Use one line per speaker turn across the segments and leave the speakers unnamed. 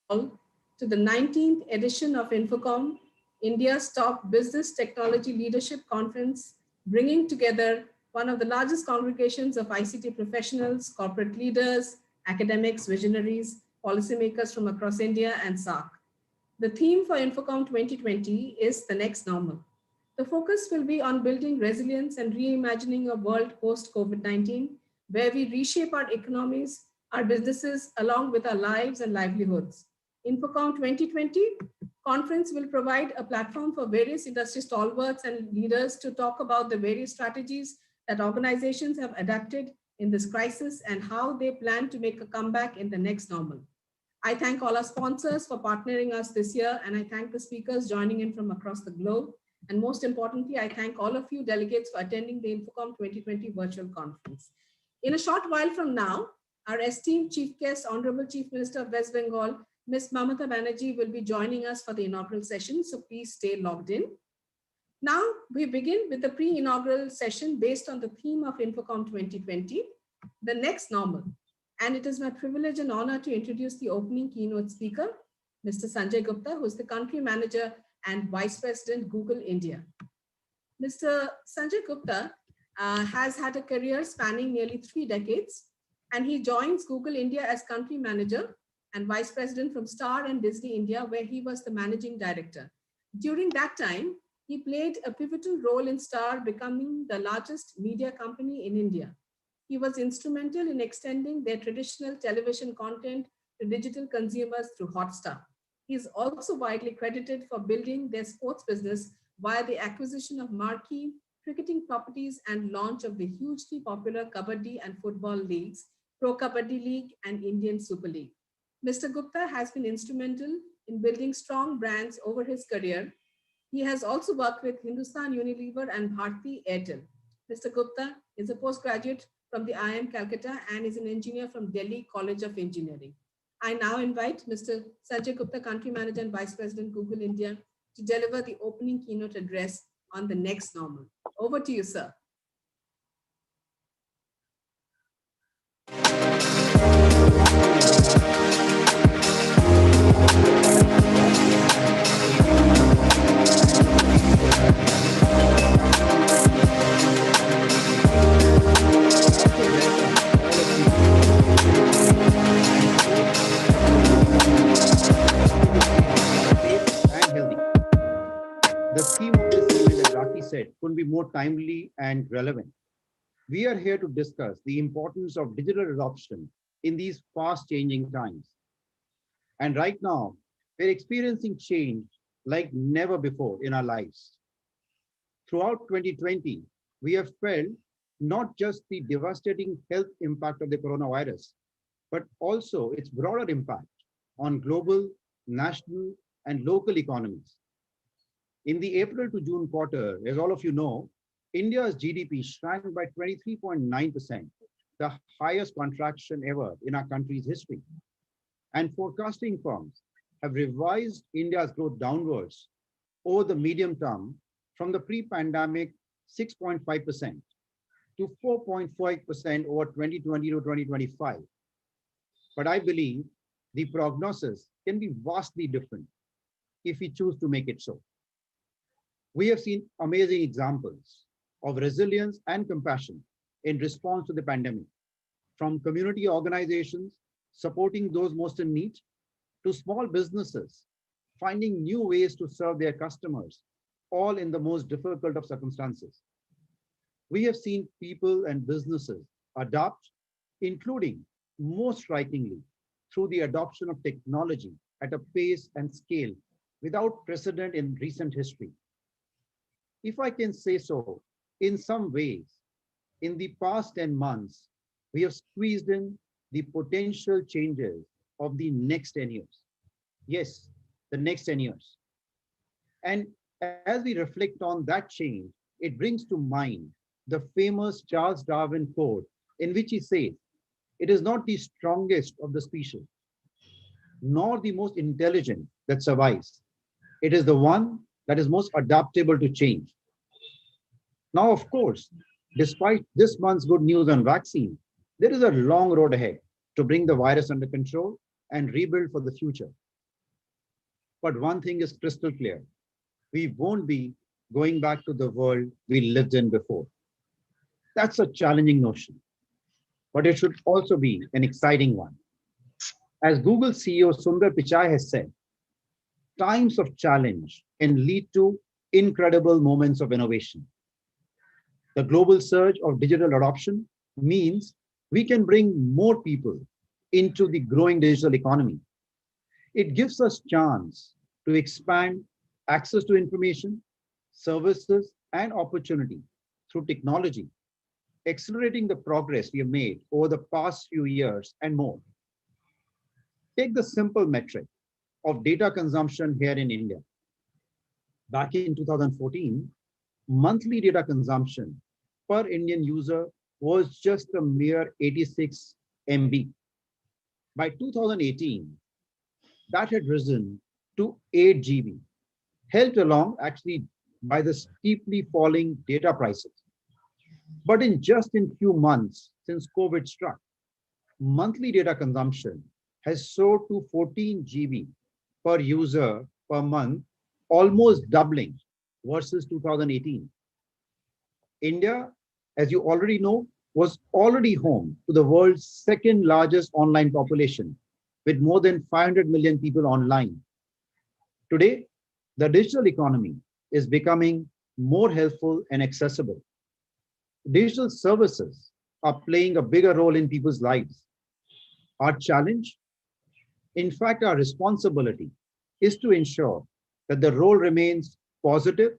all to the 19th edition of INFOCOM, India's top business technology leadership conference, bringing together one of the largest congregations of ICT professionals, corporate leaders, academics, visionaries, policymakers from across India and SAARC. The theme for INFOCOM 2020 is the next normal. The focus will be on building resilience and reimagining a world post-COVID-19, where we reshape our economies, our businesses, along with our lives and livelihoods. INFOCOM 2020 conference will provide a platform for various industry stalwarts and leaders to talk about the various strategies that organizations have adapted in this crisis and how they plan to make a comeback in the next normal. I thank all our sponsors for partnering us this year, and I thank the speakers joining in from across the globe. And most importantly, I thank all of you delegates for attending the INFOCOM 2020 virtual conference. In a short while from now, our esteemed Chief Guest, Honorable Chief Minister of West Bengal, Ms. Mamata Banerjee, will be joining us for the inaugural session, so please stay logged in. Now, we begin with the pre-inaugural session based on the theme of INFOCOM 2020, the next normal. And it is my privilege and honor to introduce the opening keynote speaker, Mr. Sanjay Gupta, who is the Country Manager and Vice President, Google India. Mr. Sanjay Gupta has had a career spanning nearly 3 decades, and he joins Google India as Country Manager and Vice President from Star and Disney India, where he was the Managing Director. During that time, he played a pivotal role in Star becoming the largest media company in India. He was instrumental in extending their traditional television content to digital consumers through Hotstar. He is also widely credited for building their sports business via the acquisition of marquee cricketing properties and launch of the hugely popular Kabaddi and football leagues, Pro Kabaddi League and Indian Super League. Mr. Gupta has been instrumental in building strong brands over his career. He has also worked with Hindustan Unilever and Bharti Airtel. Mr. Gupta is a postgraduate from the IIM Calcutta and is an engineer from Delhi College of Engineering. I now invite Mr. Sanjay Gupta, Country Manager and Vice President, Google India, to deliver the opening keynote address on the next normal. Over to you, sir.
Couldn't be more timely and relevant. We are here to discuss the importance of digital adoption in these fast changing times. And right now, we're experiencing change like never before in our lives. Throughout 2020, we have felt not just the devastating health impact of the coronavirus, but also its broader impact on global, national, and local economies. In the April to June quarter, as all of you know, India's GDP shrank by 23.9%, the highest contraction ever in our country's history. And forecasting firms have revised India's growth downwards over the medium term from the pre-pandemic 6.5% to 4.5% over 2020 to 2025. But I believe the prognosis can be vastly different if we choose to make it so. We have seen amazing examples of resilience and compassion in response to the pandemic, from community organizations supporting those most in need to small businesses finding new ways to serve their customers, all in the most difficult of circumstances. We have seen people and businesses adapt, including, most strikingly, through the adoption of technology at a pace and scale without precedent in recent history. If I can say so, in some ways, in the past 10 months, we have squeezed in the potential changes of the next 10 years. Yes, the next 10 years. And as we reflect on that change, it brings to mind the famous Charles Darwin quote in which he says, "It is not the strongest of the species, nor the most intelligent that survives. It is the one that is most adaptable to change." Now, of course, despite this month's good news on vaccine, there is a long road ahead to bring the virus under control and rebuild for the future. But one thing is crystal clear. We won't be going back to the world we lived in before. That's a challenging notion, but it should also be an exciting one. As Google CEO Sundar Pichai has said, times of challenge can lead to incredible moments of innovation. The global surge of digital adoption means we can bring more people into the growing digital economy. It gives us chance to expand access to information, services, and opportunity through technology, accelerating the progress we have made over the past few years and more. Take the simple metric of data consumption here in India. Back in 2014, monthly data consumption per Indian user was just a mere 86 MB. By 2018, that had risen to 8 GB, helped along actually by the steeply falling data prices. But in just in few months since COVID struck, monthly data consumption has soared to 14 GB per user per month, almost doubling versus 2018. India, as you already know, was already home to the world's second largest online population, with more than 500 million people online. Today, the digital economy is becoming more helpful and accessible. Digital services are playing a bigger role in people's lives. Our challenge, in fact, our responsibility, is to ensure that the role remains positive,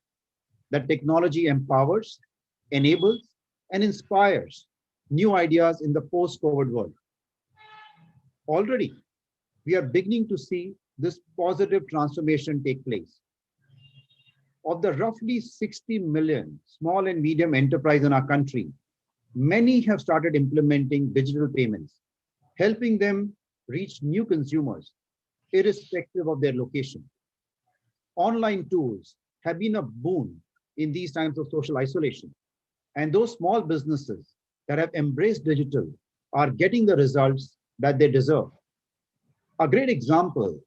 that technology empowers, enables, and inspires new ideas in the post-COVID world. Already, we are beginning to see this positive transformation take place. Of the roughly 60 million small and medium enterprise in our country, many have started implementing digital payments, helping them reach new consumers, irrespective of their location. Online tools have been a boon in these times of social isolation. And those small businesses that have embraced digital are getting the results that they deserve. A great example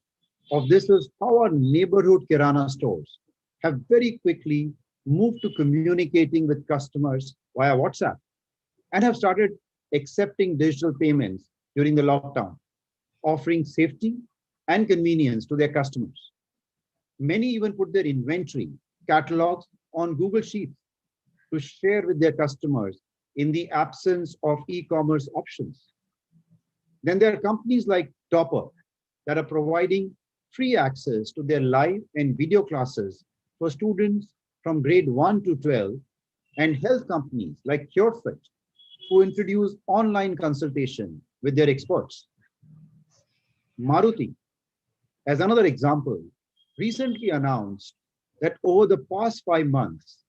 of this is how our neighborhood Kirana stores have very quickly moved to communicating with customers via WhatsApp and have started accepting digital payments during the lockdown, offering safety and convenience to their customers. Many even put their inventory catalogs on Google Sheets to share with their customers in the absence of e-commerce options. Then there are companies like Topper that are providing free access to their live and video classes for students from grade 1 to 12, and health companies like CureFit who introduce online consultation with their experts. Maruti, as another example, recently announced that over the past 5 months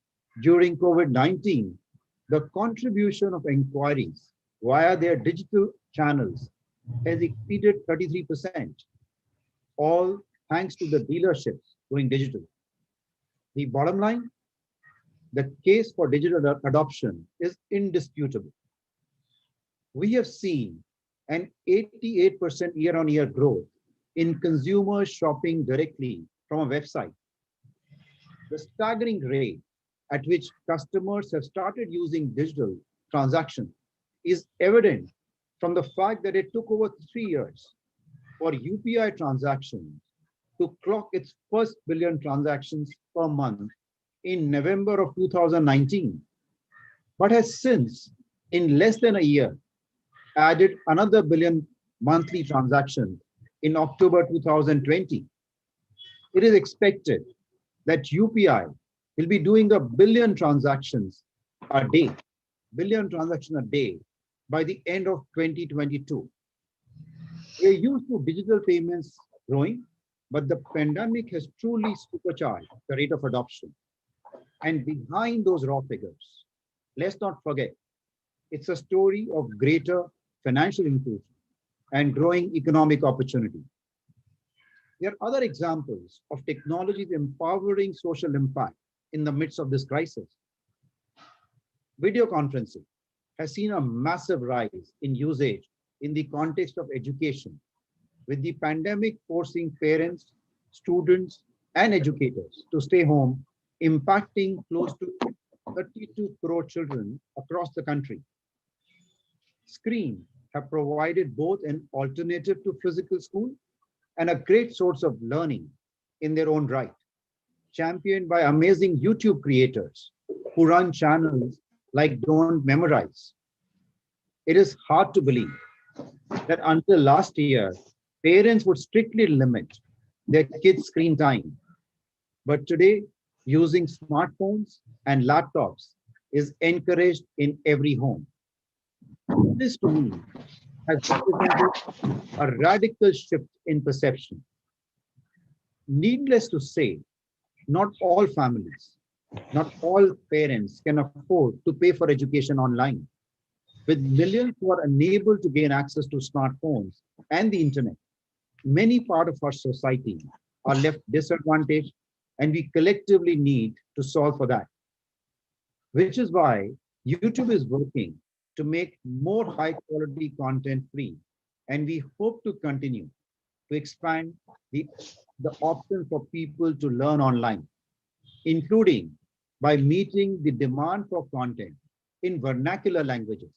during COVID-19, the contribution of inquiries via their digital channels has exceeded 33%, all thanks to the dealerships going digital. The bottom line, the case for digital adoption is indisputable. We have seen an 88% year-on-year growth in consumers shopping directly from a website. The staggering rate at which customers have started using digital transactions is evident from the fact that it took over 3 years for UPI transactions to clock its first billion transactions per month in November of 2019, but has since, in less than a year, added another billion monthly transactions in October 2020. It is expected that UPI will be doing a billion transactions a day, by the end of 2022. We are used to digital payments growing, but the pandemic has truly supercharged the rate of adoption. And behind those raw figures, let's not forget, it's a story of greater financial inclusion and growing economic opportunity. There are other examples of technologies empowering social impact in the midst of this crisis. Video conferencing has seen a massive rise in usage in the context of education, with the pandemic forcing parents students, and educators to stay home, impacting close to 32 crore children across the country. Screens have provided both an alternative to physical school and a great source of learning in their own right, championed by amazing YouTube creators who run channels like Don't Memorize. It is hard to believe that until last year, parents would strictly limit their kids' screen time. But today, using smartphones and laptops is encouraged in every home. This to me has represented a radical shift in perception. Needless to say, not all families, not all parents can afford to pay for education online. With millions who are unable to gain access to smartphones and the internet, many parts of our society are left disadvantaged, and we collectively need to solve for that. Which is why YouTube is working to make more high quality content free. And we hope to continue to expand the, the options for people to learn online, including by meeting the demand for content in vernacular languages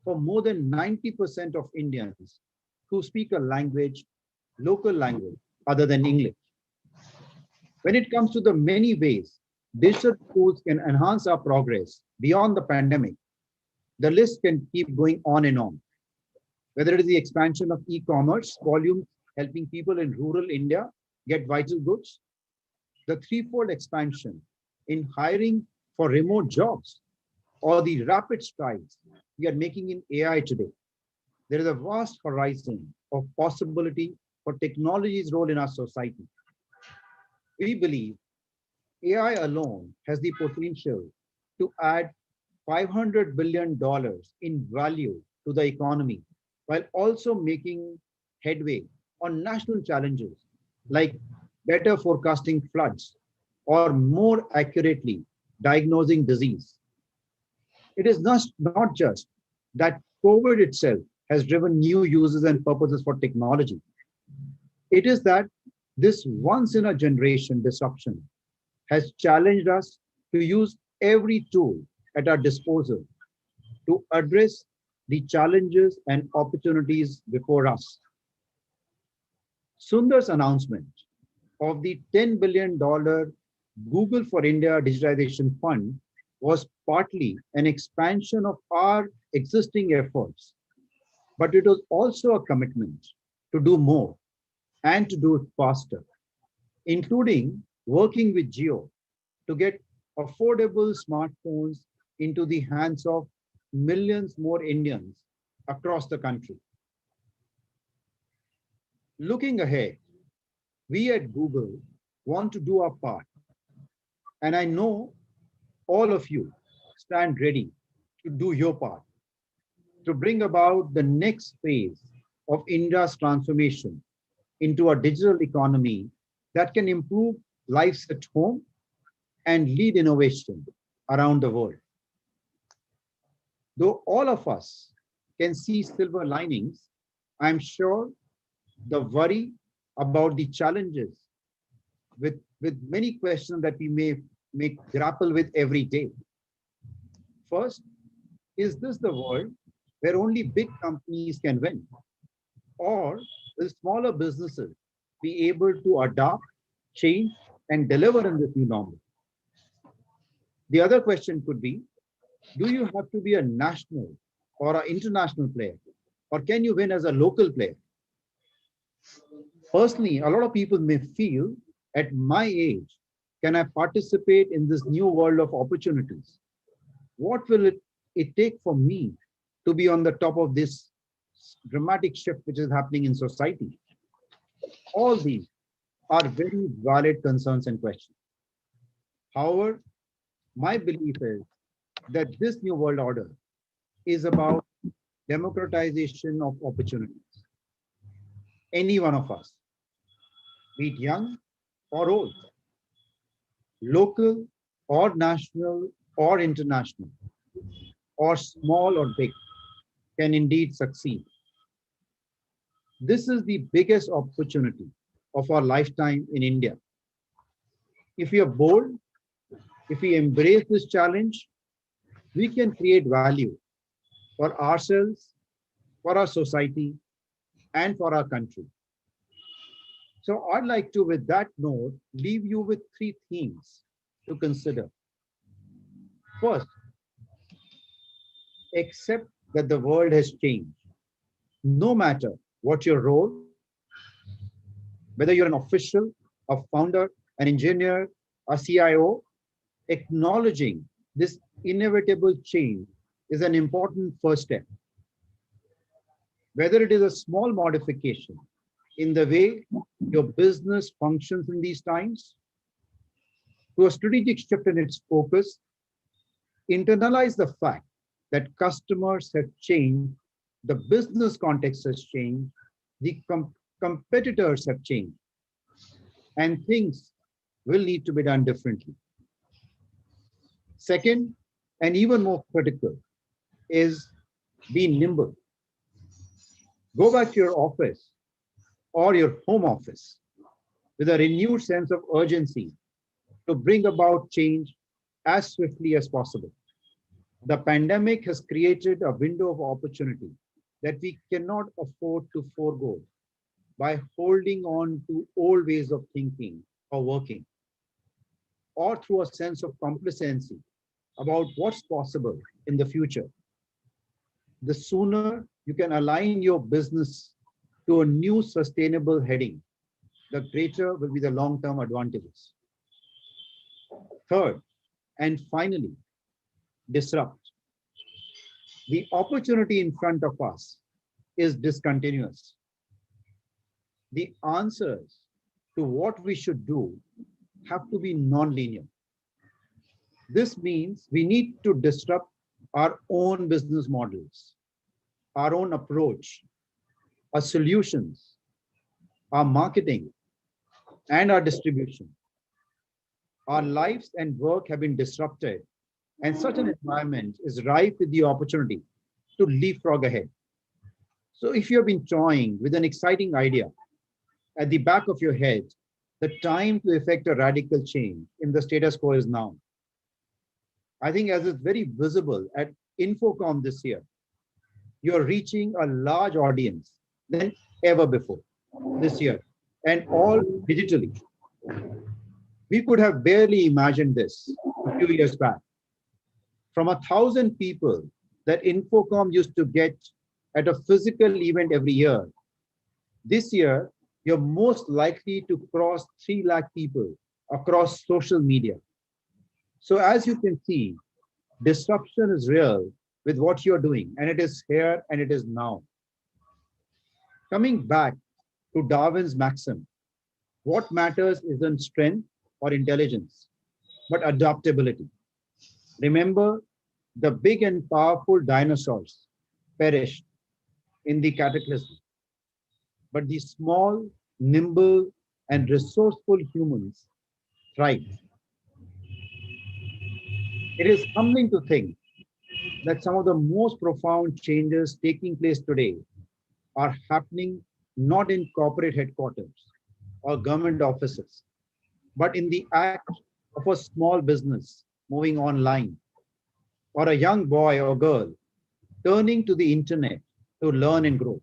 for more than 90% of Indians who speak a language, local language, other than English. When it comes to the many ways digital tools can enhance our progress beyond the pandemic, the list can keep going on and on. Whether it is the expansion of e-commerce volume helping people in rural India get vital goods, the threefold expansion in hiring for remote jobs, or the rapid strides we are making in AI today, there is a vast horizon of possibility for technology's role in our society. We believe AI alone has the potential to add $500 billion in value to the economy while also making headway on national challenges like better forecasting floods or more accurately diagnosing disease. It is not just that COVID itself has driven new uses and purposes for technology. It is that this once in a generation disruption has challenged us to use every tool at our disposal to address the challenges and opportunities before us. Sundar's announcement of the $10 billion Google for India Digitization Fund was partly an expansion of our existing efforts, but it was also a commitment to do more and to do it faster, including working with Geo to get affordable smartphones into the hands of millions more Indians across the country. Looking ahead, we at Google want to do our part, and I know all of you stand ready to do your part to bring about the next phase of India's transformation into a digital economy that can improve lives at home and lead innovation around the world. Though all of us can see silver linings, I'm sure the worry about the challenges with many questions that we may grapple with every day. First, is this the world where only big companies can win? Or will smaller businesses be able to adapt, change, and deliver in this new normal? The other question could be, do you have to be a national or an international player? Or can you win as a local player? Personally, a lot of people may feel at my age, can I participate in this new world of opportunities? What will it take for me to be on the top of this dramatic shift which is happening in society? All these are very valid concerns and questions. However, my belief is that this new world order is about democratization of opportunities. Any one of us, be it young or old, local or national or international, or small or big, can indeed succeed. This is the biggest opportunity of our lifetime in India. If we are bold, if we embrace this challenge, we can create value for ourselves, for our society, and for our country. So I'd like to, with that note, leave you with three themes to consider. First, accept that the world has changed. No matter what your role, whether you're an official, a founder, an engineer, a CIO, acknowledging this inevitable change is an important first step. Whether it is a small modification in the way your business functions in these times, to a strategic shift in its focus, internalize the fact that customers have changed, the business context has changed, the competitors have changed, and things will need to be done differently. Second, and even more critical, is be nimble. Go back to your office or your home office with a renewed sense of urgency to bring about change as swiftly as possible. The pandemic has created a window of opportunity that we cannot afford to forego by holding on to old ways of thinking or working, or through a sense of complacency about what's possible in the future. The sooner you can align your business to a new sustainable heading, the greater will be the long-term advantages. Third, and finally, disrupt. The opportunity in front of us is discontinuous. The answers to what we should do have to be non-linear. This means we need to disrupt our own business models, our own approach, our solutions, our marketing, and our distribution. Our lives and work have been disrupted, and such an environment is ripe with the opportunity to leapfrog ahead. So if you have been toying with an exciting idea at the back of your head, the time to effect a radical change in the status quo is now. I think as is very visible at INFOCOM this year, you're reaching a large audience than ever before this year, and all digitally. We could have barely imagined this a few years back. From 1,000 people that INFOCOM used to get at a physical event every year, this year, you're most likely to cross 3 lakh people across social media. So as you can see, disruption is real with what you're doing, and it is here and it is now. Coming back to Darwin's maxim, what matters isn't strength or intelligence, but adaptability. Remember, the big and powerful dinosaurs perished in the cataclysm, but the small, nimble, and resourceful humans thrived. It is humbling to think that some of the most profound changes taking place today are happening not in corporate headquarters or government offices, but in the act of a small business moving online, or a young boy or girl turning to the internet to learn and grow.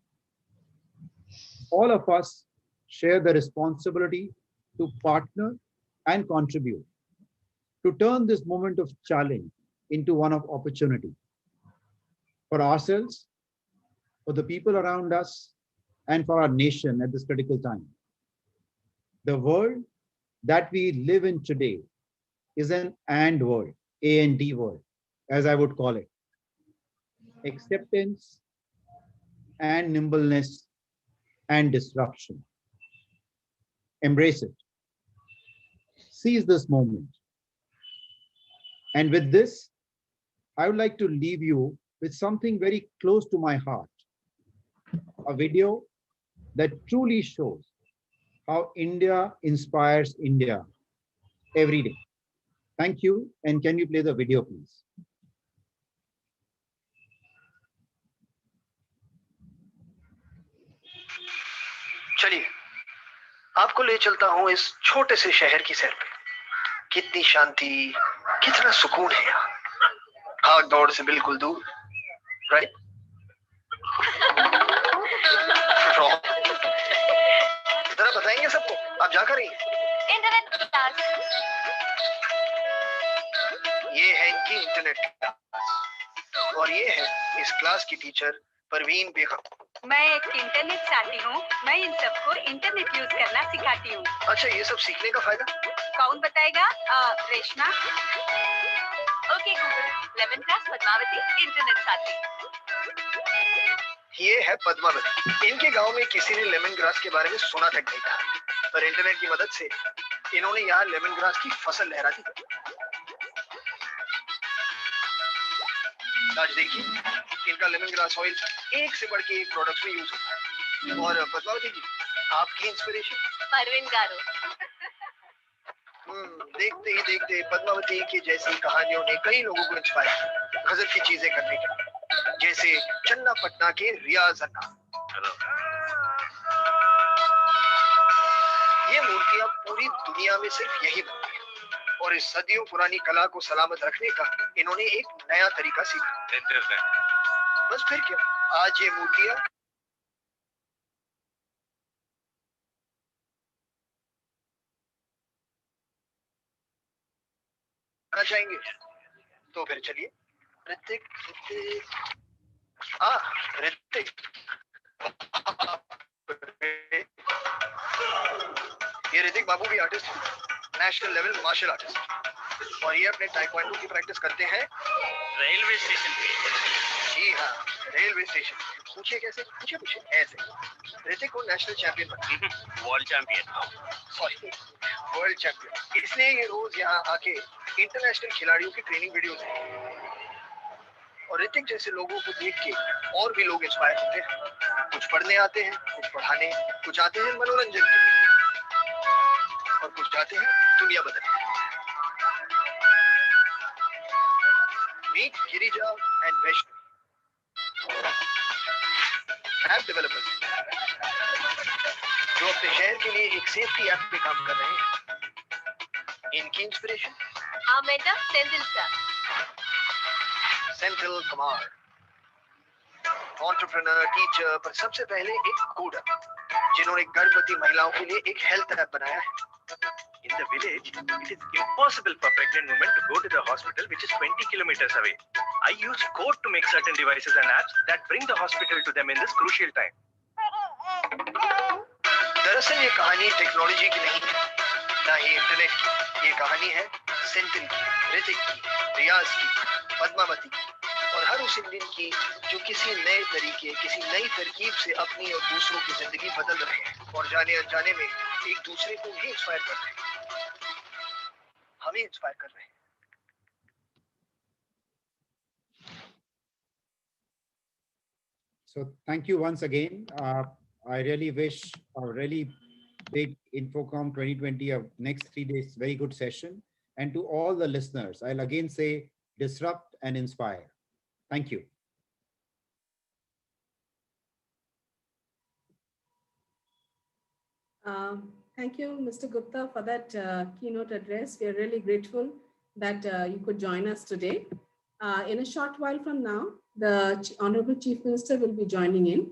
All of us share the responsibility to partner and contribute to turn this moment of challenge into one of opportunity for ourselves, for the people around us, and for our nation at this critical time. The world that we live in today is an and world, A&D world, as I would call it. Acceptance and nimbleness and disruption. Embrace it. Seize this moment. And with this, I would like to leave you with something very close to my heart. A video that truly shows how India inspires India every day. Thank you. And can you play the video, please?
चलिए आपको ले चलता हूँ इस छोटे से शहर की सैर पे। कितनी शांति, कितना सुकून है यहाँ, भाग दौड़ से बिल्कुल दूर। राइट? जरा बताएंगे सबको, आप जाकर ही इंटरनेट क्लास। ये है इनकी इंटरनेट क्लास और ये है इस क्लास की टीचर परवीन बेगम। मैं एक इंटरनेट साथी हूँ, मैं इन सबको इंटरनेट यूज करना सिखाती हूँ। अच्छा, ये सब सीखने का फायदा कौन बताएगा? Reshma. Okay Google, lemon grass Padmavati internet साथी। ये है पद्मावती। इनके गांव में किसी ने लेमन ग्रास के बारे में सुना तक नहीं था, पर इंटरनेट की मदद से इन्होंने यहाँ लेमन ग्रास की फसल लहरा दी। आज देखिए, इनका लेमन ग्रास ऑयल एक से बढ़ के एक प्रोडक्ट में यूज होता है। और पद्मावती जी, आपकी इंस्पिरेशन? परवीन गारो। देखते ही देखते पद्मावती की जैसी कहानियों ने कई लोगों को इंस्पायर किया गजब की चीजें करने के, जैसे चन्ना पटना के रियाज अन्ना। ये मूर्तियां पूरी दुनिया में सिर्फ यही बनती है और इस सदियों पुरानी कला को सलामत रखने का इन्होंने एक नया तरीका सीखा। बस फिर क्या, आज ये मूर्तियां चाहेंगे। तो फिर चलिए, ऋतिक ऋतिक ये ऋतिक बाबू भी आर्टिस्ट है, नेशनल लेवल मार्शल आर्टिस्ट, और ये अपने ताइक्वांडो की प्रैक्टिस करते हैं रेलवे स्टेशन पे। जी हाँ, रेलवे स्टेशन। पूछिए कैसे? पूछिए ऐसे। ऋतिक को नेशनल चैंपियन बना, world champion, sorry world champion. इसलिए ये रोज यहाँ आके इंटरनेशनल खिलाड़ियों की ट्रेनिंग वीडियोस देखते हैं। और ऋतिक जैसे लोगों को देख के और भी लोग इंस्पायर होते हैं। कुछ पढ़ने आते हैं, कुछ पढ़ाने, कुछ आते हैं मनोरंजन के, और कुछ आते हैं दुनिया बदलने। Meet Girija and Vaishnav, app developers जो अपने शहर के लिए एक सेफ्टी ऐप पे काम कर रहे हैं। इनकी inspiration madam Senthil Kumar, entrepreneur, teacher, पर सबसे पहले एक कोडर जिन्होंने गर्भवती महिलाओं के लिए एक हेल्थ ऐप बनाया है। In the village, it is impossible for pregnant women to go to the hospital, which is 20 kilometers away. I use code to make certain devices and apps that bring the hospital to them in this crucial time. दरअसल ये कहानी technology की नहीं है, ना ही internet की। ये कहानी है सेंथिल की, ऋतिक की, रियाज की, पद्मावती की, और हर उस इंडियन की जो किसी नए तरीके, किसी नई तरकीब से अपनी और दूसरों की जिंदगी बदल रहे हैं और जाने अनजाने में एक दूसरे को भी इंस्पायर कर रहे हैं, हमें इंस्पायर कर रहे हैं।
So thank you once again. I really wish a really big INFOCOM 2020 of next 3 days, very good session. And to all the listeners, I'll again say disrupt and inspire. Thank you.
Thank you, Mr. Gupta, for that keynote address. We are really grateful that you could join us today. In a short while from now, the Honorable Chief Minister will be joining in.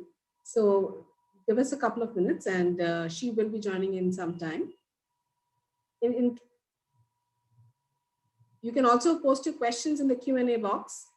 So give us a couple of minutes and she will be joining in sometime. You can also post your questions in the Q&A box.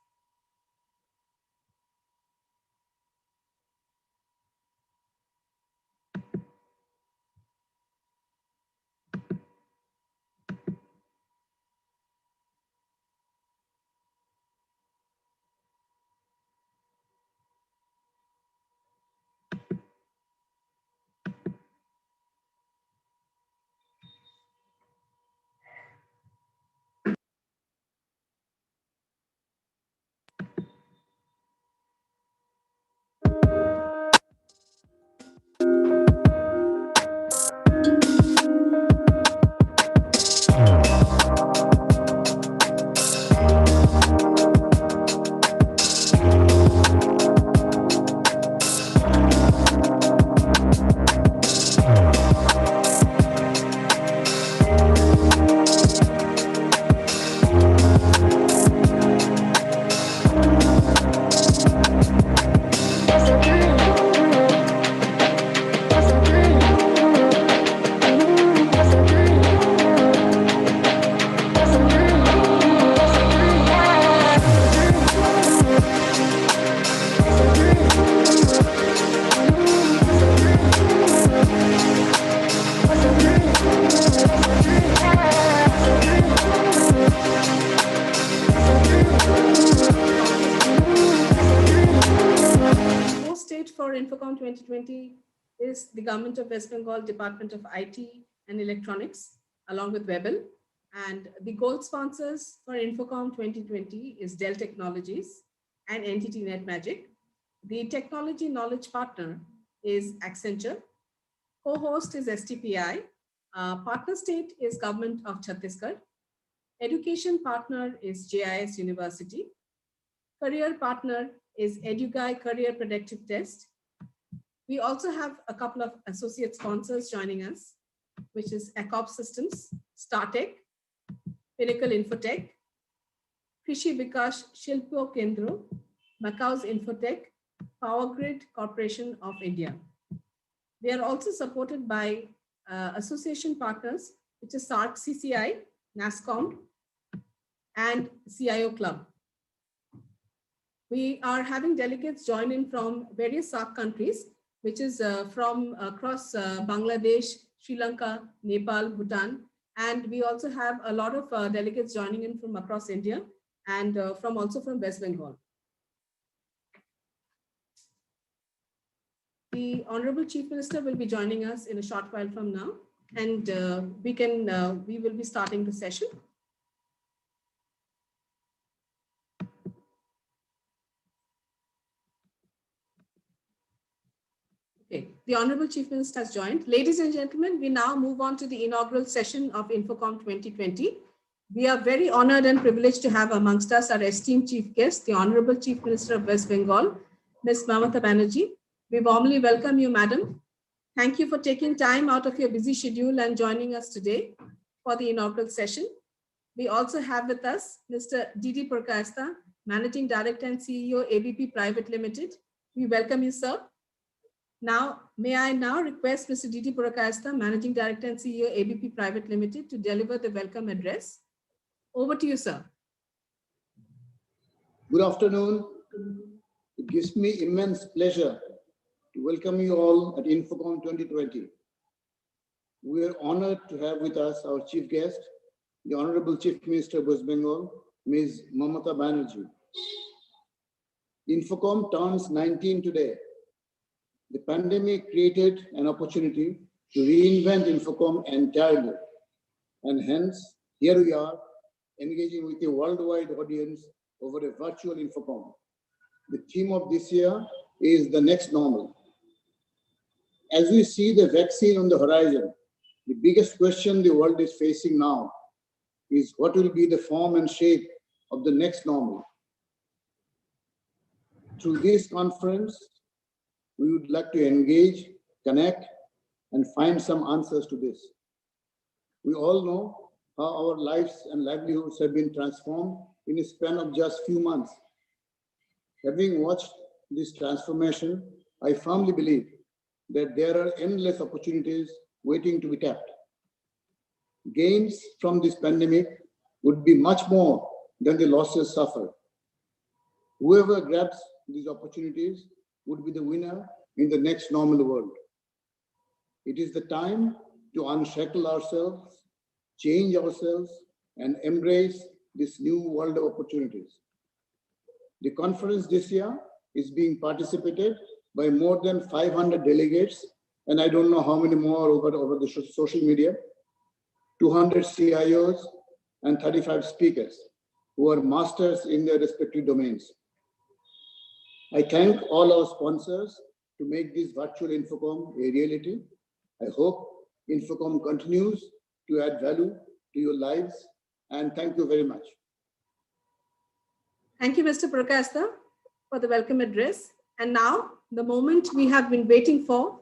state for INFOCOM 2020 is the Government of West Bengal Department of IT and Electronics, along with WEBL. And the gold sponsors for INFOCOM 2020 is Dell Technologies and NTT NetMagic. The technology knowledge partner is Accenture. Co-host is STPI. Partner state is Government of Chhattisgarh. Education partner is JIS University. Career partner is EduGuy Career Predictive Test. We also have a couple of associate sponsors joining us, which is ACOP Systems, StarTech, Pinnacle Infotech, Krishi Vikash Shilpo Kendro, Macau's Infotech, Power Grid Corporation of India. We are also supported by association partners, which is SARC CCI, NASCOM, and CIO Club. We are having delegates join in from various SARC countries, which is from across Bangladesh, Sri Lanka, Nepal, Bhutan. And we also have a lot of delegates joining in from across India and also from West Bengal. The Honorable Chief Minister will be joining us in a short while from now, and we will be starting the session. Okay, the Honorable Chief Minister has joined. Ladies and gentlemen, we now move on to the inaugural session of INFOCOM 2020. We are very honored and privileged to have amongst us our esteemed Chief Guest, the Honorable Chief Minister of West Bengal, Ms. Mamata Banerjee. We warmly welcome you, Madam. Thank you for taking time out of your busy schedule and joining us today for the inaugural session. We also have with us Mr. D.D. Purkayastha, Managing Director and CEO, ABP Private Limited. We welcome you, sir. Now, may I now request Mr. D.D. Purkayastha, Managing Director and CEO, ABP Private Limited, to deliver the welcome address. Over to you, sir.
Good afternoon. It gives me immense pleasure to welcome you all at INFOCOM 2020. We are honored to have with us our chief guest, the Honorable Chief Minister of West Bengal, Ms. Mamata Banerjee. INFOCOM turns 19 today. The pandemic created an opportunity to reinvent INFOCOM entirely. And hence, here we are, engaging with a worldwide audience over a virtual INFOCOM. The theme of this year is the next normal. As we see the vaccine on the horizon, the biggest question the world is facing now is what will be the form and shape of the next normal. Through this conference, we would like to engage, connect, and find some answers to this. We all know how our lives and livelihoods have been transformed in a span of just few months. Having watched this transformation, I firmly believe that there are endless opportunities waiting to be tapped. Gains from this pandemic would be much more than the losses suffered. Whoever grabs these opportunities would be the winner in the next normal world. It is the time to unshackle ourselves, change ourselves, and embrace this new world of opportunities. The conference this year is being participated by more than 500 delegates, and I don't know how many more over the social media, 200 CIOs, and 35 speakers who are masters in their respective domains. I thank all our sponsors to make this virtual INFOCOM a reality. I hope INFOCOM continues to add value to your lives, and thank you very much.
Thank you, Mr. Purkayastha, for the welcome address. And now, the moment we have been waiting for,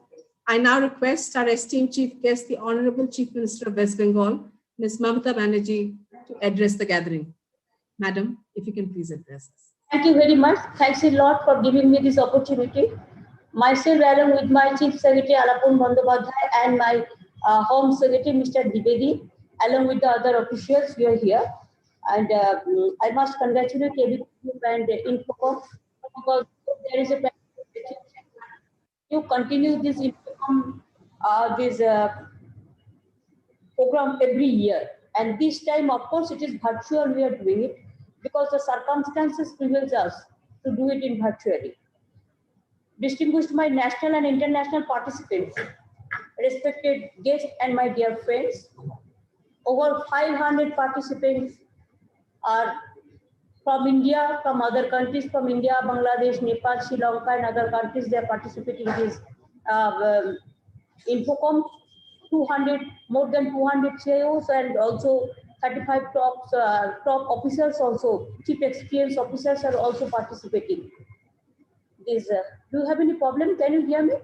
I now request our esteemed chief guest, the Honorable Chief Minister of West Bengal, Ms. Mamata Banerjee, to address the gathering. Madam, if you can please address us.
Thank you very much. Thanks a lot for giving me this opportunity. Myself, along with my Chief Secretary, Alapun Bandyopadhyay, and my Home Secretary, Mr. Dwivedi, along with the other officials, we are here. And I must congratulate everyone and INFOCOM because there is a you continue this INFOCOM, this program every year. And this time, of course, it is virtual. We are doing it because the circumstances prevails us to do it in virtually. distinguished my national and international participants, respected guests and my dear friends. Over 500 participants are from India, from other countries, from India, Bangladesh, Nepal, Sri Lanka, and other countries. They are participating in this INFOCOM. 200, more than 200 CIOs and also 35 top officers also, chief experience officers are also participating. This, do you have any problem? Can you hear me?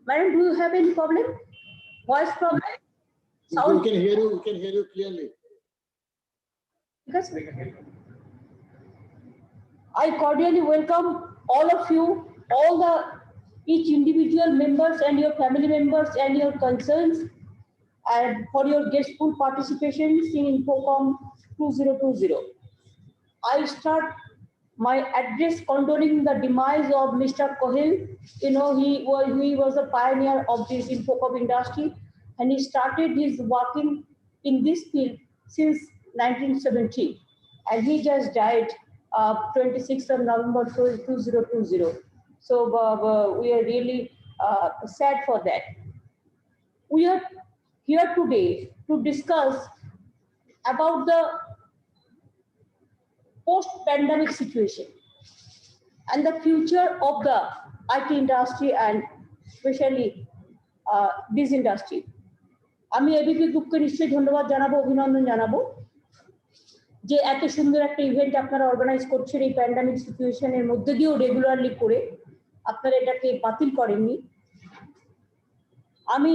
Madam, do you have any problem? Voice problem? Sound?
We can hear you. We can hear you clearly.
Because I cordially welcome all of you, all the each individual members and your family members and your concerns, and for your guestful participation in INFOCOM 2020. I start my address condoning the demise of Mr. Kohil. You know, he was a pioneer of this INFOCOM industry, and he started his working in this field since 1970, and he just died 26th of November 2020. So we are really sad for that. We are here today to discuss about the post-pandemic situation and the future of the IT industry and especially this industry. আমি ABP গ্রুপকে নিশ্চয়ই ধন্যবাদ জানাবো, অভিনন্দন জানাবো যে এত সুন্দর একটা ইভেন্ট আপনারা অর্গানাইজ করছেন এই প্যান্ডামিক সিচুয়েশনের মধ্যে দিয়েও রেগুলারলি করে আপনারা এটাকে বাতিল করেননি। আমি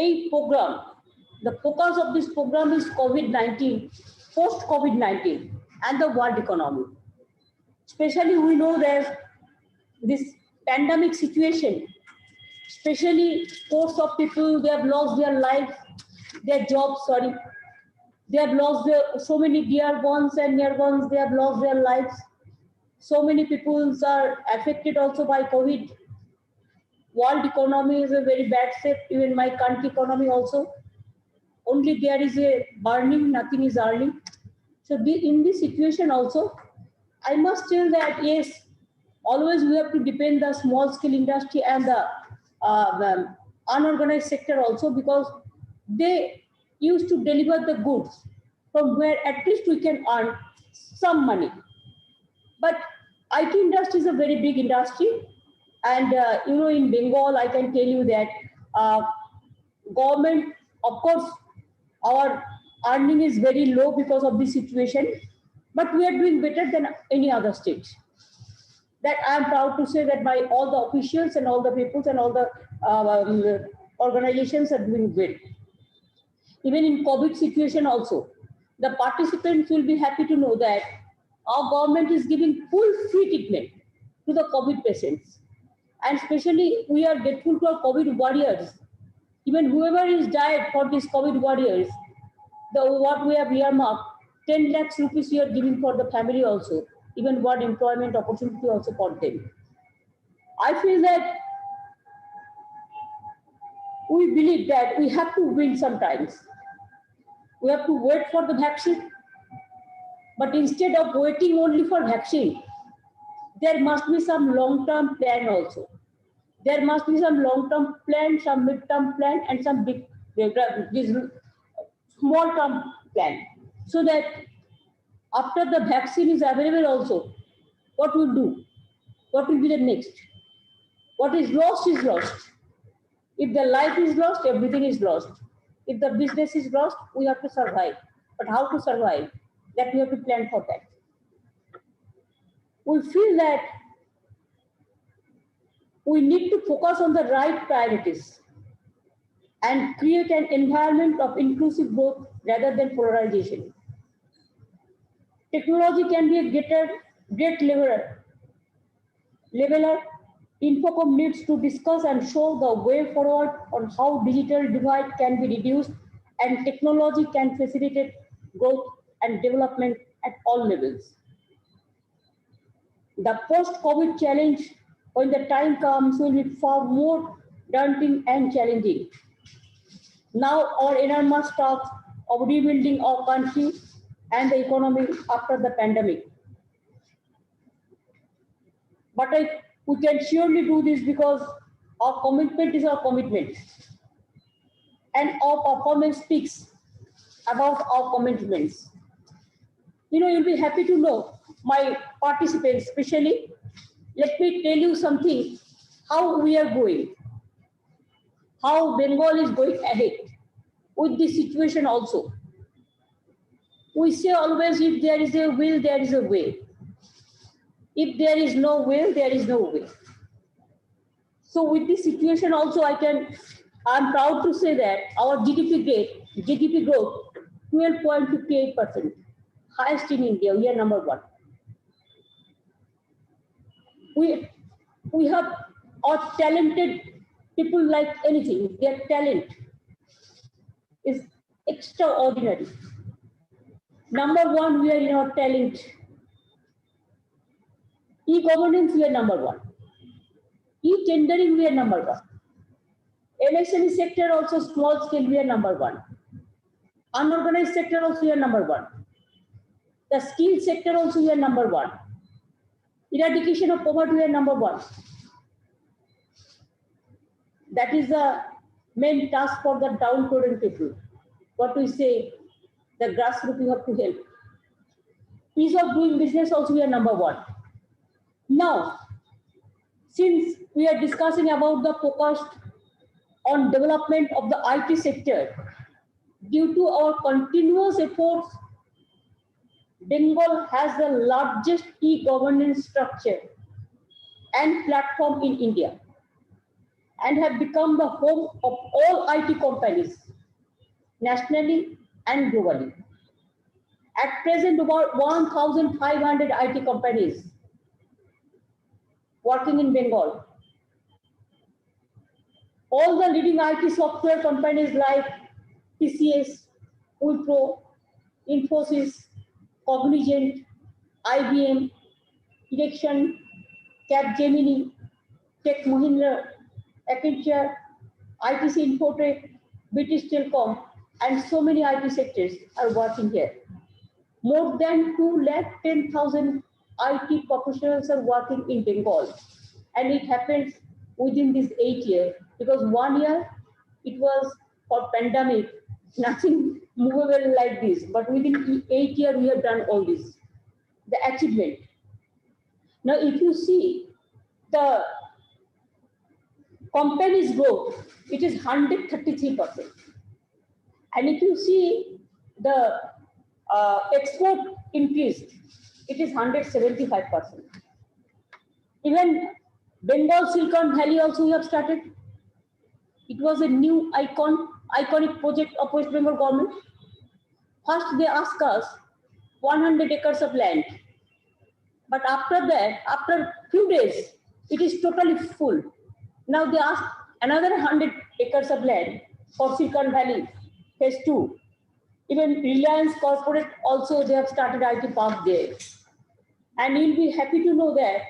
এই programme, the focus of this program is COVID-19, post-COVID-19 and the world economy. Especially we know that this pandemic situation, especially scores of people, they have lost their lives, their jobs, they have lost so many dear ones and near ones, they have lost their lives. So many people are affected also by COVID. World economy is a very bad shape, even my country economy also. Only there is a burning, nothing is earning. So in this situation also, I must tell that yes, always we have to depend the small scale industry and the unorganized sector also, because they used to deliver the goods from where at least we can earn some money. But IT industry is a very big industry, and you know, in Bengal, I can tell you that government, of course, our earning is very low because of this situation, but we are doing better than any other state. That I am proud to say that by all the officials and all the peoples and all the organizations are doing well. Even in COVID situation also, the participants will be happy to know that our government is giving full free treatment to the COVID patients. And especially we are grateful to our COVID warriors. Even whoever is died for these COVID warriors, what we have earmarked, 10 lakhs rupees we are giving for the family also, even what employment opportunity also for them. I feel that we believe that we have to win sometimes. We have to wait for the vaccine, but instead of waiting only for vaccine, there must be some long-term plan also. There must be some long-term plan, some mid-term plan, and some big, small-term plan, so that after the vaccine is available also, what we'll do? What will be the next? What is lost is lost. If the life is lost, everything is lost. If the business is lost, we have to survive. But how to survive? That we have to plan for that. We feel that we need to focus on the right priorities and create an environment of inclusive growth rather than polarization. Technology can be a great leveler. INFOCOM needs to discuss and show the way forward on how digital divide can be reduced and technology can facilitate growth and development at all levels. The post-COVID challenge, when the time comes, will be far more daunting and challenging. Now our enormous task of rebuilding our country and the economy after the pandemic. But we can surely do this because our commitment is our commitment. And our performance speaks about our commitments. You'll be happy to know, my participants especially, let me tell you something, how we are going, how Bengal is going ahead with this situation also. We say always, if there is a will, there is a way. If there is no will, there is no way. So with this situation also, I'm proud to say that our GDP growth, 12.58%, highest in India, we are number one. We have our talented people like anything, their talent is extraordinary. Number one, we are in our talent. E-governance, we are number one. E-tendering, we are number one. MSME sector also small scale, we are number one. Unorganized sector also, we are number one. The skill sector also, we are number one. Eradication of poverty, we are number one. That is the main task for the downtrodden people. What we say, the grassroots we have to help. Ease of doing business also, we are number one. Now, since we are discussing about the focus on development of the IT sector, due to our continuous efforts, Bengal has the largest e-governance structure and platform in India and have become the home of all IT companies, nationally and globally. At present, about 1,500 IT companies working in Bengal. All the leading IT software companies like TCS, Wipro, Infosys, Cognizant, IBM, Erection, Capgemini, Tech Mahindra, Accenture, ITC Infotech, British Telecom, and so many IT sectors are working here. More than 210,000 IT professionals are working in Bengal, and it happens within this 8 years, because 1 year it was for pandemic, nothing movable like this, but within 8 years we have done all this, the achievement. Now, if you see the company's growth, it is 133%. And if you see the export increased, it is 175%. Even Bengal Silicon Valley also we have started. It was a new iconic project of West Bengal government. First they asked us 100 acres of land. But after that, after few days, it is totally full. Now they ask another 100 acres of land for Silicon Valley, phase 2. Even Reliance Corporate also, they have started IT park there. And you'll be happy to know that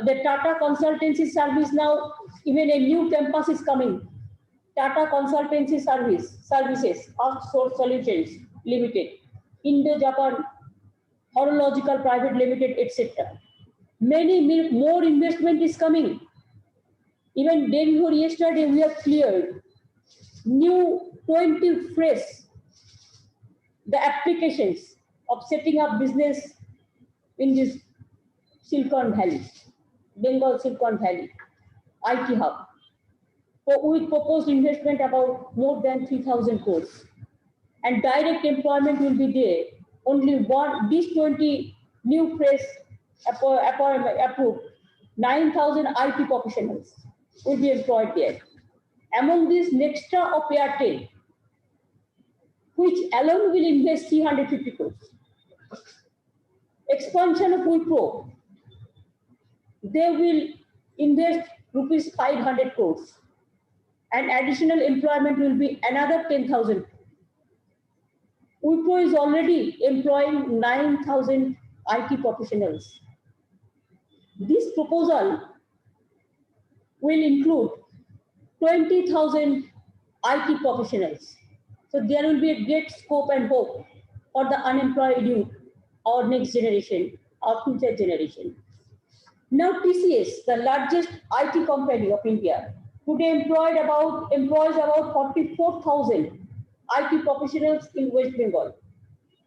the Tata Consultancy Service now, even a new campus is coming. Tata Consultancy Services, Outsource Solutions Limited, Indo-Japan Horological Private Limited, etc. Many more investment is coming. Even day before yesterday, we have cleared new 20 fresh the applications of setting up business in this Silicon Valley, Bengal Silicon Valley, IT hub. With proposed investment about more than 3,000 crores. And direct employment will be there. Only these 20 new fresh approved, 9,000 IT professionals will be employed there. Among these, Nextra of Airtel, which alone will invest 350 crores. Expansion of Wipro, they will invest rupees 500 crores. And additional employment will be another 10,000. Wipro is already employing 9,000 IT professionals. This proposal will include 20,000 IT professionals. So there will be a great scope and hope for the unemployed youth, our next generation, our future generation. Now TCS, the largest IT company of India, today employs about 44,000 IT professionals in West Bengal.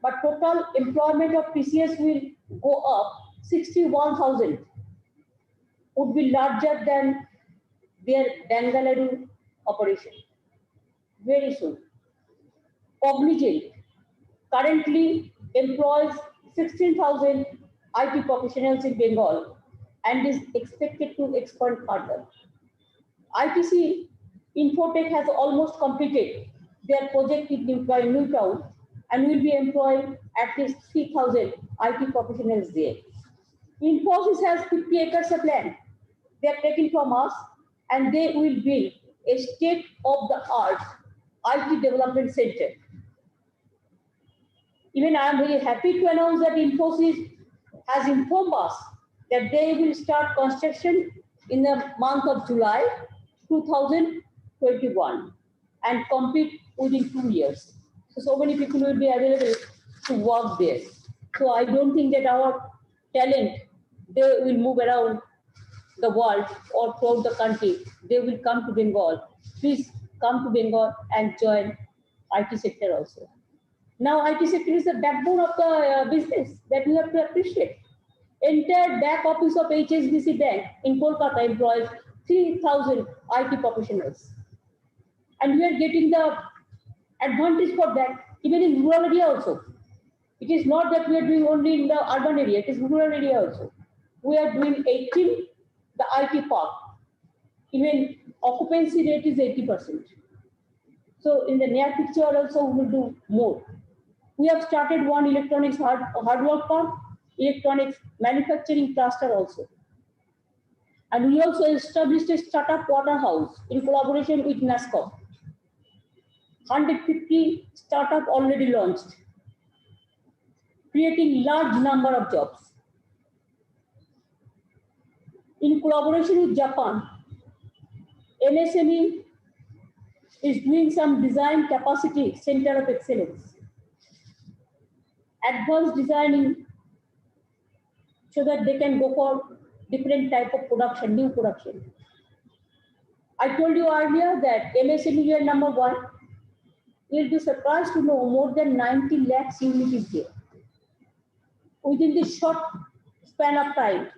But total employment of TCS will go up 61,000, would be larger than their Bangalore operation very soon. Cognizant currently employs 16,000 IT professionals in Bengal and is expected to expand further. ITC Infotech has almost completed their project in Newtown and will be employing at least 3,000 IT professionals there. Infosys has 50 acres of land they are taking from us, and they will build a state-of-the-art IT development center. Even I am very happy to announce that Infosys has informed us that they will start construction in the month of July 2021 and complete within 2 years. So many people will be available to work there. So I don't think that our talent, they will move around the world or throughout the country. They will come to Bengal. Please come to Bengal and join IT sector also. Now IT sector is the backbone of the business that we have to appreciate. Entire back office of HSBC Bank in Kolkata employs 3,000 IT professionals. And we are getting the advantage for that even in rural area also. It is not that we are doing only in the urban area, it is rural area also. We are doing 18, the IT park. Even occupancy rate is 80%. So in the near future also we will do more. We have started one electronics hardware park, electronics manufacturing cluster also. And we also established a startup waterhouse in collaboration with NASCOM. 150 startup already launched, creating large number of jobs. In collaboration with Japan, MSME is doing some design capacity center of excellence, advanced designing, so that they can go for different type of production, new production. I told you earlier that MSME year number 1, you'll be surprised to know more than 90 lakhs unit is there. Within this short span of time.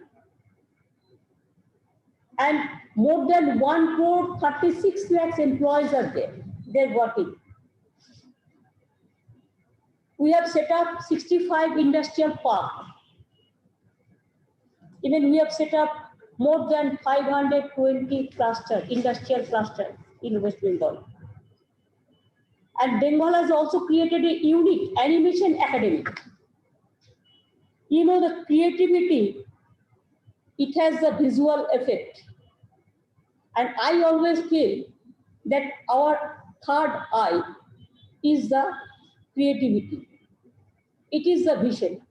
And more than 1 crore 36 lakhs employees are there. They're working. We have set up 65 industrial parks. Even we have set up more than 520 industrial clusters in West Bengal. And Bengal has also created a unique animation academy. You know, the creativity, it has a visual effect. And I always feel that our third eye is the creativity. It is the vision.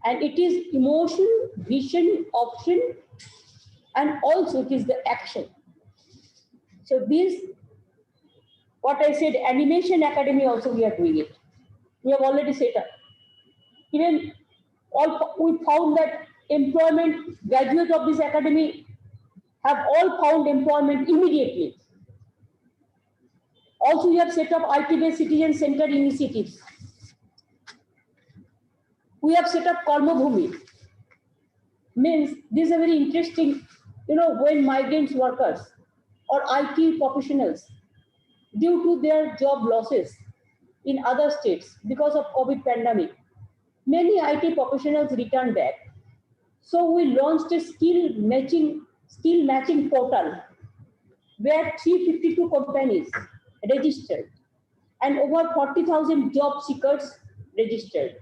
And it is emotion, vision, option, and also it is the action. So this, what I said, animation academy also we are doing it. We have already set up. Even we found that employment, graduates of this academy have all found employment immediately. Also, we have set up IT-based citizen center initiatives. We have set up Karma Bhumi. Means this is a very interesting, when migrant workers or IT professionals, due to their job losses in other states because of COVID pandemic, many IT professionals returned back. So we launched a skill matching portal where 352 companies registered and over 40,000 job seekers registered.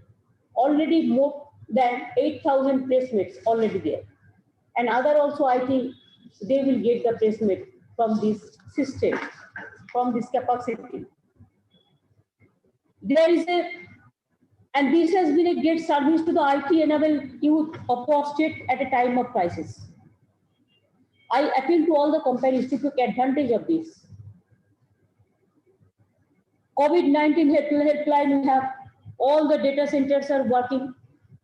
Already more than 8,000 placements already there. And other also, I think they will get the placement from this system, from this capacity. There is and this has been a great service to the IT-enabled youth of our state at a time of crisis. I appeal to all the companies to take advantage of this. COVID-19 helpline, we have all the data centers are working,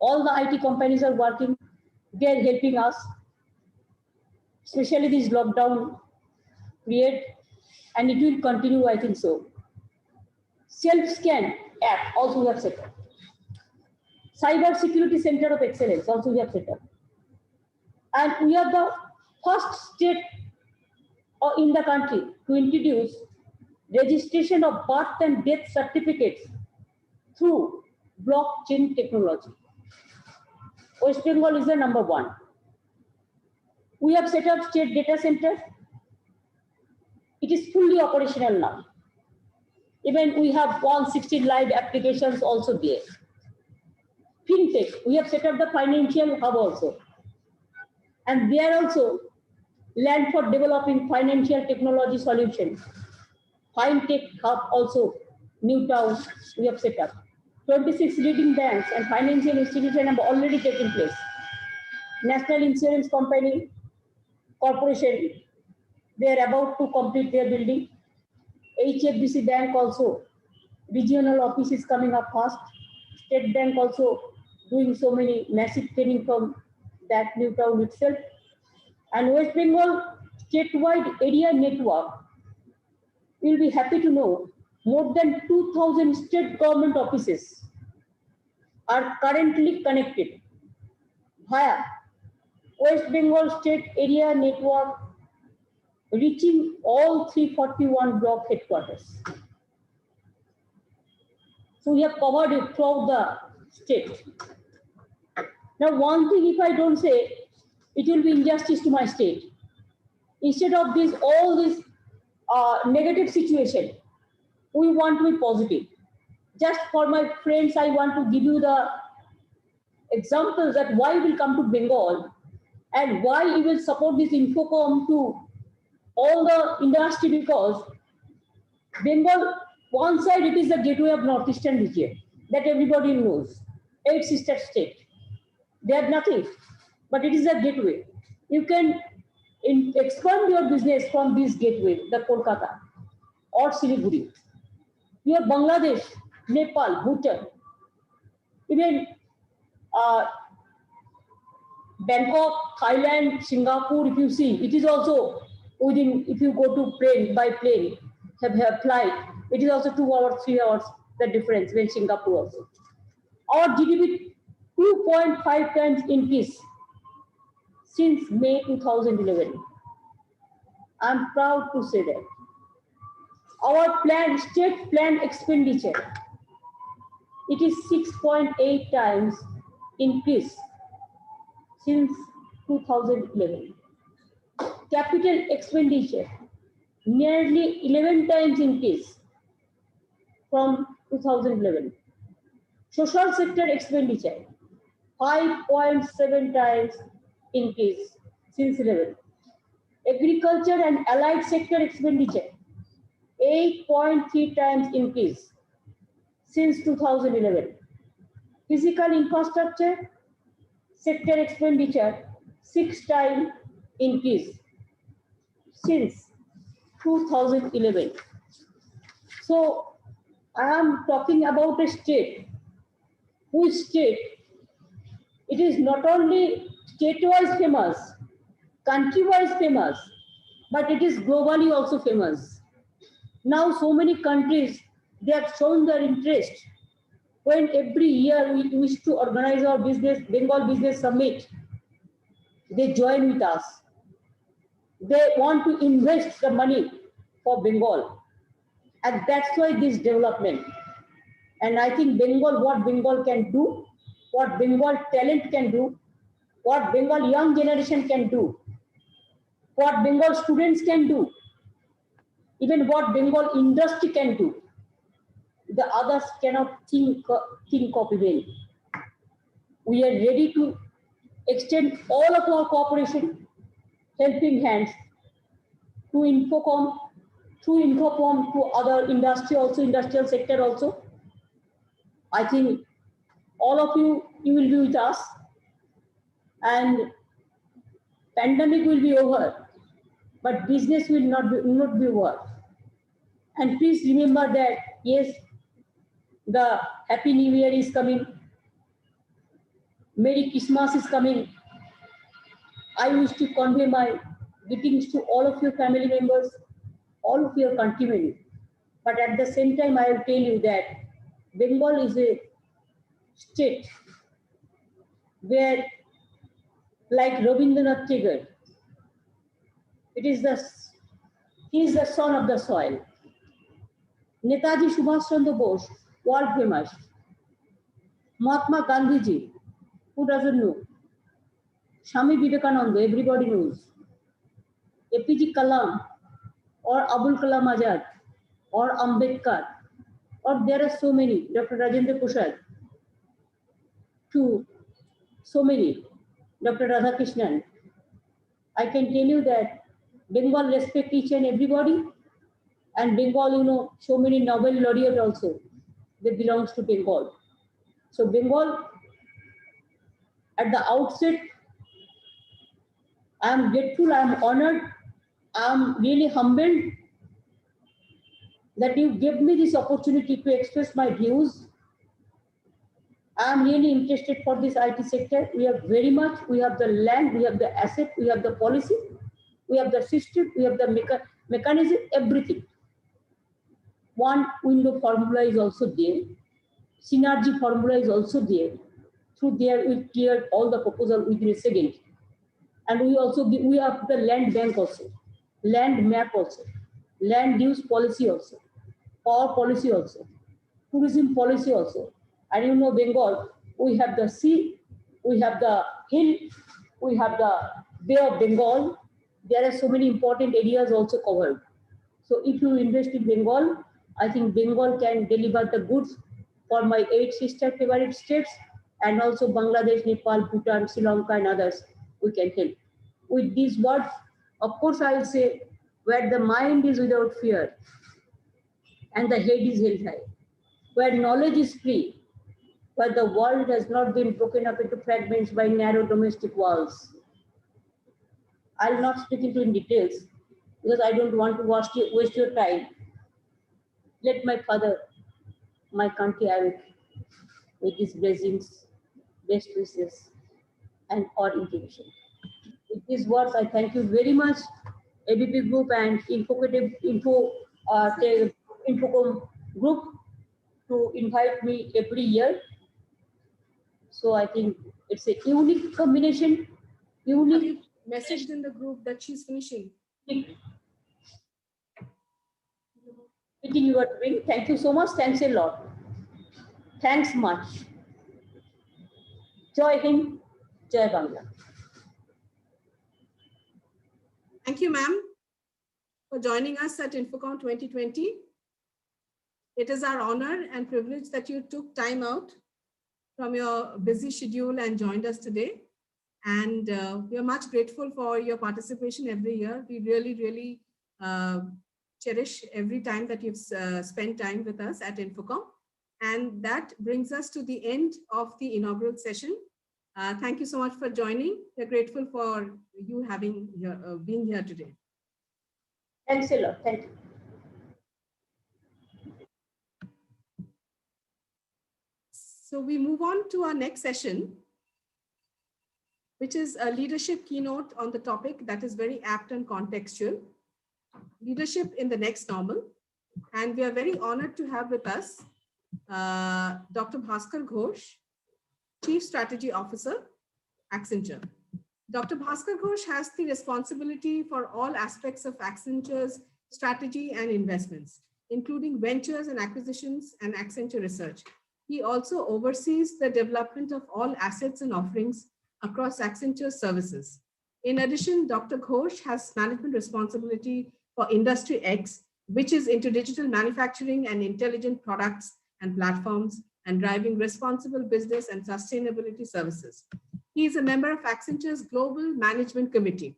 all the IT companies are working. They are helping us, especially this lockdown period, and it will continue, I think so. Self-scan app also we have set up. Cyber Security Center of Excellence also we have set up. And we are the first state in the country to introduce registration of birth and death certificates through blockchain technology. West Bengal is the number one. We have set up state data center. It is fully operational now. Even we have 160 live applications also there. FinTech, we have set up the financial hub also. And there also land for developing financial technology solutions. FinTech hub also, Newtown, we have set up. 26 leading banks and financial institutions have already taken place. National Insurance Company, Corporation, they are about to complete their building. HFDC Bank also, regional office is coming up fast. State Bank also doing so many massive training from that new town itself. And West Bengal statewide area network, you'll be happy to know more than 2,000 state government offices are currently connected via West Bengal state area network, reaching all 341 block headquarters. So we have covered it throughout the state. Now, one thing, if I don't say, it will be injustice to my state. Instead of this, all this negative situation, we want to be positive. Just for my friends, I want to give you the examples that why you will come to Bengal and why you will support this INFOCOM to all the industry, because Bengal, one side it is the gateway of Northeastern region that everybody knows, 8 sister states. They have nothing, but it is a gateway. You can expand your business from this gateway, the Kolkata or Siliguri. You have Bangladesh, Nepal, Bhutan, even Bangkok, Thailand, Singapore, if you see, it is also within, if you go to plane, by plane, have flight, it is also 2 hours, 3 hours, the difference when Singapore also. Our GDP 2.5 times increase since May 2011. I'm proud to say that. Our state planned expenditure, it is 6.8 times increase since 2011. Capital expenditure, nearly 11 times increase from 2011. Social sector expenditure, 5.7 times increase since 11. Agriculture and allied sector expenditure, 8.3 times increase since 2011. Physical infrastructure sector expenditure, 6 times increase since 2011. So I am talking about a state whose state, it is not only state-wise famous, country-wise famous, but it is globally also famous. Now so many countries, they have shown their interest when every year we wish to organize our Bengal Business Summit. They join with us. They want to invest the money for Bengal. And that's why this development. And I think Bengal, what Bengal can do, what Bengal talent can do, what Bengal young generation can do, what Bengal students can do, even what Bengal industry can do, the others cannot think of even. We are ready to extend all of our cooperation, helping hands to INFOCOM, through INFOCOM to other industry also, industrial sector also. I think all of you will be with us, and pandemic will be over, but business will not be over. And please remember that, yes, the Happy New Year is coming, Merry Christmas is coming, I wish to convey my greetings to all of your family members, all of your countrymen. But at the same time, I will tell you that Bengal is a state where, like Rabindranath Tagore, he is the son of the soil. Netaji Subhash Chandra Bose, world famous. Mahatma Gandhiji, who doesn't know? Swami Vivekananda, everybody knows. APJ Kalam, or Abul Kalam Azad, or Ambedkar, or there are so many, Dr. Rajendra Prasad, to so many, Dr. Radhakrishnan. I can tell you that Bengal respect each and everybody, and Bengal, you know, so many Nobel laureate also, they belongs to Bengal. So Bengal, at the outset, I am grateful, I am honored, I am really humbled that you gave me this opportunity to express my views. I am really interested for this IT sector. We have very much, we have the land, we have the asset, we have the policy, we have the system, we have the mechanism, everything. One window formula is also there. Synergy formula is also there. Through there, we cleared all the proposal within a second. And we also we have the land bank also, land map also, land use policy also, power policy also, tourism policy also. And you know, Bengal, we have the sea, we have the hill, we have the Bay of Bengal. There are so many important areas also covered. So if you invest in Bengal, I think Bengal can deliver the goods for my 8 sister favorite states, and also Bangladesh, Nepal, Bhutan, Sri Lanka, and others. We can help. With these words, of course, I will say, where the mind is without fear and the head is held high, where knowledge is free, where the world has not been broken up into fragments by narrow domestic walls. I'll not speak into in details because I don't want to waste your time. Let my father, my country, have it with these blessings, best wishes, and our intuition. With these words, I thank you very much, ABP Group and INFOCOM Group, to invite me every year. So I think it's a unique combination,
Have you messaged in the group that she's finishing?
meeting you are doing. Thank you so much. Thanks a lot. Thanks much. Jai Hind, Jai Bangla.
Thank you, ma'am, for joining us at INFOCOM 2020. It is our honor and privilege that you took time out from your busy schedule and joined us today. And we are much grateful for your participation every year. We really, really cherish every time that you've spent time with us at INFOCOM. And that brings us to the end of the inaugural session. Thank you so much for joining. We're grateful for you being here today.
Thanks a lot. Thank you.
So we move on to our next session, which is a leadership keynote on the topic that is very apt and contextual, leadership in the next normal. And we are very honored to have with us Dr. Bhaskar Ghosh, Chief Strategy Officer, Accenture. Dr. Bhaskar Ghosh has the responsibility for all aspects of Accenture's strategy and investments, including ventures and acquisitions and Accenture research. He also oversees the development of all assets and offerings across Accenture services. In addition, Dr. Ghosh has management responsibility for Industry X, which is into digital manufacturing and intelligent products and platforms and driving responsible business and sustainability services. He is a member of Accenture's Global Management Committee.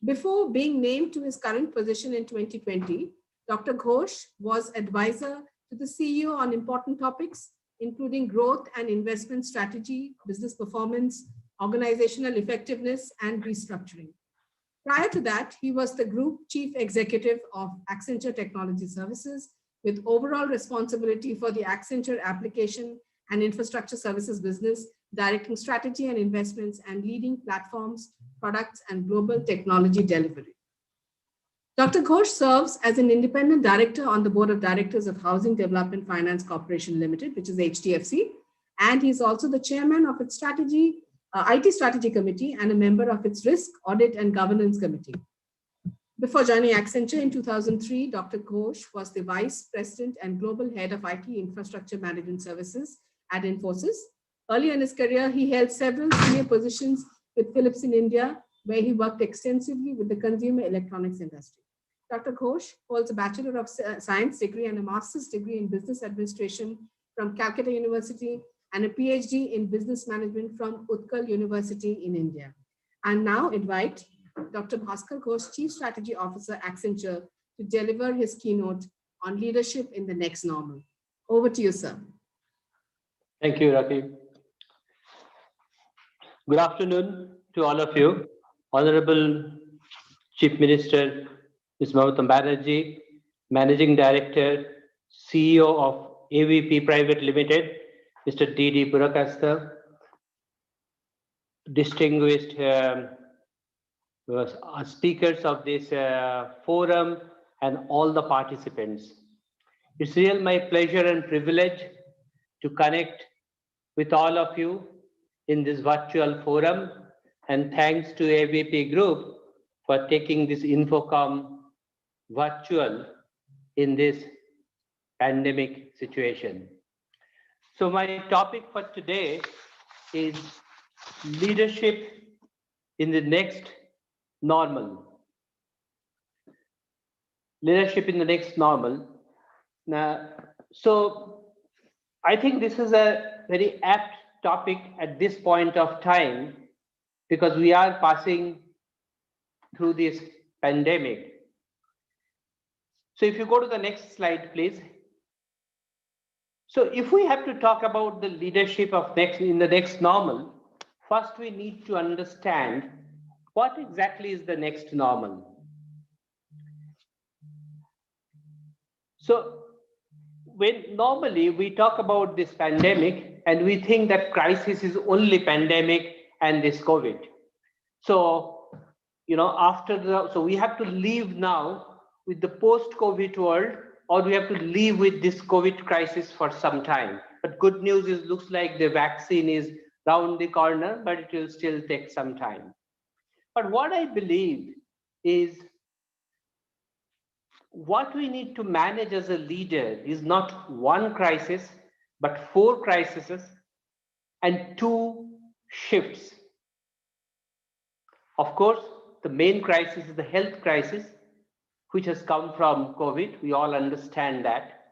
Before being named to his current position in 2020, Dr. Ghosh was advisor to the CEO on important topics, including growth and investment strategy, business performance, organizational effectiveness, and restructuring. Prior to that, he was the Group Chief Executive of Accenture Technology Services, with overall responsibility for the Accenture Application and Infrastructure Services business, directing strategy and investments and leading platforms products, and global technology delivery. Dr. Ghosh serves as an independent director on the board of directors of Housing Development Finance Corporation Limited, which is HDFC, and he's also the chairman of its IT strategy committee and a member of its risk, audit, and governance committee. Before joining Accenture in 2003, Dr. Ghosh was the vice president and global head of IT infrastructure management services at Infosys. Early in his career, he held several senior positions with Philips in India, where he worked extensively with the consumer electronics industry. Dr. Ghosh holds a Bachelor of Science degree and a Master's degree in Business Administration from Calcutta University and a PhD in Business Management from Utkal University in India. And now invite Dr. Bhaskar Ghosh, Chief Strategy Officer, Accenture, to deliver his keynote on leadership in the next normal. Over to you, sir.
Thank you, Rakhi. Good afternoon to all of you. Honorable Chief Minister, Ms. Mamata Banerjee, Managing Director, CEO of AVP Private Limited, Mr. D.D. Purakaster, distinguished speakers of this forum, and all the participants. It's really my pleasure and privilege to connect with all of you in this virtual forum, and thanks to AVP Group for taking this INFOCOM virtual in this pandemic situation. So my topic for today is leadership in the next normal. Leadership in the next normal. Now, so I think this is a very apt topic at this point of time because we are passing through this pandemic. So if you go to the next slide, please. So if we have to talk about the leadership of in the next normal, first we need to understand what exactly is the next normal. So when normally we talk about this pandemic and we think that crisis is only pandemic and this COVID. So, you know, so we have to live now with the post-COVID world, or we have to live with this COVID crisis for some time. But good news is, looks like the vaccine is round the corner, but it will still take some time. But what I believe is what we need to manage as a leader is not one crisis, but 4 crises and 2 shifts. Of course, the main crisis is the health crisis, which has come from COVID. We all understand that.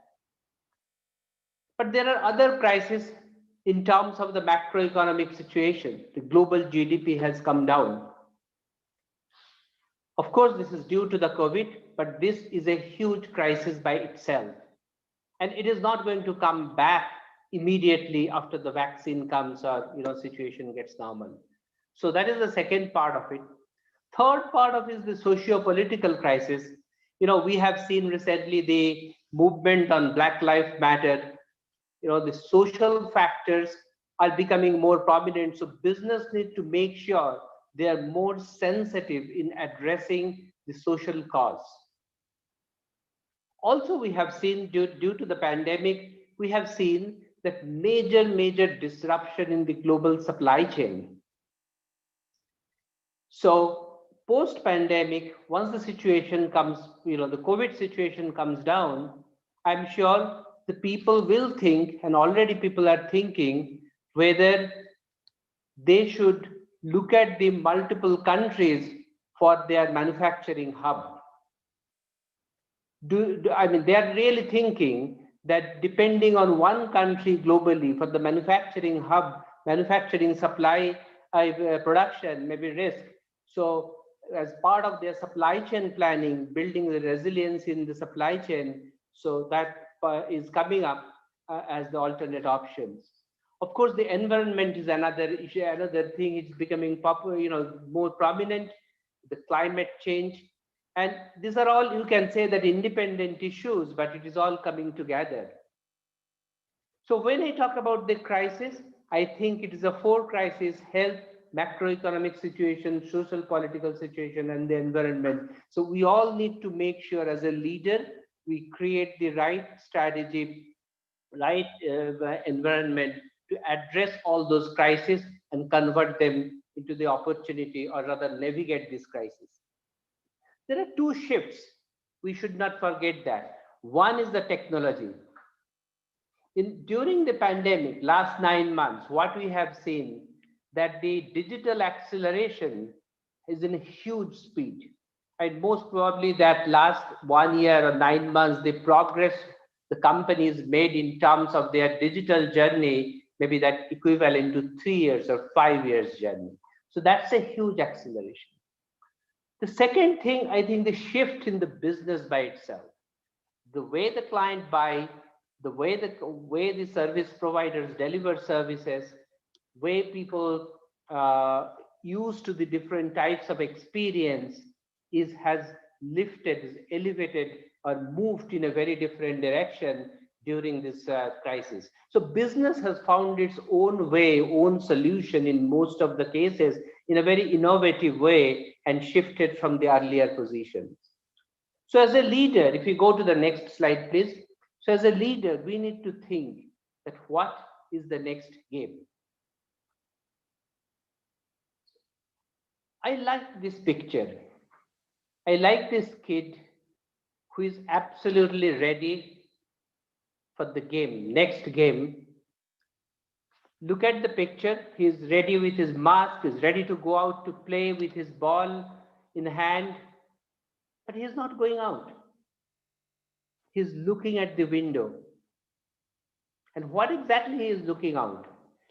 But there are other crises in terms of the macroeconomic situation. The global GDP has come down. Of course, this is due to the COVID, but this is a huge crisis by itself. And it is not going to come back immediately after the vaccine comes or, you know, situation gets normal. So that is the second part of it. Third part of it is the socio-political crisis. You know, we have seen recently the movement on Black Lives Matter. You know, the social factors are becoming more prominent. So business need to make sure they are more sensitive in addressing the social cause. Also, we have seen due to the pandemic, we have seen that major disruption in the global supply chain. So post-pandemic, once the situation comes, you know, the COVID situation comes down, I'm sure the people will think, and already people are thinking, whether they should look at the multiple countries for their manufacturing hub. I mean, they are really thinking that depending on one country globally for the manufacturing hub, manufacturing supply, production, maybe risk. So as part of their supply chain planning, building the resilience in the supply chain, so that is coming up as the alternate options. Of course, the environment is another issue, another thing is becoming popular, you know, more prominent, the climate change. And these are all, you can say that independent issues, but it is all coming together. So when I talk about the crisis, I think it is a 4 crises: health, macroeconomic situation, social political situation, and the environment. So we all need to make sure as a leader, we create the right strategy, right environment to address all those crises and convert them into the opportunity, or rather navigate this crisis. There are two shifts. We should not forget that. One is the technology. During the pandemic, last 9 months, what we have seen that the digital acceleration is in a huge speed. And most probably that last 1 year or 9 months, the progress the companies made in terms of their digital journey, maybe that equivalent to 3 years or 5 years journey. So that's a huge acceleration. The second thing, I think the shift in the business by itself, the way the client buy, the way the service providers deliver services, way people used to the different types of experience has lifted, is elevated, or moved in a very different direction during this crisis. So business has found its own way, own solution in most of the cases in a very innovative way and shifted from the earlier positions. So as a leader, if you go to the next slide, please. So as a leader, we need to think that what is the next game? I like this picture. I like this kid who is absolutely ready for the game, next game. Look at the picture. He's ready with his mask. He's ready to go out to play with his ball in hand, but he's not going out. He's looking at the window. And what exactly he is looking out?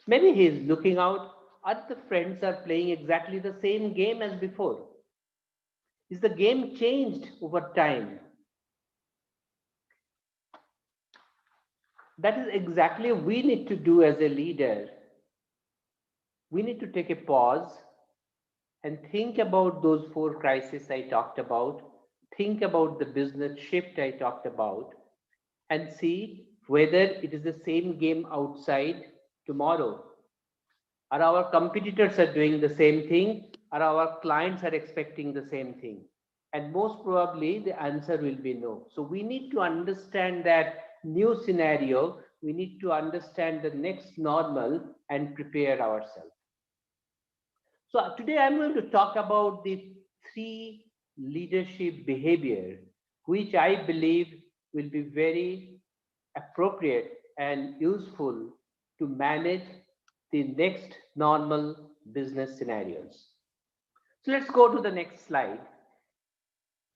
Maybe he is looking out, other friends are playing exactly the same game as before. Is the game changed over time? That is exactly what we need to do as a leader. We need to take a pause and think about those 4 crises I talked about, think about the business shift I talked about, and see whether it is the same game outside tomorrow. Or our competitors are doing the same thing, or our clients are expecting the same thing. And most probably the answer will be no. So we need to understand that new scenario, we need to understand the next normal and prepare ourselves. So today I'm going to talk about the 3 leadership behavior, which I believe will be very appropriate and useful to manage the next normal business scenarios. So let's go to the next slide.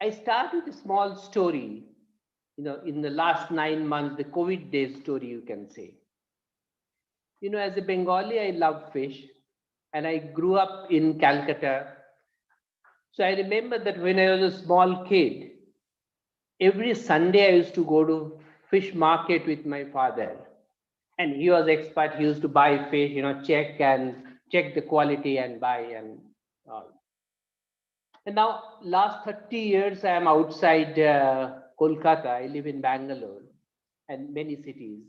I start with a small story, in the last 9 months, the COVID days story, you can say. As a Bengali, I love fish, and I grew up in Calcutta. So I remember that when I was a small kid, every Sunday I used to go to fish market with my father. And he was expert. He used to buy fish, check the quality and buy and all. And now last 30 years, I am outside Kolkata. I live in Bangalore and many cities.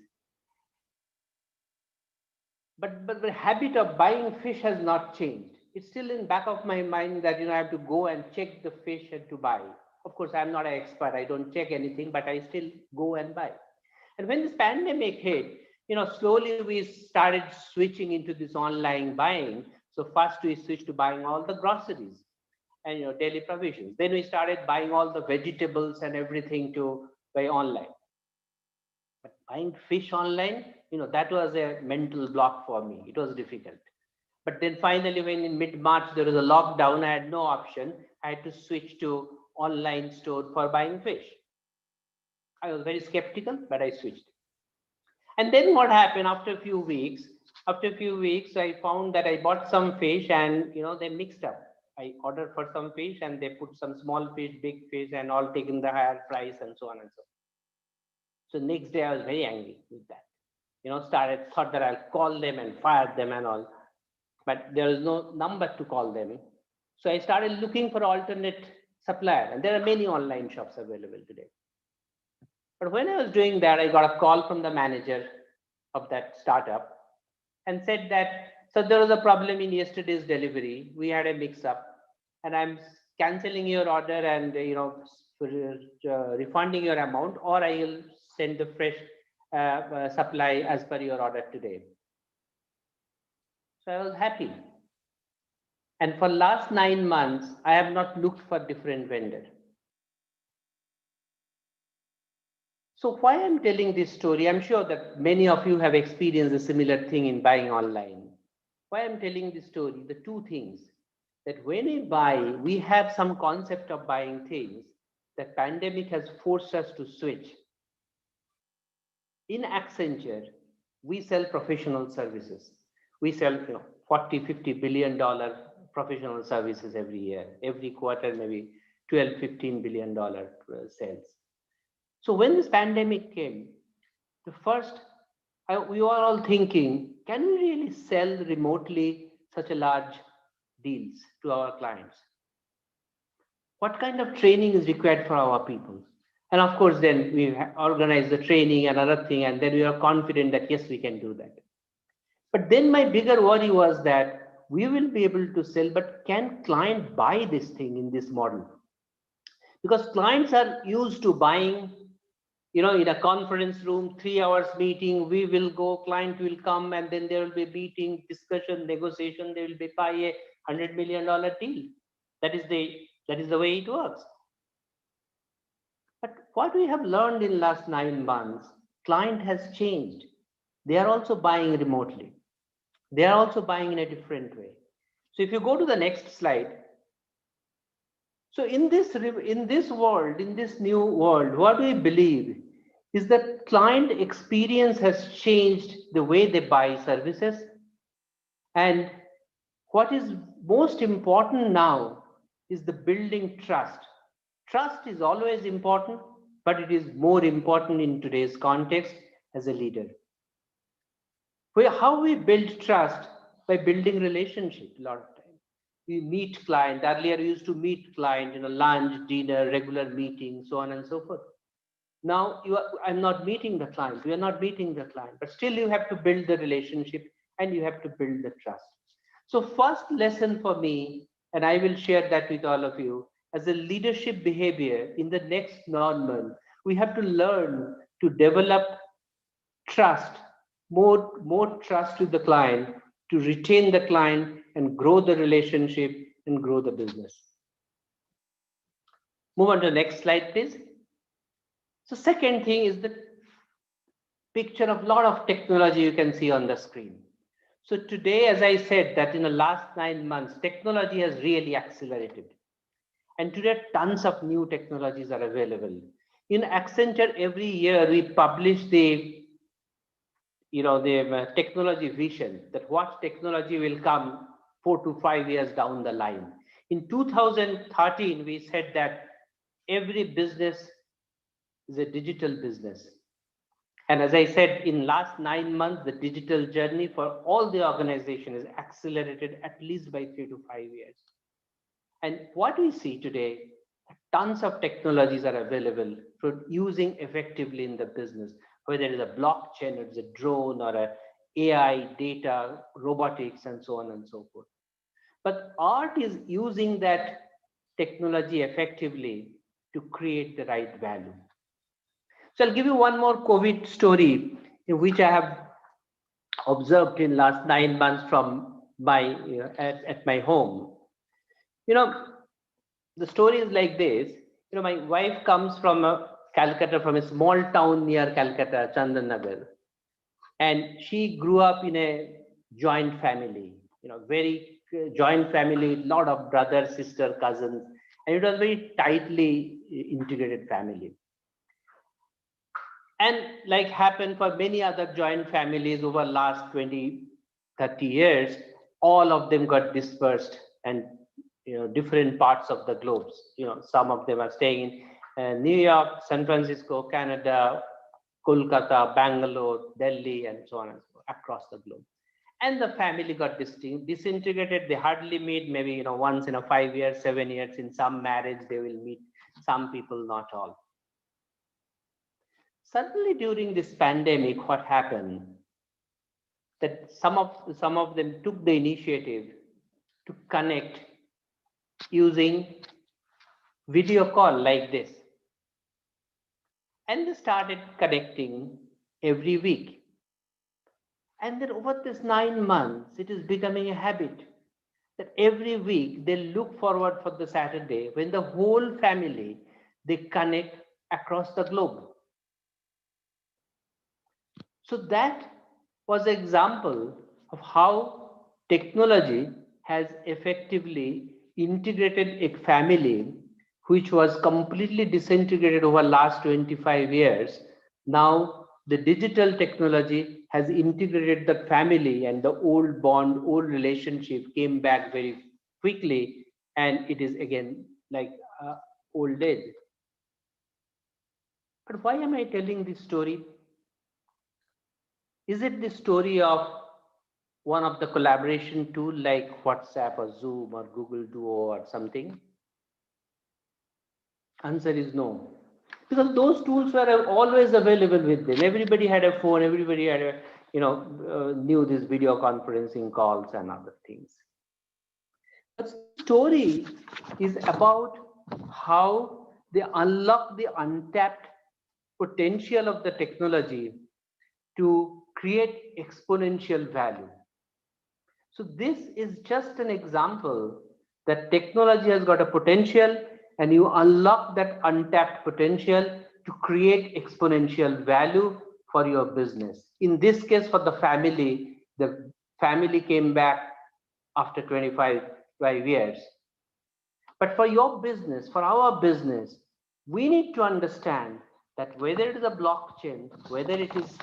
But the habit of buying fish has not changed. It's still in the back of my mind that I have to go and check the fish and to buy. Of course, I'm not an expert. I don't check anything, but I still go and buy. And when this pandemic hit, slowly we started switching into this online buying. So first we switched to buying all the groceries and daily provisions. Then we started buying all the vegetables and everything to buy online. But buying fish online, that was a mental block for me. It was difficult. But then finally, when in mid-March there was a lockdown, I had no option. I had to switch to online store for buying fish. I was very skeptical, but I switched. And then what happened after a few weeks? After a few weeks, I found that I bought some fish and they mixed up. I ordered for some fish and they put some small fish, big fish, and all taking the higher price and so on and so on. So next day I was very angry with that. Thought that I'll call them and fire them and all. But there is no number to call them. So I started looking for alternate supplier, and there are many online shops available today. But when I was doing that, I got a call from the manager of that startup and said that so there was a problem in yesterday's delivery. We had a mix-up, and I'm canceling your order and refunding your amount, or I will send the fresh supply as per your order today. So I was happy. And for last 9 months, I have not looked for different vendor. So why I'm telling this story, I'm sure that many of you have experienced a similar thing in buying online. Why I'm telling this story, the two things, that when we buy, we have some concept of buying things that pandemic has forced us to switch. In Accenture, we sell professional services. We sell 40, $50 billion professional services every year. Every quarter, maybe 12, $15 billion sales. So when this pandemic came, the first, we were all thinking, can we really sell remotely such a large deals to our clients? What kind of training is required for our people? And of course, then we organize the training and other thing, and then we are confident that yes, we can do that. But then my bigger worry was that we will be able to sell, but can client buy this thing in this model? Because clients are used to buying, in a conference room, 3 hours meeting, we will go, client will come, and then there will be meeting, discussion, negotiation, they will be buy a $100 million deal. That is the way it works. But what we have learned in last 9 months, client has changed. They are also buying remotely. They are also buying in a different way. So if you go to the next slide. So in this world, in this new world, what we believe is that client experience has changed the way they buy services. And what is most important now is the building trust. Trust is always important, but it is more important in today's context as a leader. How we build trust? By building relationship a lot of time. We meet client. Earlier we used to meet client in a lunch, dinner, regular meeting, so on and so forth. Now I'm not meeting the client. We are not meeting the client, but still you have to build the relationship and you have to build the trust. So first lesson for me, and I will share that with all of you, as a leadership behavior in the next normal, we have to learn to develop trust, more trust with the client, to retain the client and grow the relationship and grow the business. Move on to the next slide, please. So second thing is the picture of a lot of technology you can see on the screen. So today, as I said, that in the last 9 months, technology has really accelerated. And today, tons of new technologies are available. In Accenture, every year we publish the technology vision, that what technology will come 4 to 5 years down the line. In 2013, we said that every business is a digital business. And as I said, in last 9 months, the digital journey for all the organization is accelerated at least by 3 to 5 years. And what we see today, tons of technologies are available for using effectively in the business, whether it is a blockchain, or it's a drone, or a AI, data, robotics, and so on and so forth. But art is using that technology effectively to create the right value. So I'll give you one more COVID story, in which I have observed in last 9 months from my at my home. The story is like this. My wife comes from Calcutta, from a small town near Calcutta, Chandannagar, and she grew up in a joint family. Very joint family, lot of brothers, sister, cousins, and it was very tightly integrated family. And like happened for many other joint families over last 20, 30 years, all of them got dispersed and different parts of the globes. Some of them are staying in New York, San Francisco, Canada, Kolkata, Bangalore, Delhi, and so on and so forth, across the globe. And the family got disintegrated. They hardly meet, maybe once in a 5 years, 7 years. In some marriage, they will meet. Some people, not all. Suddenly during this pandemic, what happened? that some of them took the initiative to connect using video call like this. And they started connecting every week. And then over this 9 months, it is becoming a habit that every week they look forward for the Saturday when the whole family, they connect across the globe. So that was an example of how technology has effectively integrated a family which was completely disintegrated over the last 25 years. Now the digital technology has integrated the family, and the old bond, old relationship came back very quickly, and it is again like old age. But why am I telling this story? Is it the story of one of the collaboration tool like WhatsApp or Zoom or Google Duo or something? Answer is no. Because those tools were always available with them. Everybody had a phone, everybody had a, knew this video conferencing calls and other things. But the story is about how they unlock the untapped potential of the technology to create exponential value. So this is just an example that technology has got a potential, and you unlock that untapped potential to create exponential value for your business. In this case, for the family came back after 25 years. But for your business, for our business, we need to understand that whether it is a blockchain, whether it is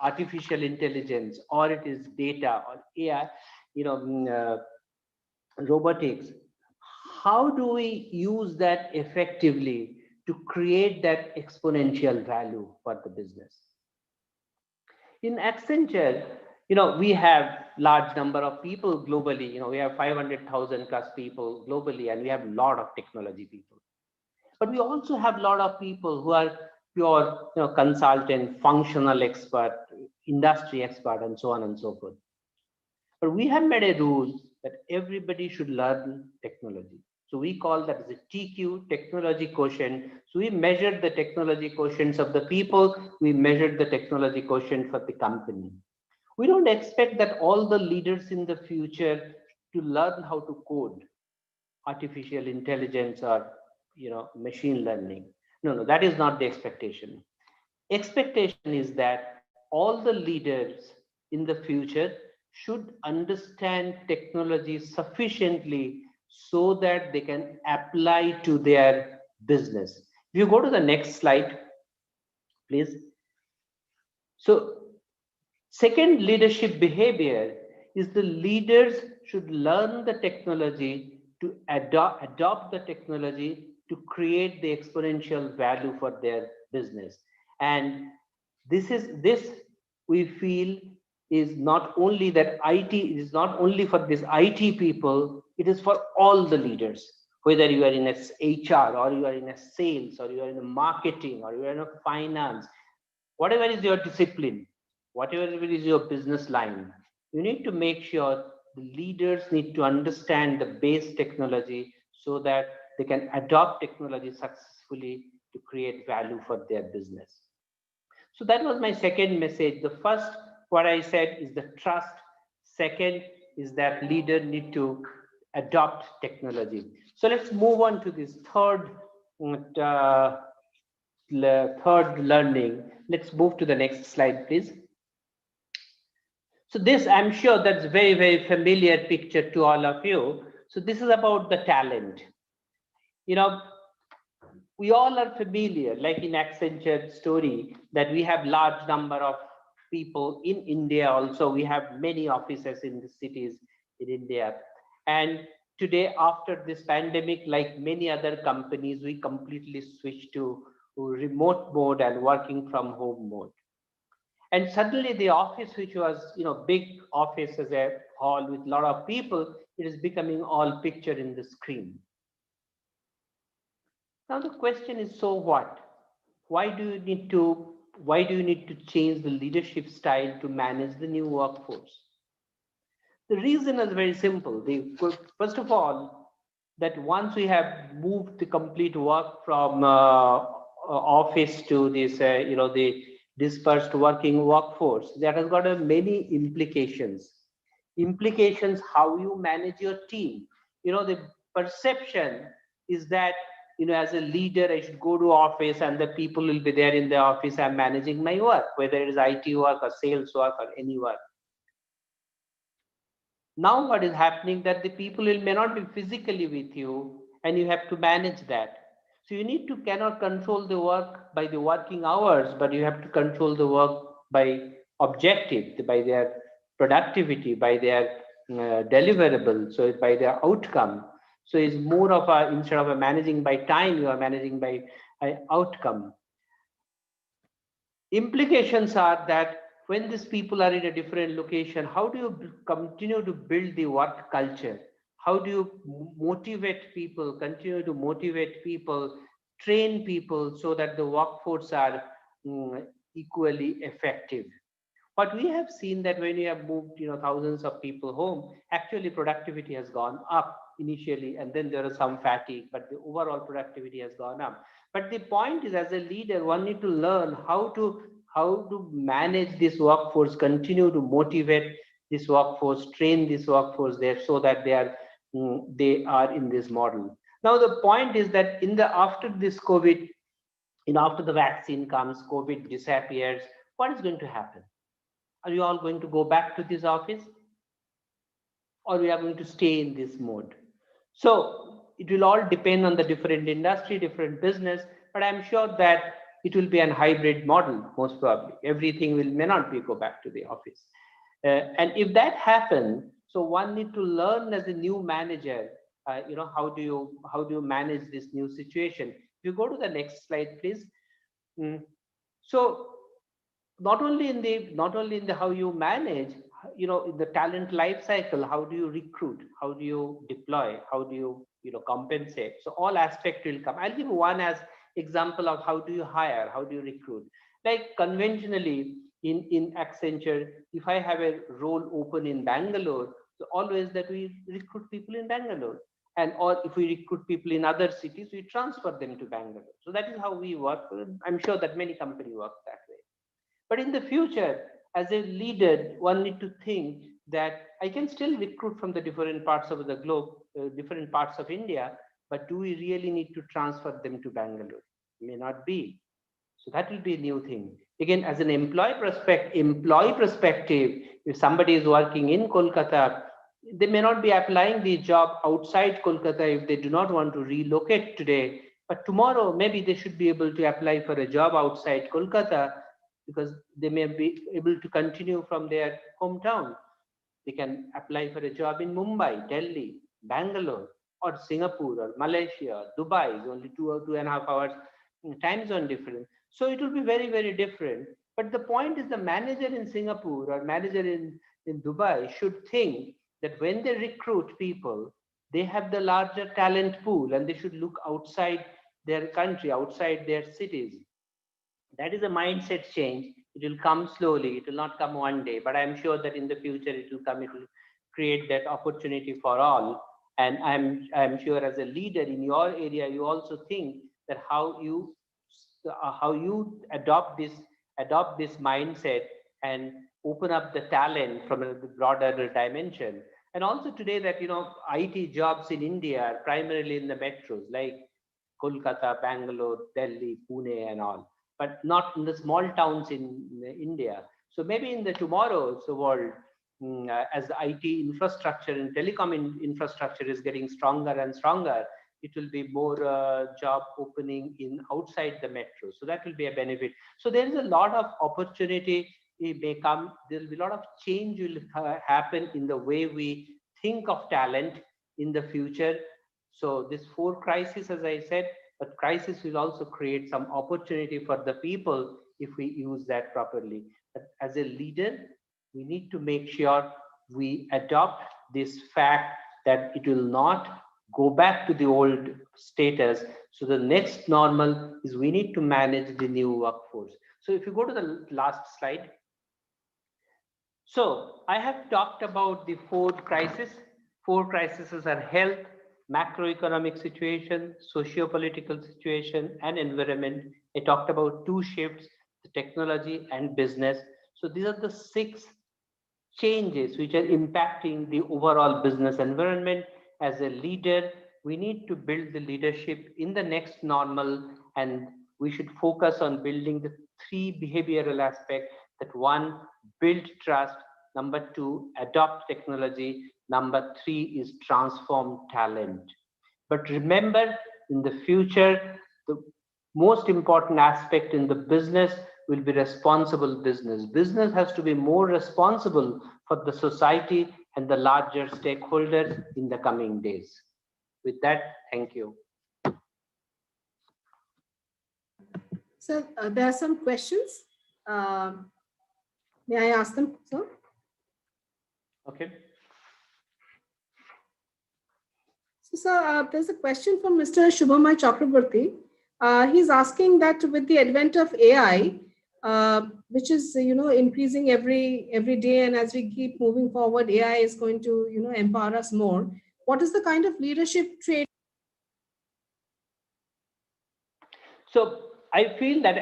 artificial intelligence, or it is data or AI, robotics, how do we use that effectively to create that exponential value for the business? In Accenture, we have large number of people globally. We have 500,000 plus people globally, and we have a lot of technology people. But we also have a lot of people who are pure, consultant, functional expert, industry expert, and so on and so forth. But we have made a rule that everybody should learn technology. So we call that as a TQ, technology quotient. So we measured the technology quotients of the people. We measured the technology quotient for the company. We don't expect that all the leaders in the future to learn how to code artificial intelligence or machine learning. No, that is not the expectation. Expectation is that all the leaders in the future should understand technology sufficiently so that they can apply to their business. If you go to the next slide, please. So second leadership behavior is the leaders should learn the technology to adopt the technology to create the exponential value for their business. And this we feel is not only that IT is not only for this IT people, it is for all the leaders, whether you are in HR or you are in a sales or you are in a marketing or you are in a finance, whatever is your discipline, whatever is your business line, you need to make sure the leaders need to understand the base technology so that they can adopt technology successfully to create value for their business. So that was my second message. The first, what I said, is the trust. Second is that leader need to adopt technology. So let's move on to this third learning. Let's move to the next slide, please. So this, I'm sure that's very, very familiar picture to all of you. So this is about the talent. We all are familiar, like in Accenture story, that we have large number of people in India. Also, we have many offices in the cities in India. And today, after this pandemic, like many other companies, we completely switched to remote mode and working from home mode. And suddenly the office, which was, big office as a hall with a lot of people, it is becoming all picture in the screen. Now the question is, so what? Why do you need to why do you need to change the leadership style to manage the new workforce? The reason is very simple. First of all, that once we have moved the complete work from office to this, the dispersed working workforce, that has got many implications. Implications how you manage your team. The perception is that, as a leader, I should go to office and the people will be there in the office. I'm managing my work, whether it is IT work or sales work or any work. Now what is happening that the people may not be physically with you and you have to manage that. So you cannot control the work by the working hours, but you have to control the work by objective, by their productivity, by their deliverable, so it's by their outcome. So it's more of instead of managing by time, you are managing by outcome. Implications are that when these people are in a different location, how do you continue to build the work culture? How do you motivate people, continue to motivate people, train people so that the workforce are equally effective? But we have seen that when we have moved, thousands of people home, actually productivity has gone up initially, and then there is some fatigue, but the overall productivity has gone up. But the point is, as a leader, one need to learn how to manage this workforce, continue to motivate this workforce, train this workforce there so that they are in this model. Now, the point is that after this COVID, after the vaccine comes, COVID disappears, what is going to happen? Are you all going to go back to this office? Or we are going to stay in this mode? So it will all depend on the different industry, different business, but I'm sure that it will be a hybrid model, most probably. Everything may not go back to the office. And if that happens, so one need to learn as a new manager, how do you manage this new situation? If you go to the next slide, please. So not only in the how you manage, in the talent life cycle, how do you recruit, how do you deploy, how do you compensate? So all aspects will come. I'll give one as example of how do you hire, how do you recruit. Like conventionally in Accenture, if I have a role open in Bangalore, so always that we recruit people in Bangalore, and or if we recruit people in other cities, we transfer them to Bangalore. So that is how we work. I'm sure that many companies work that way. But in the future, as a leader, one need to think that I can still recruit from the different parts of the globe, different parts of India, but do we really need to transfer them to Bangalore? May not be. So that will be a new thing. Again, as an employee perspective, if somebody is working in Kolkata, they may not be applying the job outside Kolkata if they do not want to relocate today. But tomorrow, maybe they should be able to apply for a job outside Kolkata, because they may be able to continue from their hometown. They can apply for a job in Mumbai, Delhi, Bangalore, or Singapore, or Malaysia, or Dubai. It's only 2 or 2.5 hours time zone difference. So it will be very, very different. But the point is, the manager in Singapore or manager in Dubai should think that when they recruit people, they have the larger talent pool and they should look outside their country, outside their cities. That is a mindset change. It will come slowly. It will not come one day, but I'm sure that in the future it will come. It will create that opportunity for all. And I'm sure as a leader in your area, you also think that how you adopt this mindset and open up the talent from a broader dimension. And also today that IT jobs in India are primarily in the metros like Kolkata, Bangalore, Delhi, Pune, and all, but not in the small towns in India. So maybe in the tomorrow's world, as the IT infrastructure and telecom infrastructure is getting stronger and stronger, it will be more job opening in outside the metro. So that will be a benefit. So there is a lot of opportunity. It may come. There will be a lot of change will happen in the way we think of talent in the future. So this 4 crises, as I said, but crisis will also create some opportunity for the people if we use that properly. But as a leader, we need to make sure we adopt this fact that it will not go back to the old status. So the next normal is we need to manage the new workforce. So if you go to the last slide. So I have talked about the four crises. Four crises are health, macroeconomic situation, socio-political situation, and environment. I talked about two shifts, the technology and business. So these are the 6 changes which are impacting the overall business environment. As a leader, we need to build the leadership in the next normal, and we should focus on building the 3 behavioral aspects. That one, build trust. Number 2, adopt technology. Number 3 is transform talent. But remember, in the future, the most important aspect in the business will be responsible business. Business has to be more responsible for the society and the larger stakeholders in the coming days. With that, thank you.
So there are some questions. May I ask them, sir?
Okay.
So, sir, there's a question from Mr. Shubhamay Chakraborty. He's asking that with the advent of AI, which is increasing every day, and as we keep moving forward, AI is going to empower us more. What is the kind of leadership trait?
So I feel that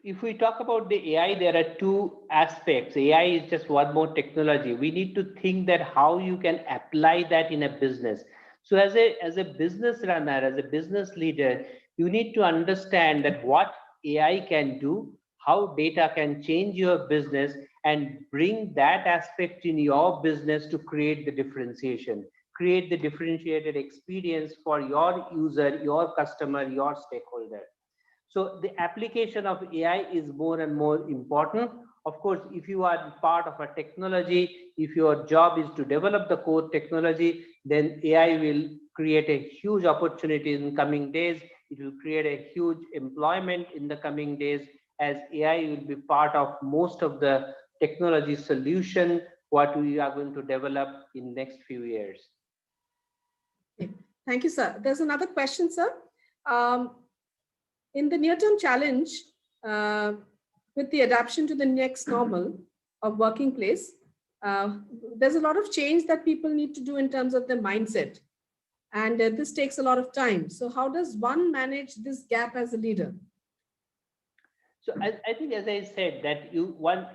if we talk about the AI, there are 2 aspects. AI is just one more technology. We need to think that how you can apply that in a business. So as a business runner, as a business leader, you need to understand that what AI can do, how data can change your business, and bring that aspect in your business to create the differentiation, create the differentiated experience for your user, your customer, your stakeholder. So the application of AI is more and more important. Of course, if you are part of a technology, if your job is to develop the core technology, then AI will create a huge opportunity in coming days. It will create a huge employment in the coming days, as AI will be part of most of the technology solution what we are going to develop in next few years.
Thank you, sir. There's another question, sir. In the near-term challenge, with the adaptation to the next normal of working place, there's a lot of change that people need to do in terms of their mindset. And this takes a lot of time. So how does one manage this gap as a leader?
So I think, as I said, that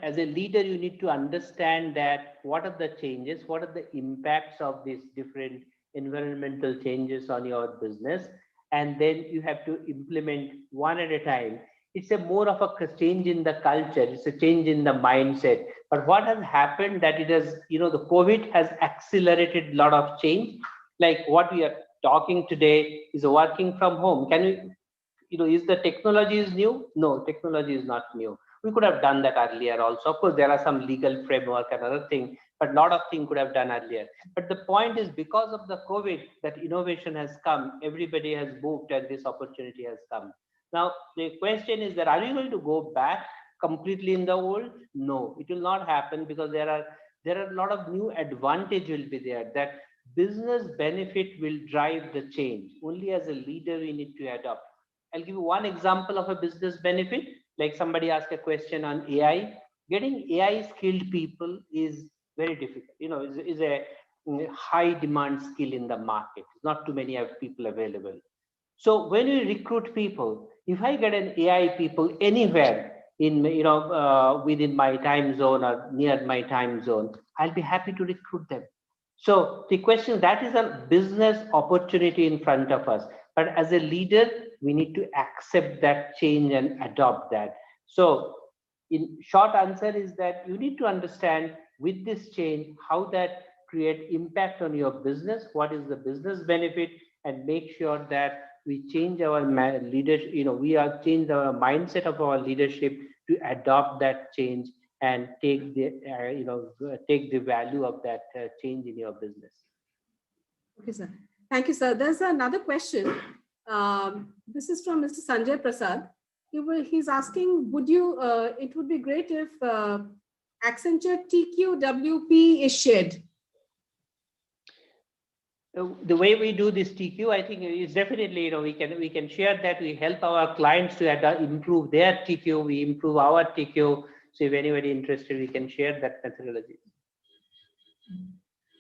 as a leader, you need to understand that what are the changes, what are the impacts of these different environmental changes on your business, and then you have to implement one at a time. It's a more of a change in the culture, it's a change in the mindset. But what has happened that it has, the COVID has accelerated a lot of change. Like what we are talking today is working from home. Can we, is the technology is new? No, technology is not new. We could have done that earlier also. Of course, there are some legal framework and other things, but a lot of things could have done earlier. But the point is, because of the COVID, that innovation has come, everybody has moved, and this opportunity has come. Now, the question is that, are you going to go back completely in the old? No, it will not happen, because there are a lot of new advantage will be there, that business benefit will drive the change. Only as a leader, we need to adopt. I'll give you one example of a business benefit. Like somebody asked a question on AI. Getting AI skilled people is very difficult. Is a high demand skill in the market. Not too many people available. So when we recruit people, if I get an AI people anywhere in within my time zone or near my time zone, I'll be happy to recruit them. So the question, that is a business opportunity in front of us. But as a leader, we need to accept that change and adopt that. So in short answer is that you need to understand with this change, how that create impact on your business, what is the business benefit, and make sure that we change our leadership, we are change our mindset of our leadership to adopt that change and take the, take the value of that change in your business.
Okay, sir. Thank you, sir. There's another question. This is from Mr. Sanjay Prasad. He's asking, it would be great if Accenture TQWP is shared.
The way we do this TQ, I think is definitely, we can share that. We help our clients to improve their TQ. We improve our TQ. So if anybody interested, we can share that methodology.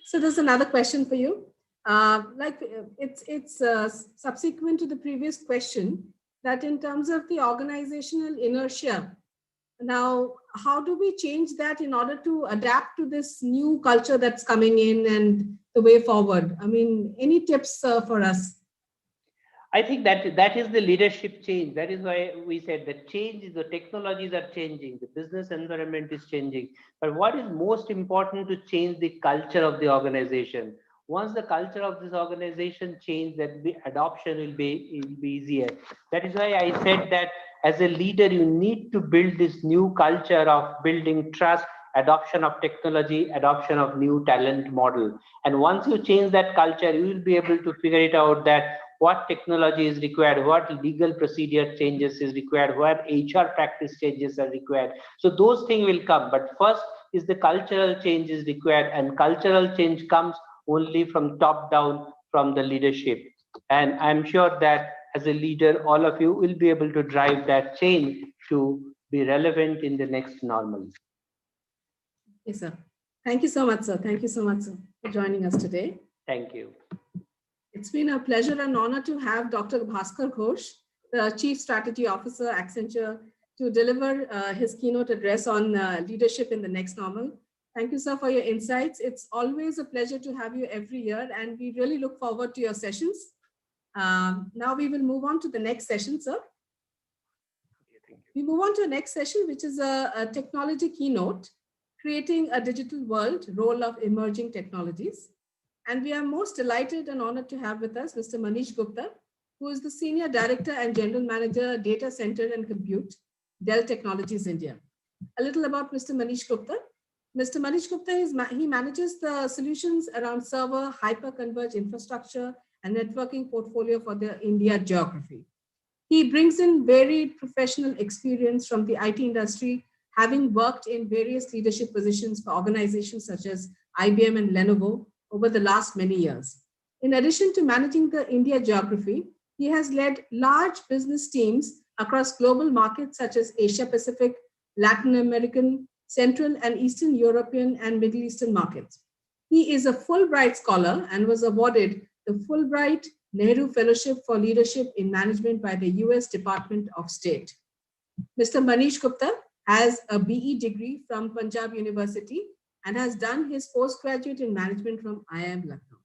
So there's another question for you. It's subsequent to the previous question, that in terms of the organizational inertia, now, how do we change that in order to adapt to this new culture that's coming in and the way forward? I mean, any tips for us?
I think that is the leadership change. That is why we said that change is, the technologies are changing, the business environment is changing. But what is most important to change the culture of the organization? Once the culture of this organization changes, that the adoption will be easier. That is why I said that as a leader, you need to build this new culture of building trust, adoption of technology, adoption of new talent model. And once you change that culture, you will be able to figure it out that what technology is required, what legal procedure changes is required, what HR practice changes are required. So those things will come. But first is the cultural change is required, and cultural change comes only from top down, from the leadership. And I'm sure that as a leader, all of you will be able to drive that change to be relevant in the next normal.
Yes, sir. Thank you so much, sir. Thank you so much, sir, for joining us today.
Thank you.
It's been a pleasure and honor to have Dr. Bhaskar Ghosh, the Chief Strategy Officer, Accenture, to deliver his keynote address on leadership in the next normal. Thank you, sir, for your insights. It's always a pleasure to have you every year, and we really look forward to your sessions. Now we will move on to the next session, sir. We move on to the next session, which is a technology keynote, Creating a Digital World, Role of Emerging Technologies. And we are most delighted and honored to have with us Mr. Manish Gupta, who is the Senior Director and General Manager, Data Center and Compute, Dell Technologies India. A little about Mr. Manish Gupta. Mr. Manish Gupta, he manages the solutions around server, hyper-converged infrastructure, and networking portfolio for the India geography. He brings in varied professional experience from the IT industry, having worked in various leadership positions for organizations such as IBM and Lenovo over the last many years. In addition to managing the India geography, he has led large business teams across global markets such as Asia Pacific, Latin American, Central and Eastern European and Middle Eastern markets. He is a Fulbright scholar and was awarded the Fulbright Nehru Fellowship for Leadership in Management by the US Department of State. Mr. Manish Gupta has a BE degree from Punjab University and has done his postgraduate in management from IIM Lucknow.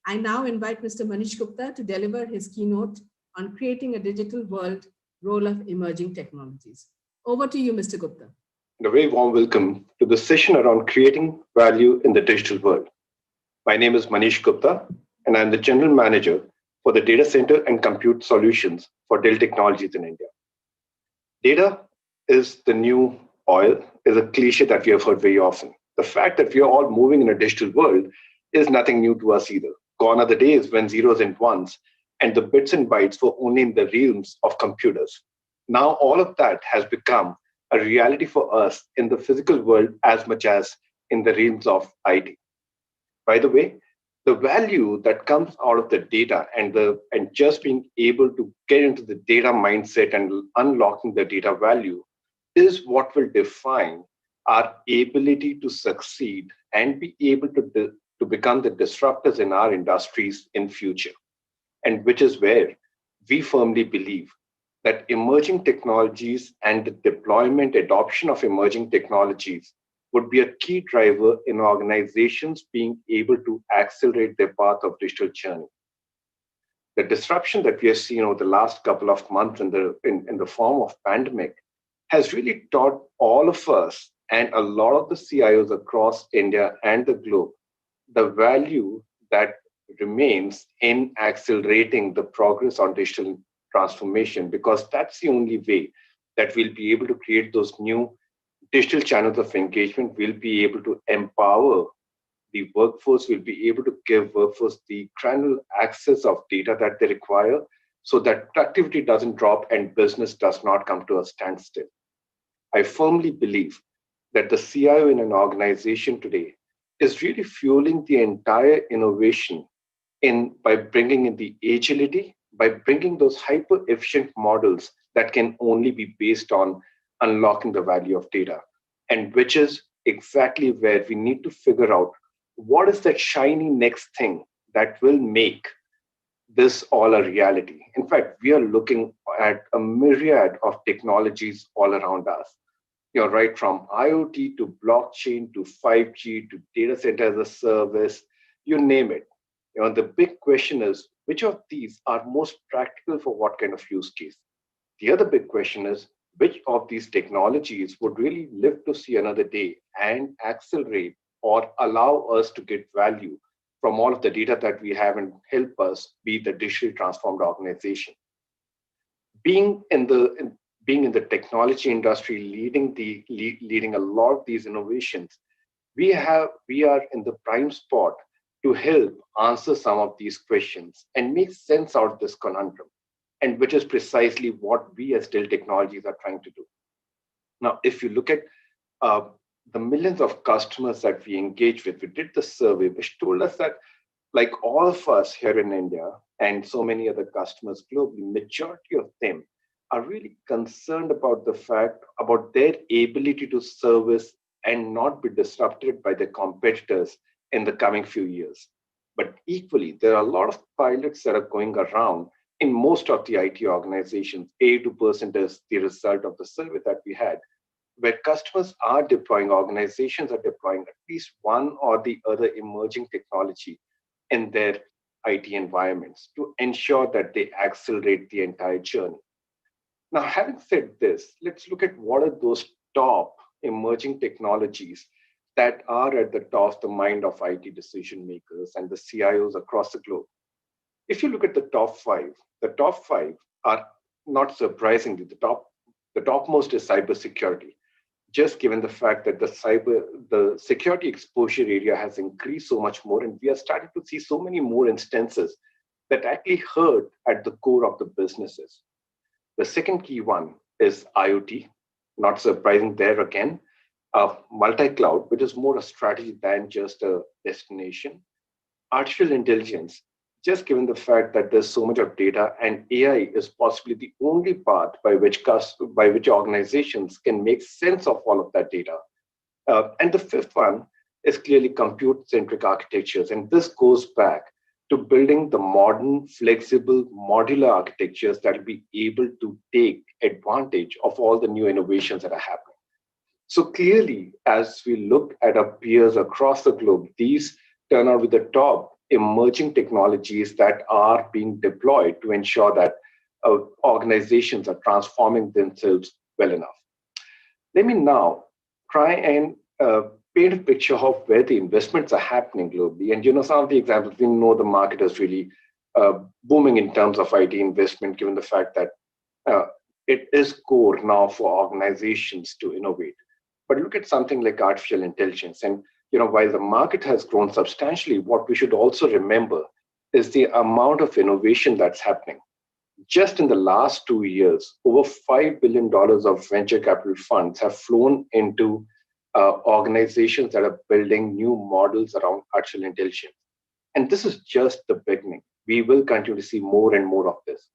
I now invite Mr. Manish Gupta to deliver his keynote on creating a digital world, role of emerging technologies. Over to you, Mr. Gupta.
A very warm welcome to the session around creating value in the digital world. My name is Manish Gupta, and I'm the General Manager for the Data Center and Compute Solutions for Dell Technologies in India. Data is the new oil is a cliche that we have heard very often. The fact that we are all moving in a digital world is nothing new to us either. Gone are the days when zeros and ones and the bits and bytes were only in the realms of computers. Now all of that has become a reality for us in the physical world as much as in the realms of IT. By the way, the value that comes out of the data and just being able to get into the data mindset and unlocking the data value is what will define our ability to succeed and be able to become the disruptors in our industries in future. And which is where we firmly believe that emerging technologies and the deployment adoption of emerging technologies would be a key driver in organizations being able to accelerate their path of digital journey. The disruption that we have seen over the last couple of months in the form of pandemic has really taught all of us and a lot of the CIOs across India and the globe the value that remains in accelerating the progress on digital transformation, because that's the only way that we'll be able to create those new digital channels of engagement. We'll be able to empower the workforce. We'll be able to give workforce the granular access of data that they require so that productivity doesn't drop and business does not come to a standstill. I firmly believe that the CIO in an organization today is really fueling the entire innovation by bringing in the agility, by bringing those hyper efficient models that can only be based on unlocking the value of data, and which is exactly where we need to figure out what is that shiny next thing that will make this all a reality. In fact, we are looking at a myriad of technologies all around us. You're right, from IoT to blockchain to 5G to data center as a service, you name it. The big question is, which of these are most practical for what kind of use case? The other big question is, which of these technologies would really live to see another day and accelerate or allow us to get value from all of the data that we have and help us be the digitally transformed organization? Being in the technology industry, leading a lot of these innovations, we are in the prime spot to help answer some of these questions and make sense out of this conundrum, and which is precisely what we as Dell Technologies are trying to do. Now, if you look at the millions of customers that we engage with, we did the survey, which told us that, like all of us here in India and so many other customers globally, majority of them are really concerned about the fact about their ability to service and not be disrupted by their competitors in the coming few years. But equally, there are a lot of pilots that are going around in most of the IT organizations. 82% is the result of the survey that we had, where customers are deploying, organizations are deploying at least one or the other emerging technology in their IT environments to ensure that they accelerate the entire journey. Now, having said this, let's look at what are those top emerging technologies that are at the top of the mind of IT decision makers and the CIOs across the globe. If you look at the top five are, not surprisingly, the topmost is cybersecurity. Just given the fact that the security exposure area has increased so much more, and we are starting to see so many more instances that actually hurt at the core of the businesses. The second key one is IoT. Not surprising there again. Multi-cloud, which is more a strategy than just a destination. Artificial intelligence, just given the fact that there's so much of data, and AI is possibly the only path by which organizations can make sense of all of that data. And the fifth one is clearly compute-centric architectures. And this goes back to building the modern, flexible, modular architectures that will be able to take advantage of all the new innovations that are happening. So clearly, as we look at our peers across the globe, these turn out with the top emerging technologies that are being deployed to ensure that organizations are transforming themselves well enough. Let me now try and paint a picture of where the investments are happening globally. And some of the examples, we know the market is really booming in terms of IT investment, given the fact that it is core now for organizations to innovate. But look at something like artificial intelligence. And while the market has grown substantially, what we should also remember is the amount of innovation that's happening. Just in the last 2 years, over $5 billion of venture capital funds have flown into organizations that are building new models around artificial intelligence. And this is just the beginning. We will continue to see more and more of this.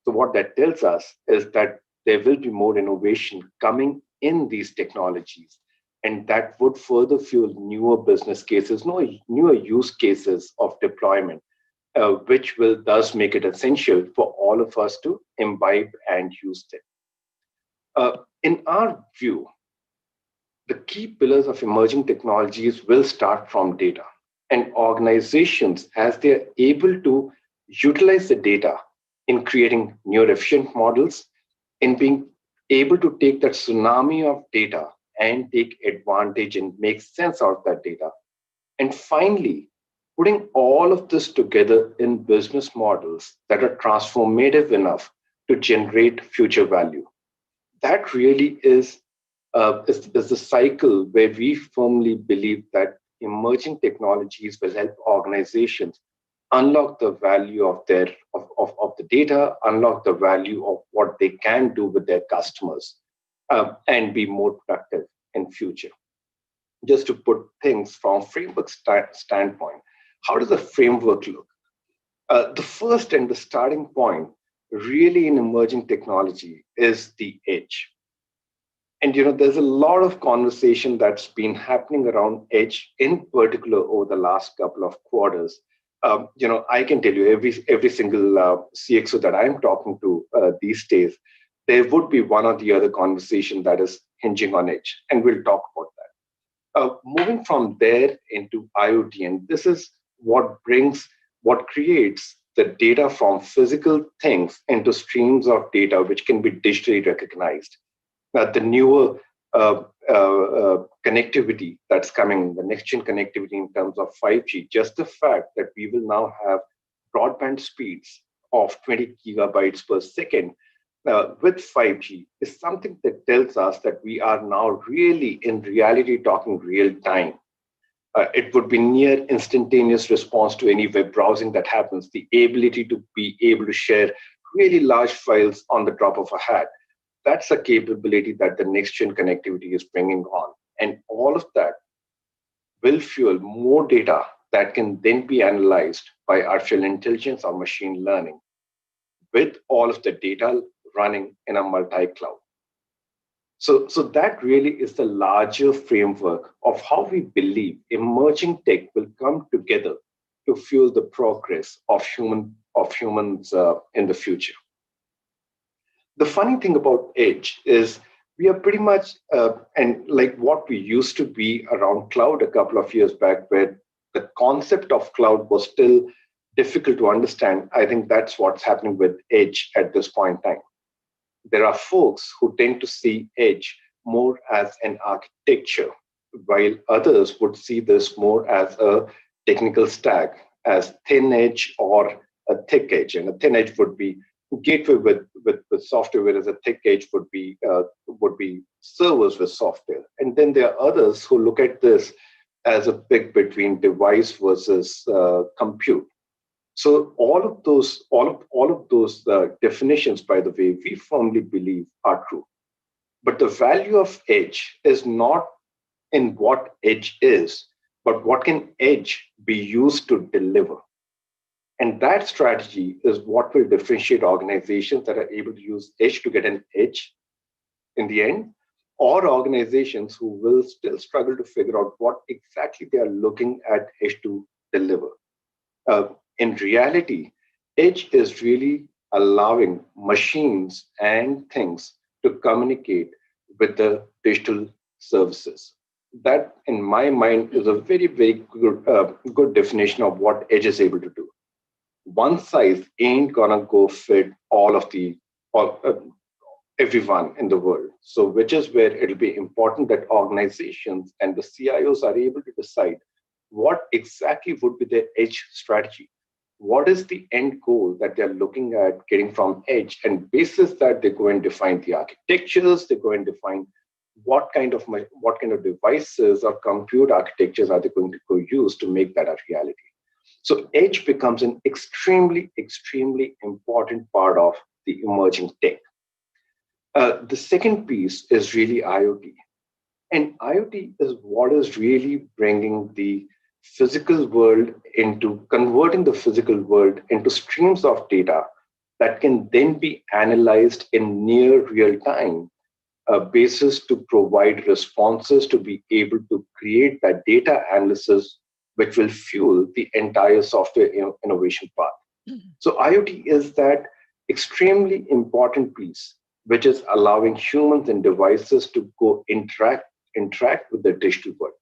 So what that tells us is that there will be more innovation coming in these technologies, and that would further fuel newer business cases, newer use cases of deployment, which will thus make it essential for all of us to imbibe and use them. In our view, the key pillars of emerging technologies will start from data, and organizations, as they're able to utilize the data in creating more efficient models, in being able to take that tsunami of data and take advantage and make sense out of that data. And finally, putting all of this together in business models that are transformative enough to generate future value. That really is the cycle where we firmly believe that emerging technologies will help organizations unlock the value of the data, unlock the value of what they can do with their customers, and be more productive in future. Just to put things from framework standpoint, how does the framework look? The first and the starting point really in emerging technology is the edge. And there's a lot of conversation that's been happening around edge, in particular over the last couple of quarters. I can tell you every single CXO that I'm talking to these days, there would be one or the other conversation that is hinging on edge, and we'll talk about that. Moving from there into IoT, and this is what creates the data from physical things into streams of data which can be digitally recognized. The newer connectivity that's coming, the next gen connectivity in terms of 5G, just the fact that we will now have broadband speeds of 20 gigabytes per second with 5G is something that tells us that we are now really in reality talking real time. It would be near instantaneous response to any web browsing that happens, the ability to be able to share really large files on the drop of a hat. That's a capability that the next gen connectivity is bringing on. And all of that will fuel more data that can then be analyzed by artificial intelligence or machine learning, with all of the data running in a multi-cloud. So that really is the larger framework of how we believe emerging tech will come together to fuel the progress of humans in the future. The funny thing about edge is we are pretty much, and like what we used to be around cloud a couple of years back, where the concept of cloud was still difficult to understand. I think that's what's happening with edge at this point in time. There are folks who tend to see edge more as an architecture, while others would see this more as a technical stack, as thin edge or a thick edge. And a thin edge would be gateway with software, whereas a thick edge would be servers with software. And then there are others who look at this as a pick between device versus compute. So all of those definitions, by the way, we firmly believe are true. But the value of edge is not in what edge is, but what can edge be used to deliver. And that strategy is what will differentiate organizations that are able to use edge to get an edge in the end, or organizations who will still struggle to figure out what exactly they are looking at edge to deliver. In reality, edge is really allowing machines and things to communicate with the digital services. That, in my mind, is a very, very good definition of what edge is able to do. One size ain't gonna go fit everyone in the world. So which is where it'll be important that organizations and the CIOs are able to decide what exactly would be their edge strategy. What is the end goal that they're looking at getting from edge? And basis that they go and define the architectures, they go and define what kind of devices or compute architectures are they going to go use to make that a reality. So edge becomes an extremely, extremely important part of the emerging tech. The second piece is really IoT. And IoT is what is really bringing the physical world converting the physical world into streams of data that can then be analyzed in near real time basis to provide responses to be able to create that data analysis which will fuel the entire software innovation path. Mm-hmm. So IoT is that extremely important piece, which is allowing humans and devices to go interact with the digital world.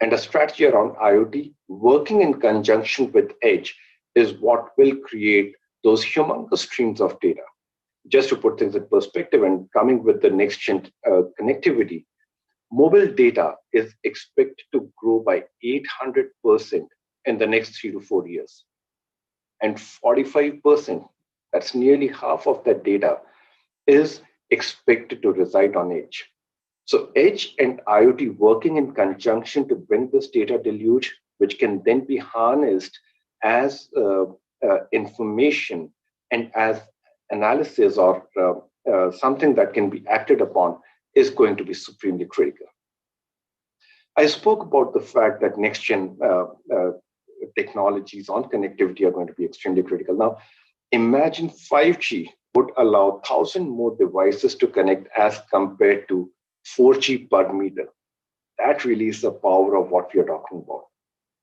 And a strategy around IoT working in conjunction with edge is what will create those humongous streams of data. Just to put things in perspective and coming with the next gen connectivity, mobile data is expected to grow by 800% in the next 3 to 4 years. And 45%, that's nearly half of that data, is expected to reside on edge. So edge and IoT working in conjunction to bring this data deluge, which can then be harnessed as information and as analysis or something that can be acted upon, is going to be supremely critical. I spoke about the fact that next-gen technologies on connectivity are going to be extremely critical. Now, imagine 5G would allow 1,000 more devices to connect as compared to 4G per meter. That really is the power of what we are talking about.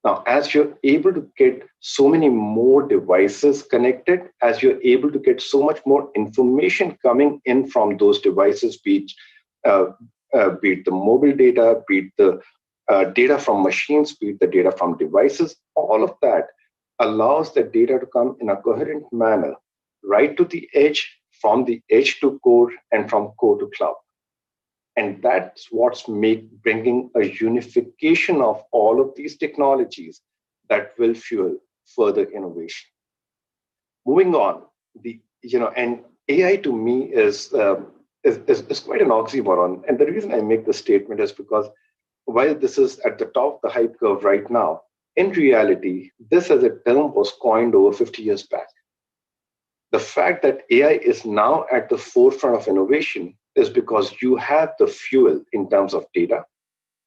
Now, as you're able to get so many more devices connected, as you're able to get so much more information coming in from those devices, be it the mobile data, be it the data from machines, be it the data from devices, all of that allows the data to come in a coherent manner, right to the edge, from the edge to core, and from core to cloud. And that's what's bringing a unification of all of these technologies that will fuel further innovation. Moving on, and AI to me is quite an oxymoron. And the reason I make this statement is because while this is at the top of the hype curve right now, in reality, this as a term was coined over 50 years back. The fact that AI is now at the forefront of innovation is because you have the fuel in terms of data,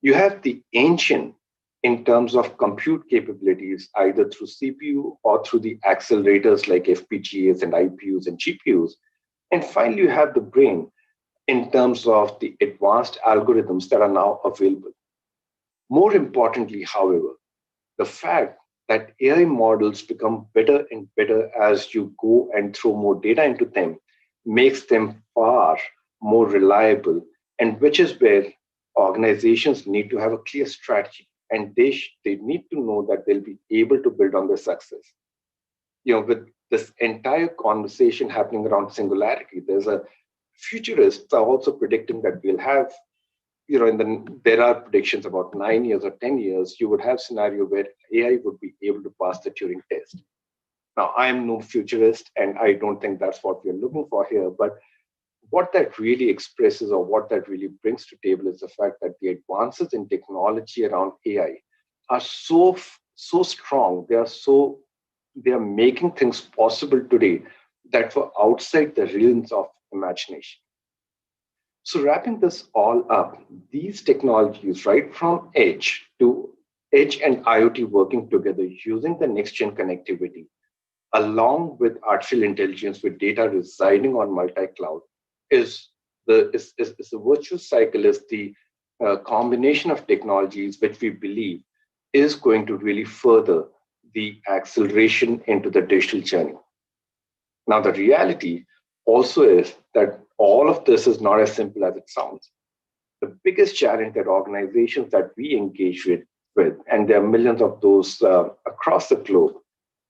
you have the engine in terms of compute capabilities, either through CPU or through the accelerators like FPGAs and IPUs and GPUs. And finally, you have the brain in terms of the advanced algorithms that are now available. More importantly, however, the fact that AI models become better and better as you go and throw more data into them makes them far more reliable, and which is where organizations need to have a clear strategy, and they need to know that they'll be able to build on their success. With this entire conversation happening around singularity, there's a futurists are also predicting that we'll have, there are predictions about 9 years or 10 years, you would have scenario where AI would be able to pass the Turing test. Now, I'm no futurist, and I don't think that's what we're looking for here, but what that really expresses or what that really brings to table is the fact that the advances in technology around AI are so strong. They are making things possible today that were outside the realms of imagination. So wrapping this all up, these technologies, right from edge to edge and IoT working together using the next-gen connectivity, along with artificial intelligence with data residing on multi-cloud, is the virtuous cycle, is the combination of technologies which we believe is going to really further the acceleration into the digital journey. Now, the reality also is that all of this is not as simple as it sounds. The biggest challenge that organizations that we engage with, and there are millions of those across the globe,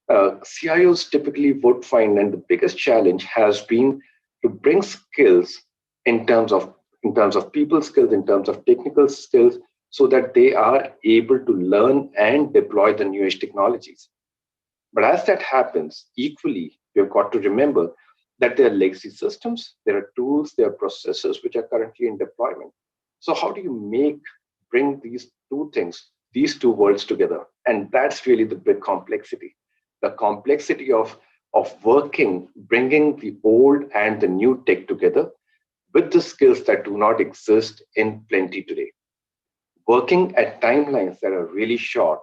CIOs typically would find, and the biggest challenge has been to bring skills in terms of people skills, in terms of technical skills, so that they are able to learn and deploy the new age technologies. But as that happens, equally, we've got to remember that there are legacy systems, there are tools, there are processes which are currently in deployment. So how do you bring these two things, these two worlds together? And that's really the big complexity. The complexity of working, bringing the old and the new tech together with the skills that do not exist in plenty today. Working at timelines that are really short,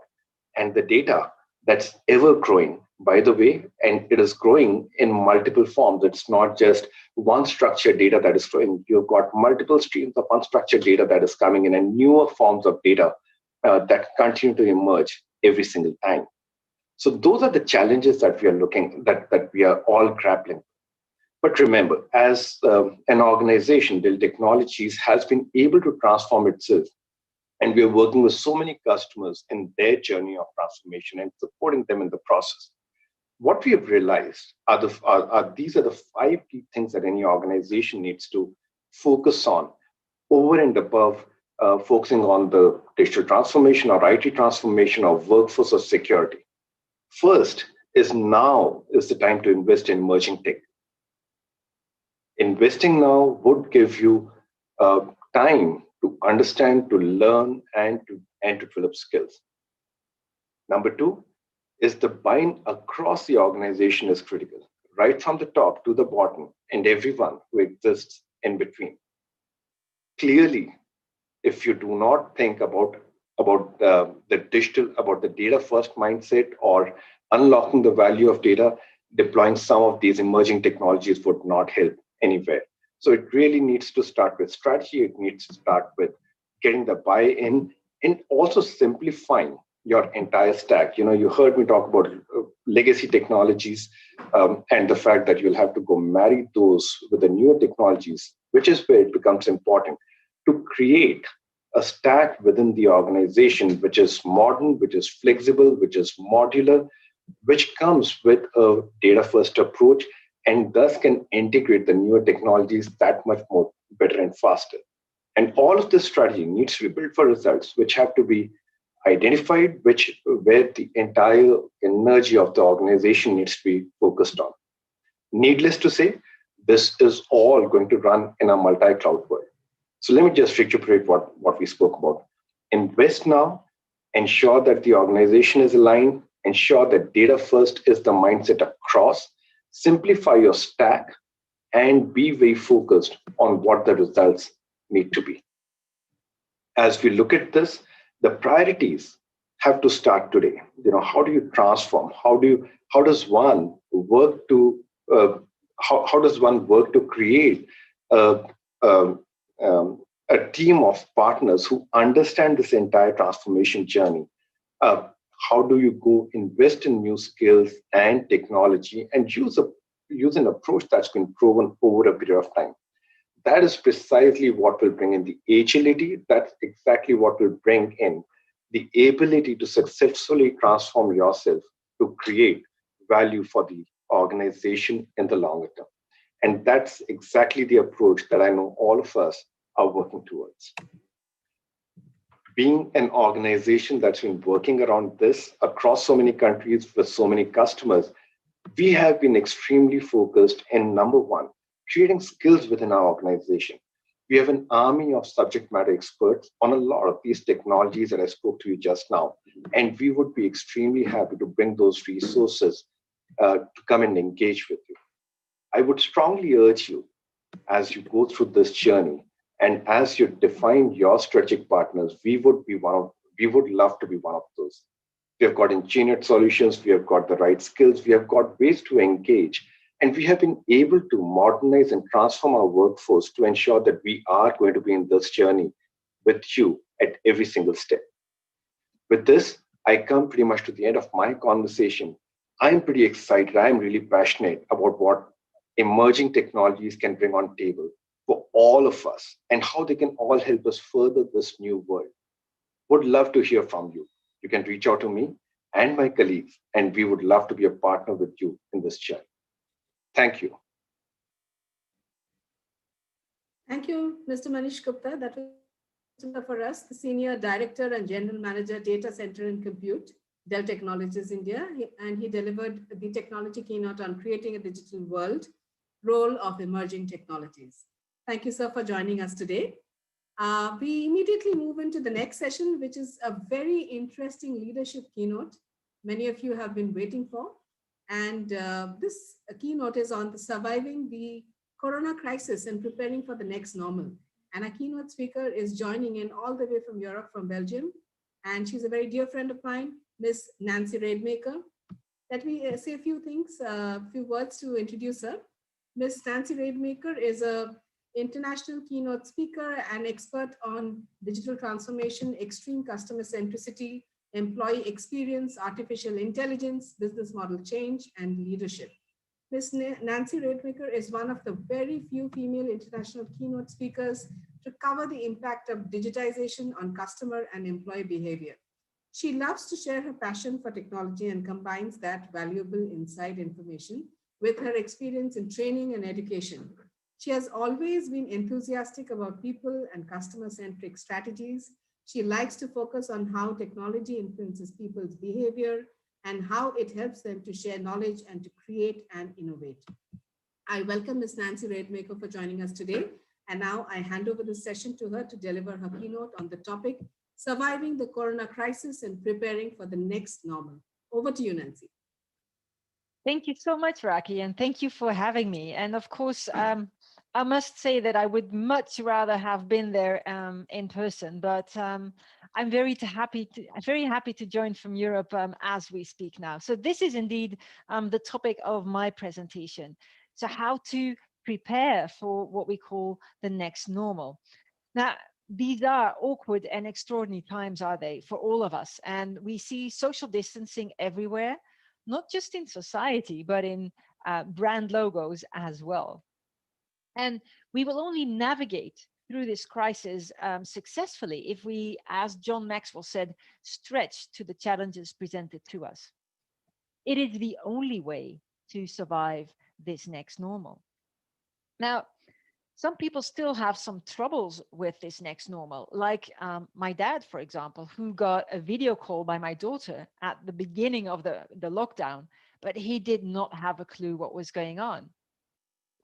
and the data that's ever growing, by the way, and it is growing in multiple forms. It's not just one structured data that is growing. You've got multiple streams of unstructured data that is coming in, and newer forms of data that continue to emerge every single time. So those are the challenges that we are that we are all grappling. But remember, as an organization, Dell Technologies has been able to transform itself. And we are working with so many customers in their journey of transformation and supporting them in the process. What we have realized these are the 5 key things that any organization needs to focus on over and above focusing on the digital transformation or IT transformation or workforce or security. First is now is the time to invest in emerging tech. Investing now would give you time to understand, to learn, and to develop skills. Number 2 is the buy-in across the organization is critical, right from the top to the bottom, and everyone who exists in between. Clearly, if you do not think about about the digital, about the data first mindset, or unlocking the value of data, deploying some of these emerging technologies would not help anywhere. So it really needs to start with strategy. It needs to start with getting the buy-in and also simplifying your entire stack. You heard me talk about legacy technologies and the fact that you'll have to go marry those with the newer technologies, which is where it becomes important to create a stack within the organization, which is modern, which is flexible, which is modular, which comes with a data-first approach, and thus can integrate the newer technologies that much more better and faster. And all of this strategy needs to be built for results, which have to be identified, where the entire energy of the organization needs to be focused on. Needless to say, this is all going to run in a multi-cloud world. So let me just recuperate what we spoke about. Invest now, ensure that the organization is aligned, ensure that data first is the mindset across, simplify your stack, and be very focused on what the results need to be. As we look at this, the priorities have to start today. How do you transform? How does one work to create a team of partners who understand this entire transformation journey? How do you go invest in new skills and technology and use an approach that's been proven over a period of time? That is precisely what will bring in the agility. That's exactly what will bring in the ability to successfully transform yourself to create value for the organization in the longer term. And that's exactly the approach that I know all of us are working towards. Being an organization that's been working around this across so many countries with so many customers, we have been extremely focused in, number one, creating skills within our organization. We have an army of subject matter experts on a lot of these technologies that I spoke to you just now. And we would be extremely happy to bring those resources to come and engage with you. I would strongly urge you, as you go through this journey and as you define your strategic partners, we would love to be one of those. We have got engineered solutions, we have got the right skills, we have got ways to engage, and we have been able to modernize and transform our workforce to ensure that we are going to be in this journey with you at every single step. With this, I come pretty much to the end of my conversation. I'm pretty excited. I'm really passionate about what emerging technologies can bring on table for all of us and how they can all help us further this new world. Would love to hear from you. You can reach out to me and my colleagues, and we would love to be a partner with you in this journey. Thank you.
Thank you, Mr. Manish Gupta. That was for us, the Senior Director and General Manager, Data Center and Compute, Dell Technologies India, and he delivered the technology keynote on creating a digital world, role of emerging technologies. Thank you, sir, for joining us today. We immediately move into the next session, which is a very interesting leadership keynote many of you have been waiting for. And this keynote is on the surviving the Corona crisis and preparing for the next normal. And our keynote speaker is joining in all the way from Europe, from Belgium. And she's a very dear friend of mine, Miss Nancy Rademacher. Let me say a few things, a few words to introduce her. Miss Nancy Rademacher is an international keynote speaker and expert on digital transformation, extreme customer centricity, employee experience, artificial intelligence, business model change, and leadership. Ms. Nancy Rademacher is one of the very few female international keynote speakers to cover the impact of digitization on customer and employee behavior. She loves to share her passion for technology and combines that valuable inside information with her experience in training and education. She has always been enthusiastic about people and customer-centric strategies. She likes to focus on how technology influences people's behavior and how it helps them to share knowledge and to create and innovate. I welcome Ms. Nancy Rademacher for joining us today. And now I hand over the session to her to deliver her keynote on the topic, surviving the Corona crisis and preparing for the next normal. Over to you, Nancy.
Thank you so much, Raki, and thank you for having me. And of course, I must say that I would much rather have been there in person, but I'm very happy to join from Europe as we speak now. So this is indeed the topic of my presentation. So how to prepare for what we call the next normal. Now, these are awkward and extraordinary times, are they, for all of us? And we see social distancing everywhere, not just in society, but in brand logos as well. And we will only navigate through this crisis successfully if we, as John Maxwell said, stretch to the challenges presented to us. It is the only way to survive this next normal. Now, some people still have some troubles with this next normal, like my dad, for example, who got a video call by my daughter at the beginning of the lockdown, but he did not have a clue what was going on.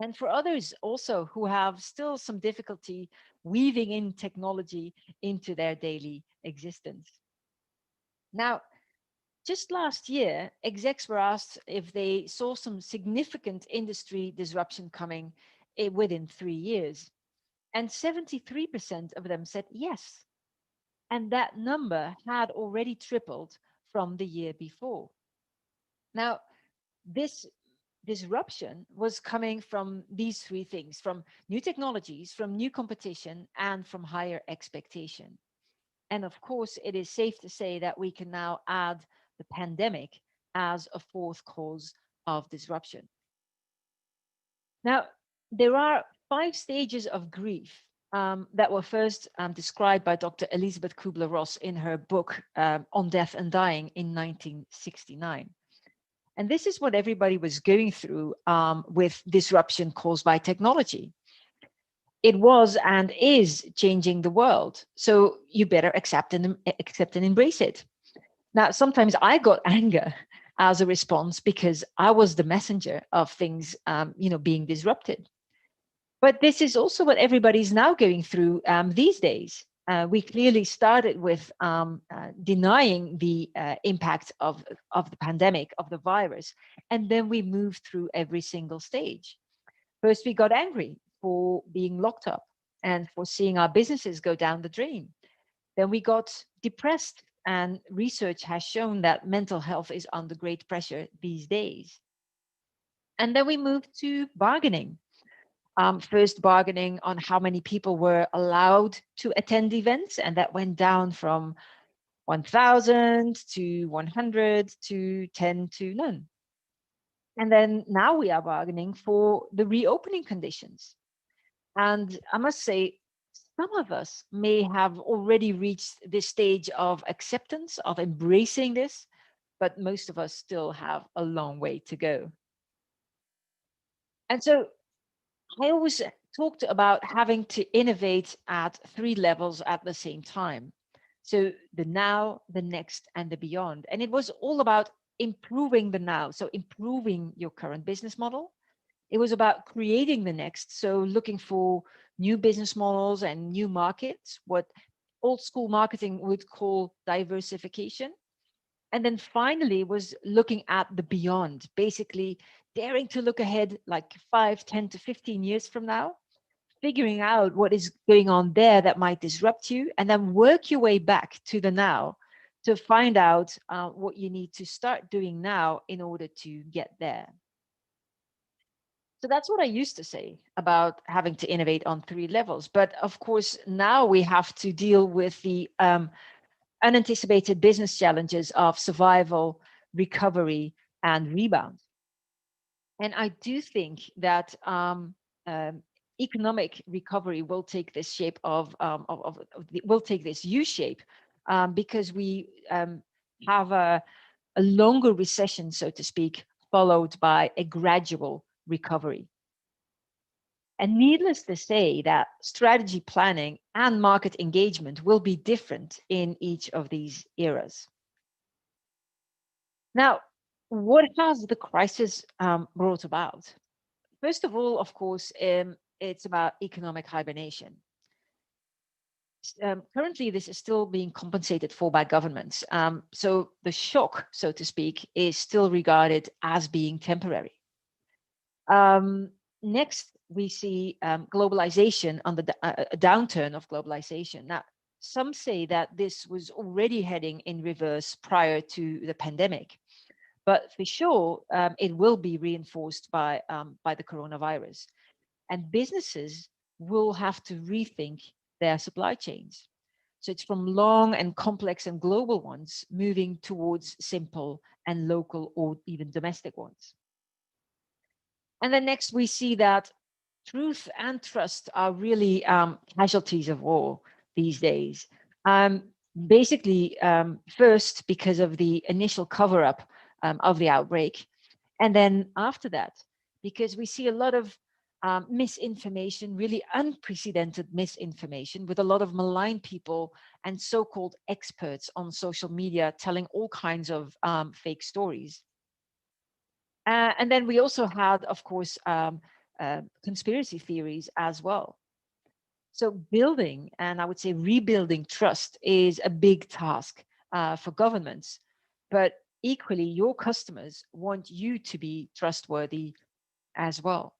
And for others also who have still some difficulty weaving in technology into their daily existence. Now, just last year, execs were asked if they saw some significant industry disruption coming within 3 years. And 73% of them said yes. And that number had already tripled from the year before. Now, this disruption was coming from these three things: from new technologies, from new competition, and from higher expectation. And of course, it is safe to say that we can now add the pandemic as a fourth cause of disruption. Now, there are 5 stages of grief that were first described by Dr. Elizabeth Kubler-Ross in her book On Death and Dying in 1969. And this is what everybody was going through with disruption caused by technology. It was and is changing the world. So you better accept and embrace it. Now, sometimes I got anger as a response because I was the messenger of things, being disrupted. But this is also what everybody's now going through these days. We clearly started with denying the impact of the pandemic, of the virus, and then we moved through every single stage. First, we got angry for being locked up and for seeing our businesses go down the drain. Then we got depressed, and research has shown that mental health is under great pressure these days. And then we moved to bargaining. First bargaining on how many people were allowed to attend events, and that went down from 1,000 to 100 to 10 to none. And then now we are bargaining for the reopening conditions. And I must say, some of us may have already reached this stage of acceptance, of embracing this, but most of us still have a long way to go. And so I always talked about having to innovate at 3 levels at the same time. So the now, the next, and the beyond. And it was all about improving the now. So improving your current business model. It was about creating the next. So looking for new business models and new markets, what old school marketing would call diversification. And then finally was looking at the beyond, basically daring to look ahead like 5, 10 to 15 years from now, figuring out what is going on there that might disrupt you, and then work your way back to the now to find out what you need to start doing now in order to get there. So that's what I used to say about having to innovate on 3 levels. But of course, now we have to deal with the unanticipated business challenges of survival, recovery, and rebound. And I do think that economic recovery will take this shape will take this U shape because we have a longer recession, so to speak, followed by a gradual recovery. And needless to say that strategy planning and market engagement will be different in each of these eras. Now, what has the crisis brought about? First of all, of course, it's about economic hibernation. Currently, this is still being compensated for by governments. So the shock, so to speak, is still regarded as being temporary. Next, we see globalization on the a downturn of globalization. Now, some say that this was already heading in reverse prior to the pandemic, but for sure, it will be reinforced by the coronavirus. And businesses will have to rethink their supply chains. So it's from long and complex and global ones moving towards simple and local or even domestic ones. And then next we see that truth and trust are really casualties of war these days. Basically, first because of the initial cover-up of the outbreak. And then after that, because we see a lot of misinformation, really unprecedented misinformation, with a lot of malign people and so-called experts on social media telling all kinds of fake stories. And then we also had, of course, conspiracy theories as well. So building, and I would say rebuilding trust, is a big task for governments, but equally your customers want you to be trustworthy as well.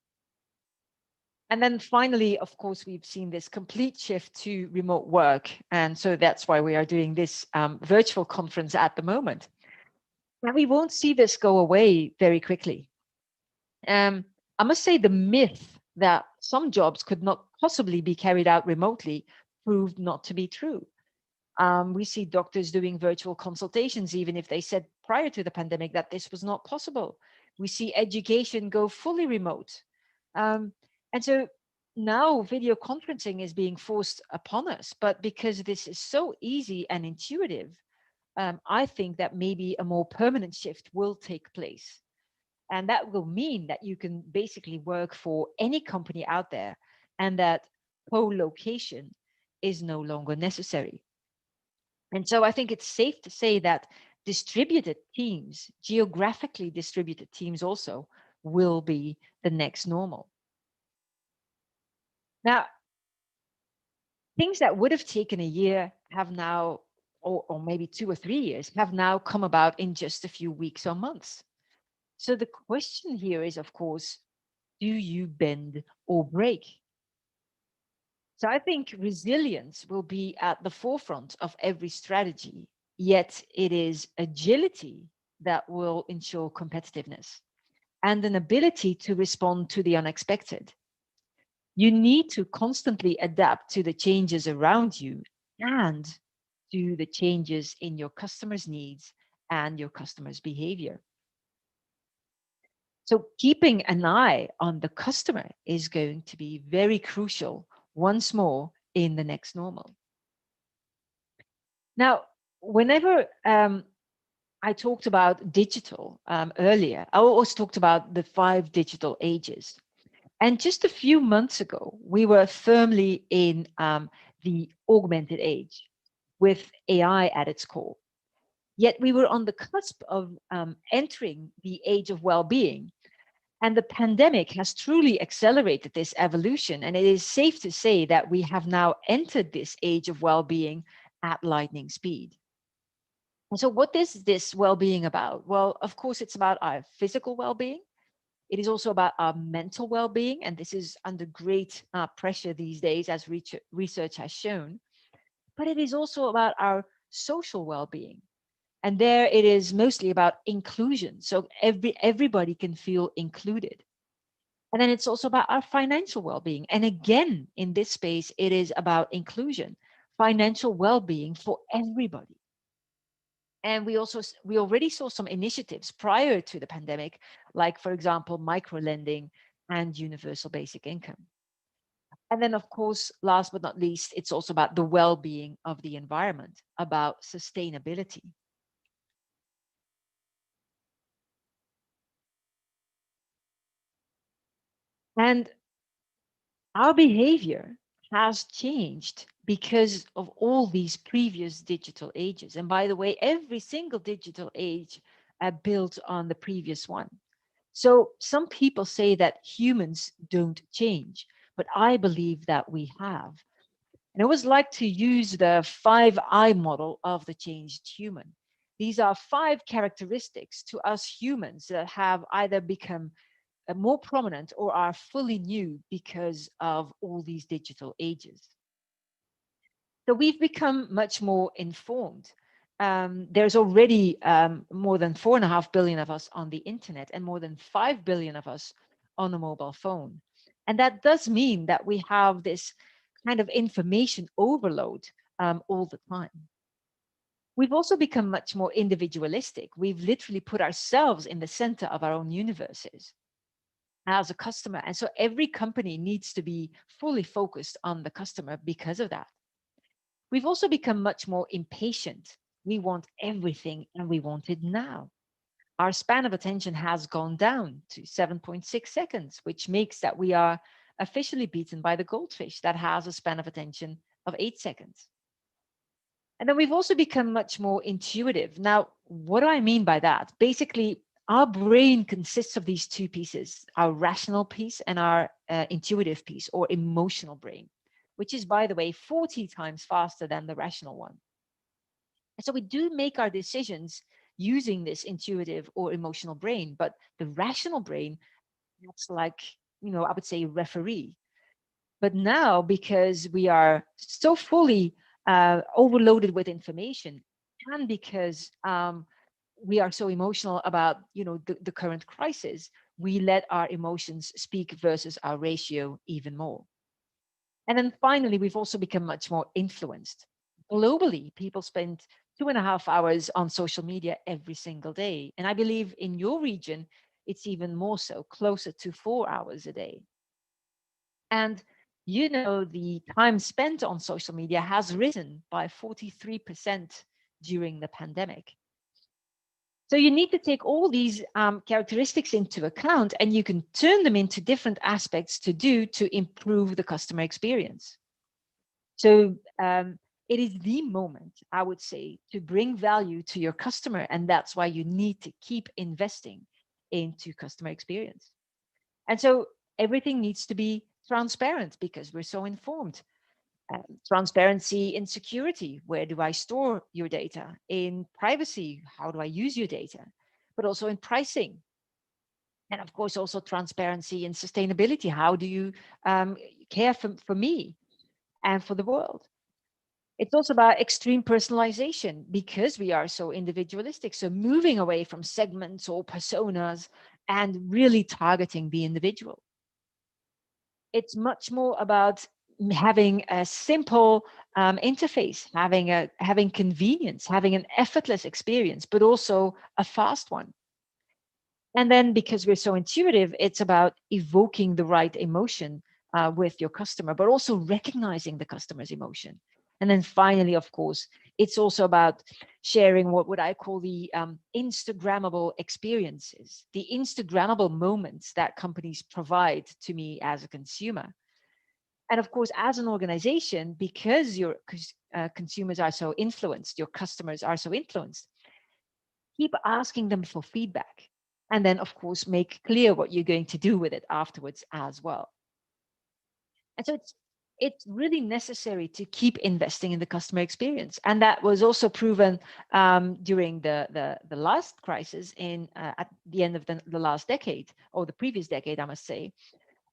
And then finally, of course, we've seen this complete shift to remote work. And so that's why we are doing this virtual conference at the moment. And we won't see this go away very quickly. I must say the myth that some jobs could not possibly be carried out remotely proved not to be true. We see doctors doing virtual consultations, even if they said prior to the pandemic that this was not possible. We see education go fully remote. And so now video conferencing is being forced upon us, but because this is so easy and intuitive, I think that maybe a more permanent shift will take place. And that will mean that you can basically work for any company out there, and that co-location is no longer necessary. And so I think it's safe to say that distributed teams, geographically distributed teams also, will be the next normal. Now, things that would have taken a year have now, or maybe 2 or 3 years, have now come about in just a few weeks or months. So the question here is, of course, do you bend or break? So I think resilience will be at the forefront of every strategy, yet it is agility that will ensure competitiveness and an ability to respond to the unexpected. You need to constantly adapt to the changes around you and to the changes in your customers' needs and your customers' behavior. So keeping an eye on the customer is going to be very crucial once more in the next normal. Now, whenever I talked about digital earlier, I always talked about the 5 digital ages. And just a few months ago, we were firmly in the augmented age with AI at its core. Yet we were on the cusp of entering the age of well-being. And the pandemic has truly accelerated this evolution. And it is safe to say that we have now entered this age of well-being at lightning speed. And so what is this well-being about? Well, of course, it's about our physical well-being. It is also about our mental well-being. And this is under great pressure these days, as research has shown. But it is also about our social well-being. And there it is mostly about inclusion. So everybody can feel included. And then it's also about our financial well-being. And again, in this space, it is about inclusion, financial well-being for everybody. And we already saw some initiatives prior to the pandemic, like, for example, micro-lending and universal basic income. And then, of course, last but not least, it's also about the well-being of the environment, about sustainability. And our behavior has changed because of all these previous digital ages. And by the way, every single digital age built on the previous one. So some people say that humans don't change, but I believe that we have. And I always like to use the 5I model of the changed human. These are 5 characteristics to us humans that have either become more prominent or are fully new because of all these digital ages. So we've become much more informed. There's already more than 4.5 billion of us on the internet and more than 5 billion of us on a mobile phone. And that does mean that we have this kind of information overload all the time. We've also become much more individualistic. We've literally put ourselves in the center of our own universes as a customer. And so every company needs to be fully focused on the customer because of that. We've also become much more impatient. We want everything and we want it now. Our span of attention has gone down to 7.6 seconds, which makes that we are officially beaten by the goldfish that has a span of attention of 8 seconds. And then we've also become much more intuitive. Now, what do I mean by that? Basically, our brain consists of these two pieces, our rational piece and our intuitive piece or emotional brain, which is, by the way, 40 times faster than the rational one. And so we do make our decisions using this intuitive or emotional brain, but the rational brain acts like, I would say referee. But now, because we are so fully overloaded with information, and because we are so emotional about, the current crisis, we let our emotions speak versus our ratio even more. And then finally, we've also become much more influenced. Globally, people spend 2.5 hours on social media every single day. And I believe in your region, it's even more so, closer to 4 hours a day. And the time spent on social media has risen by 43% during the pandemic. So you need to take all these characteristics into account, and you can turn them into different aspects to improve the customer experience. So it is the moment, I would say, to bring value to your customer, and that's why you need to keep investing into customer experience. And so everything needs to be transparent because we're so informed. Transparency in security, where do I store your data? In privacy, how do I use your data? But also in pricing. And of course, also transparency in sustainability. How do you care for me and for the world? It's also about extreme personalization because we are so individualistic. So moving away from segments or personas and really targeting the individual. It's much more about having a simple interface, having convenience, having an effortless experience, but also a fast one. And then because we're so intuitive, it's about evoking the right emotion with your customer, but also recognizing the customer's emotion. And then finally, of course, it's also about sharing what I call the Instagrammable experiences, the Instagrammable moments that companies provide to me as a consumer. And of course, as an organization, because your consumers are so influenced, your customers are so influenced, keep asking them for feedback. And then, of course, make clear what you're going to do with it afterwards as well. And so it's really necessary to keep investing in the customer experience. And that was also proven during the last crisis at the end of the last decade, or the previous decade, I must say.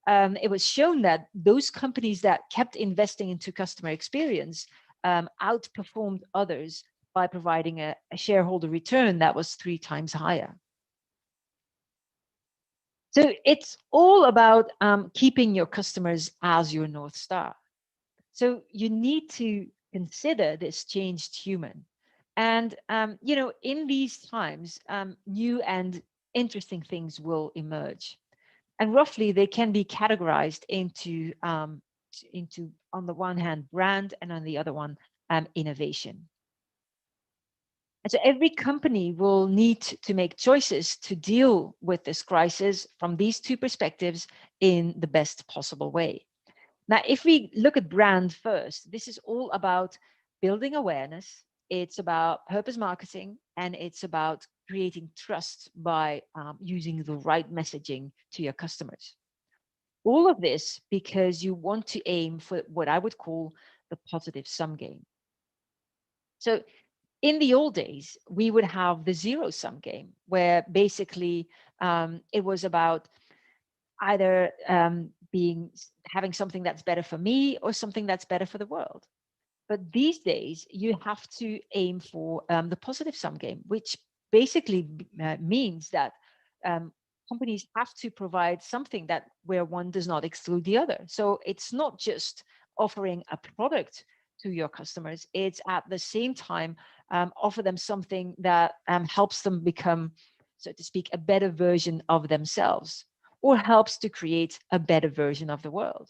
It was shown that those companies that kept investing into customer experience outperformed others by providing a shareholder return that was 3 times higher. So it's all about keeping your customers as your North Star. So you need to consider this changed human. And, in these times, new and interesting things will emerge. And roughly, they can be categorized into on the one hand, brand, and on the other one, innovation. And so every company will need to make choices to deal with this crisis from these two perspectives in the best possible way. Now, if we look at brand first, this is all about building awareness. It's about purpose marketing, and it's about creating trust by using the right messaging to your customers. All of this because you want to aim for what I would call the positive sum game. So in the old days, we would have the zero sum game, where basically it was about either having something that's better for me or something that's better for the world. But these days, you have to aim for the positive sum game, which basically means that companies have to provide something that where one does not exclude the other. So it's not just offering a product to your customers, it's at the same time offer them something that helps them become, so to speak, a better version of themselves, or helps to create a better version of the world.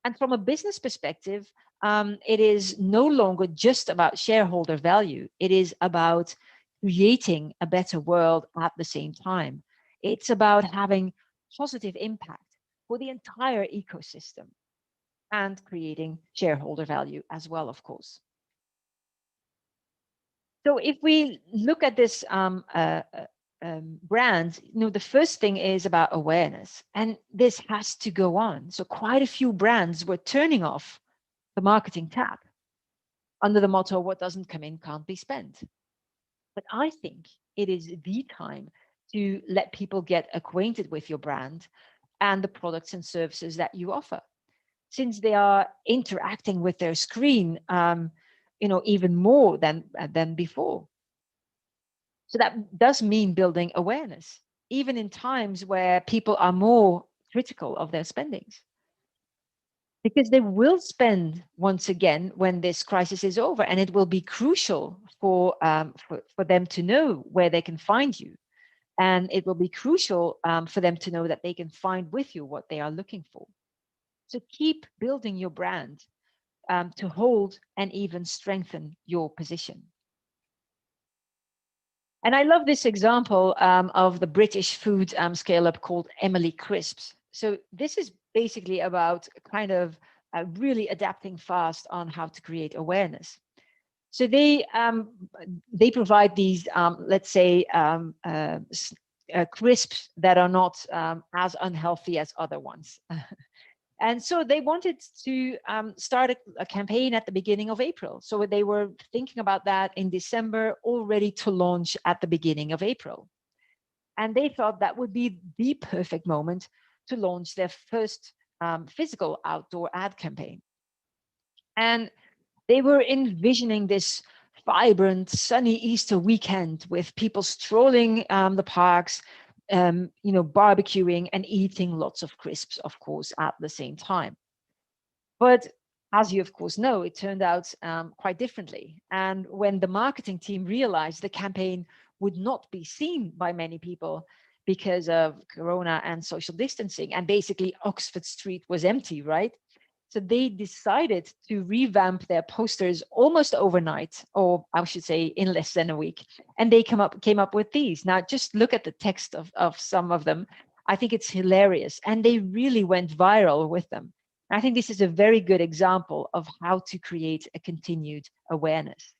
And from a business perspective, it is no longer just about shareholder value. It is about creating a better world at the same time. It's about having positive impact for the entire ecosystem and creating shareholder value as well, of course. So if we look at this brand, the first thing is about awareness, and this has to go on. So quite a few brands were turning off the marketing tap under the motto, what doesn't come in can't be spent. But I think it is the time to let people get acquainted with your brand and the products and services that you offer, since they are interacting with their screen, even more than before. So that does mean building awareness, even in times where people are more critical of their spendings. Because they will spend once again when this crisis is over, and it will be crucial for them to know where they can find you. And it will be crucial for them to know that they can find with you what they are looking for. So keep building your brand to hold and even strengthen your position. And I love this example of the British food scale-up called Emily Crisps. So this is basically about kind of really adapting fast on how to create awareness. So they provide these, let's say, crisps that are not as unhealthy as other ones. And so they wanted to start a campaign at the beginning of April. So they were thinking about that in December, all ready to launch at the beginning of April. And they thought that would be the perfect moment to launch their first physical outdoor ad campaign. And they were envisioning this vibrant, sunny Easter weekend with people strolling the parks, barbecuing and eating lots of crisps, of course, at the same time. But as you, of course, know, it turned out quite differently. And when the marketing team realized the campaign would not be seen by many people because of Corona and social distancing, and basically Oxford Street was empty, right? So they decided to revamp their posters almost overnight, or I should say in less than a week. And they came up with these. Now, just look at the text of some of them. I think it's hilarious. And they really went viral with them. I think this is a very good example of how to create a continued awareness.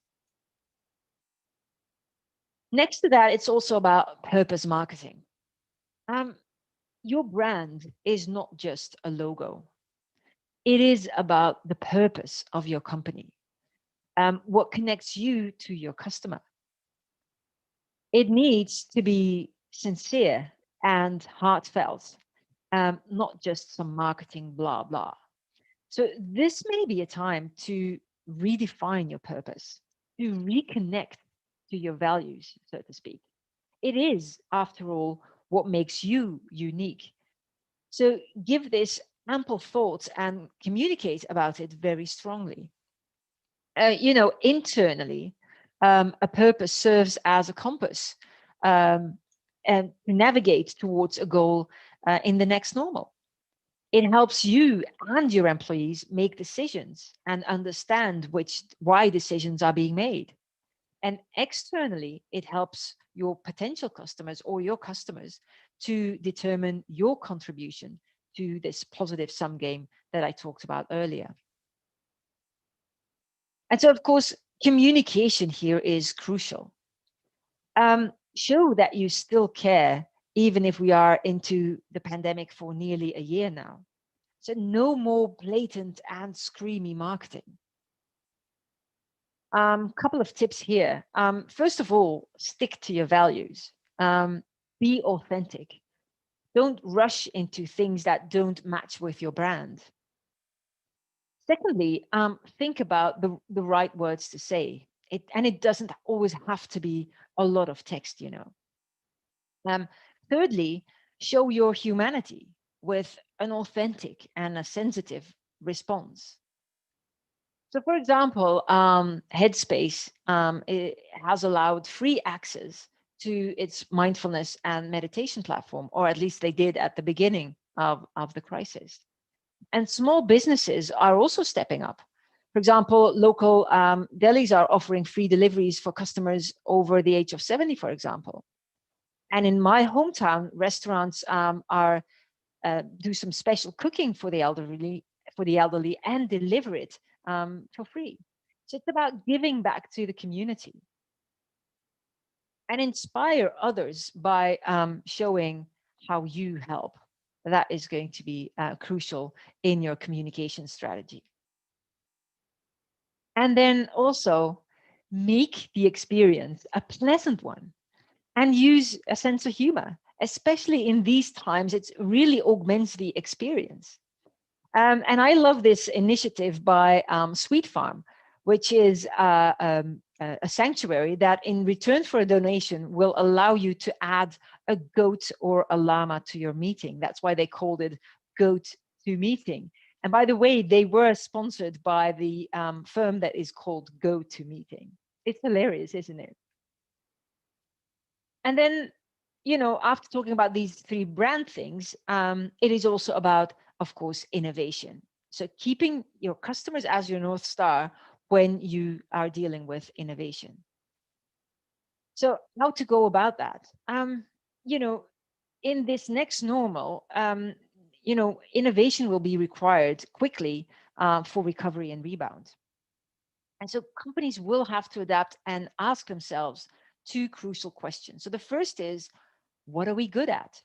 Next to that, it's also about purpose marketing. Your brand is not just a logo. It is about the purpose of your company, what connects you to your customer. It needs to be sincere and heartfelt, not just some marketing blah, blah. So this may be a time to redefine your purpose, to reconnect to your values, so to speak. It is, after all, what makes you unique. So give this ample thought and communicate about it very strongly. Internally, a purpose serves as a compass and to navigate towards a goal in the next normal. It helps you and your employees make decisions and understand why decisions are being made. And externally, it helps your potential customers or your customers to determine your contribution to this positive sum game that I talked about earlier. And so, of course, communication here is crucial. Show that you still care, even if we are into the pandemic for nearly a year now. So no more blatant and screamy marketing. Couple of tips here. First of all, stick to your values. Be authentic. Don't rush into things that don't match with your brand. Secondly, think about the right words to say. It doesn't always have to be a lot of text, you know. Thirdly, show your humanity with an authentic and a sensitive response. So, for example, Headspace it has allowed free access to its mindfulness and meditation platform, or at least they did at the beginning of the crisis. And small businesses are also stepping up. For example, local delis are offering free deliveries for customers over the age of 70, for example. And in my hometown, restaurants are do some special cooking for the elderly and deliver it for free. So it's about giving back to the community and inspire others by showing how you help. That is going to be crucial in your communication strategy. And then also make the experience a pleasant one and use a sense of humor, especially in these times. It really augments the experience. And I love this initiative by Sweet Farm, which is a sanctuary that in return for a donation will allow you to add a goat or a llama to your meeting. That's why they called it Goat to Meeting. And by the way, they were sponsored by the firm that is called Go to Meeting. It's hilarious, isn't it? And then, you know, after talking about these three brand things, it is also about, of course, innovation. So keeping your customers as your North Star when you are dealing with innovation. So how to go about that? You know, in this next normal, you know, innovation will be required quickly for recovery and rebound. And so companies will have to adapt and ask themselves two crucial questions. So the first is, what are we good at?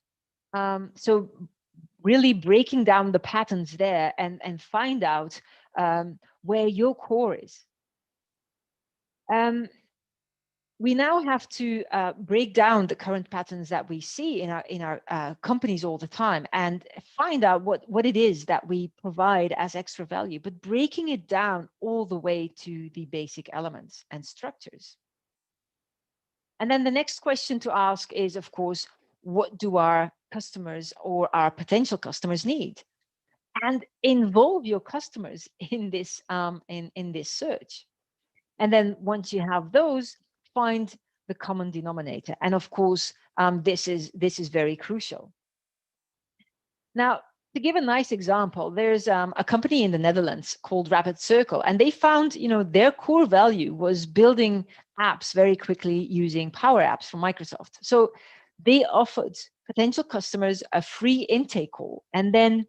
So really breaking down the patterns there and find out where your core is. We now have to break down the current patterns that we see in our companies all the time and find out what it is that we provide as extra value, but breaking it down all the way to the basic elements and structures. And then the next question to ask is, of course, what do our customers or our potential customers need? And involve your customers in this in this search. And then once you have those, find the common denominator. And of course, this is very crucial. Now, to give a nice example, there's a company in the Netherlands called Rapid Circle, and they found, you know, their core value was building apps very quickly using Power Apps from Microsoft. So they offered potential customers a free intake call, and then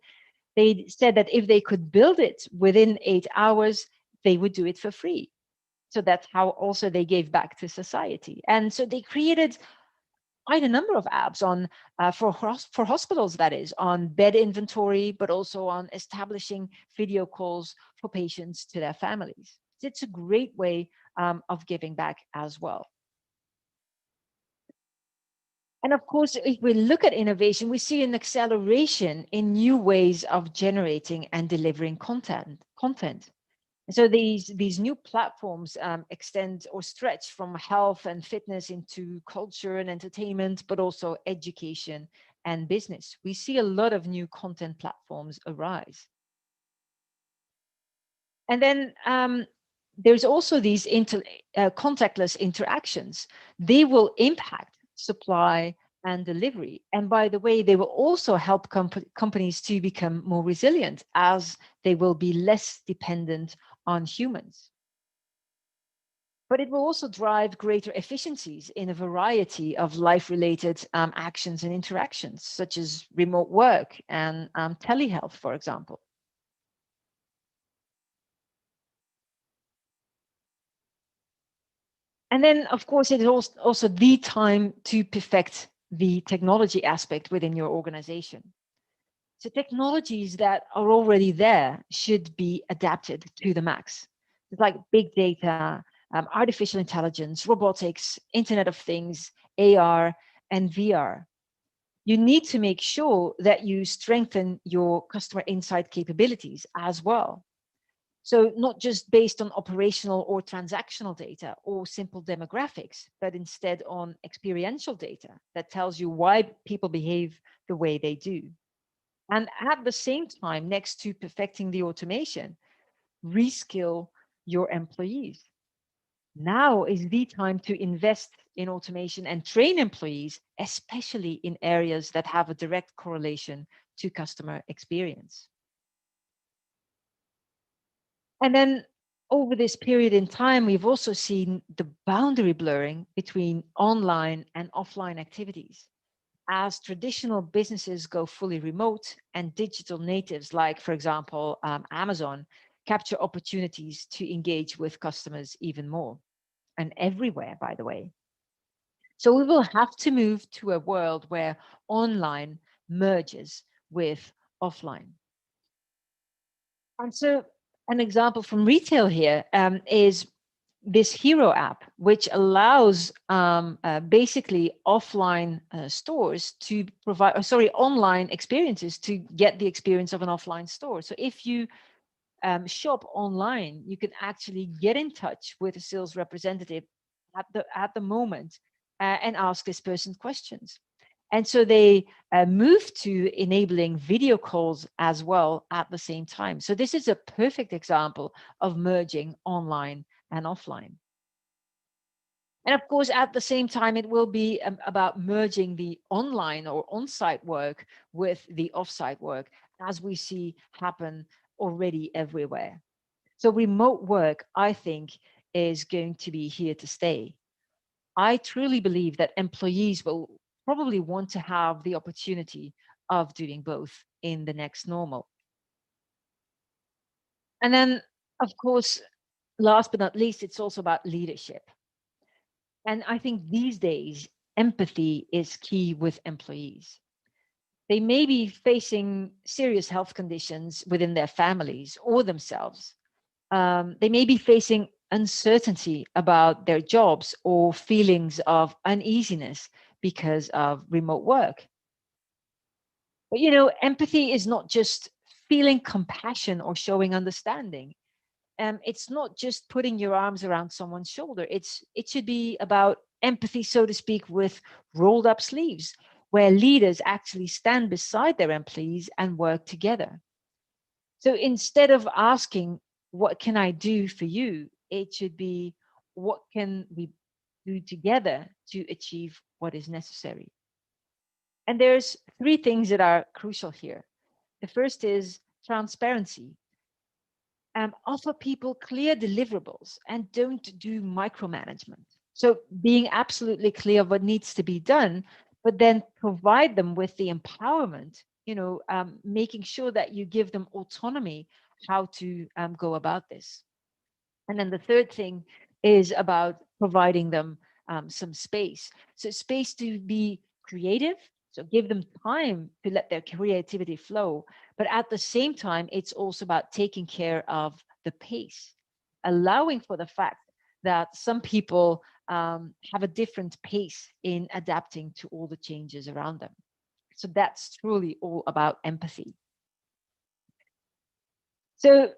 they said that if they could build it within 8 hours, they would do it for free. So that's how also they gave back to society. And so they created quite a number of apps on for hospitals, that is, on bed inventory, but also on establishing video calls for patients to their families. It's a great way of giving back as well. And of course, if we look at innovation, we see an acceleration in new ways of generating and delivering content. So these new platforms extend or stretch from health and fitness into culture and entertainment, but also education and business. We see a lot of new content platforms arise. And then there's also these contactless interactions. They will impact supply and delivery. And by the way, they will also help companies to become more resilient, as they will be less dependent on humans. But it will also drive greater efficiencies in a variety of life-related actions and interactions, such as remote work and telehealth, for example. And then, of course, it is also the time to perfect the technology aspect within your organization. So technologies that are already there should be adapted to the max. It's like big data, artificial intelligence, robotics, Internet of Things, AR, and VR. You need to make sure that you strengthen your customer insight capabilities as well. So not just based on operational or transactional data or simple demographics, but instead on experiential data that tells you why people behave the way they do. And at the same time, next to perfecting the automation, reskill your employees. Now is the time to invest in automation and train employees, especially in areas that have a direct correlation to customer experience. And then over this period in time, we've also seen the boundary blurring between online and offline activities. As traditional businesses go fully remote and digital natives, like, for example, Amazon, capture opportunities to engage with customers even more, and everywhere, by the way. So we will have to move to a world where online merges with offline. And so an example from retail here is this Hero app, which allows basically offline stores to provide, online experiences to get the experience of an offline store. So if you shop online, you can actually get in touch with a sales representative at the moment and ask this person questions. And so they moved to enabling video calls as well at the same time. So this is a perfect example of merging online and offline. And of course, at the same time, it will be about merging the online or on-site work with the off-site work, as we see happen already everywhere. So remote work, I think, is going to be here to stay. I truly believe that employees will probably want to have the opportunity of doing both in the next normal. And then, of course, last but not least, it's also about leadership. And I think these days, empathy is key with employees. They may be facing serious health conditions within their families or themselves. They may be facing uncertainty about their jobs or feelings of uneasiness because of remote work. But empathy is not just feeling compassion or showing understanding. It's not just putting your arms around someone's shoulder. It should be about empathy, so to speak, with rolled up sleeves, where leaders actually stand beside their employees and work together. So instead of asking, what can I do for you? It should be, what can we do together to achieve what is necessary? And there's three things that are crucial here. The first is transparency. Offer people clear deliverables and don't do micromanagement. So being absolutely clear what needs to be done, but then provide them with the empowerment, making sure that you give them autonomy how to go about this. And then the third thing is about providing them some space. So space to be creative. So give them time to let their creativity flow. But at the same time, it's also about taking care of the pace, allowing for the fact that some people have a different pace in adapting to all the changes around them. So that's truly all about empathy. So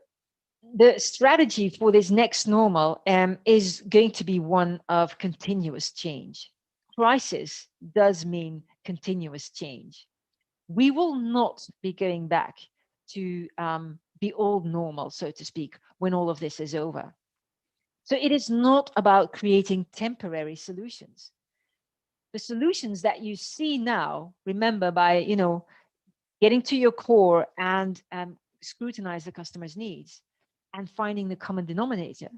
the strategy for this next normal is going to be one of continuous change. Crisis does mean continuous change. We will not be going back to the old normal, so to speak, when all of this is over. So it is not about creating temporary solutions. The solutions that you see now, remember, by getting to your core and scrutinize the customer's needs and finding the common denominator.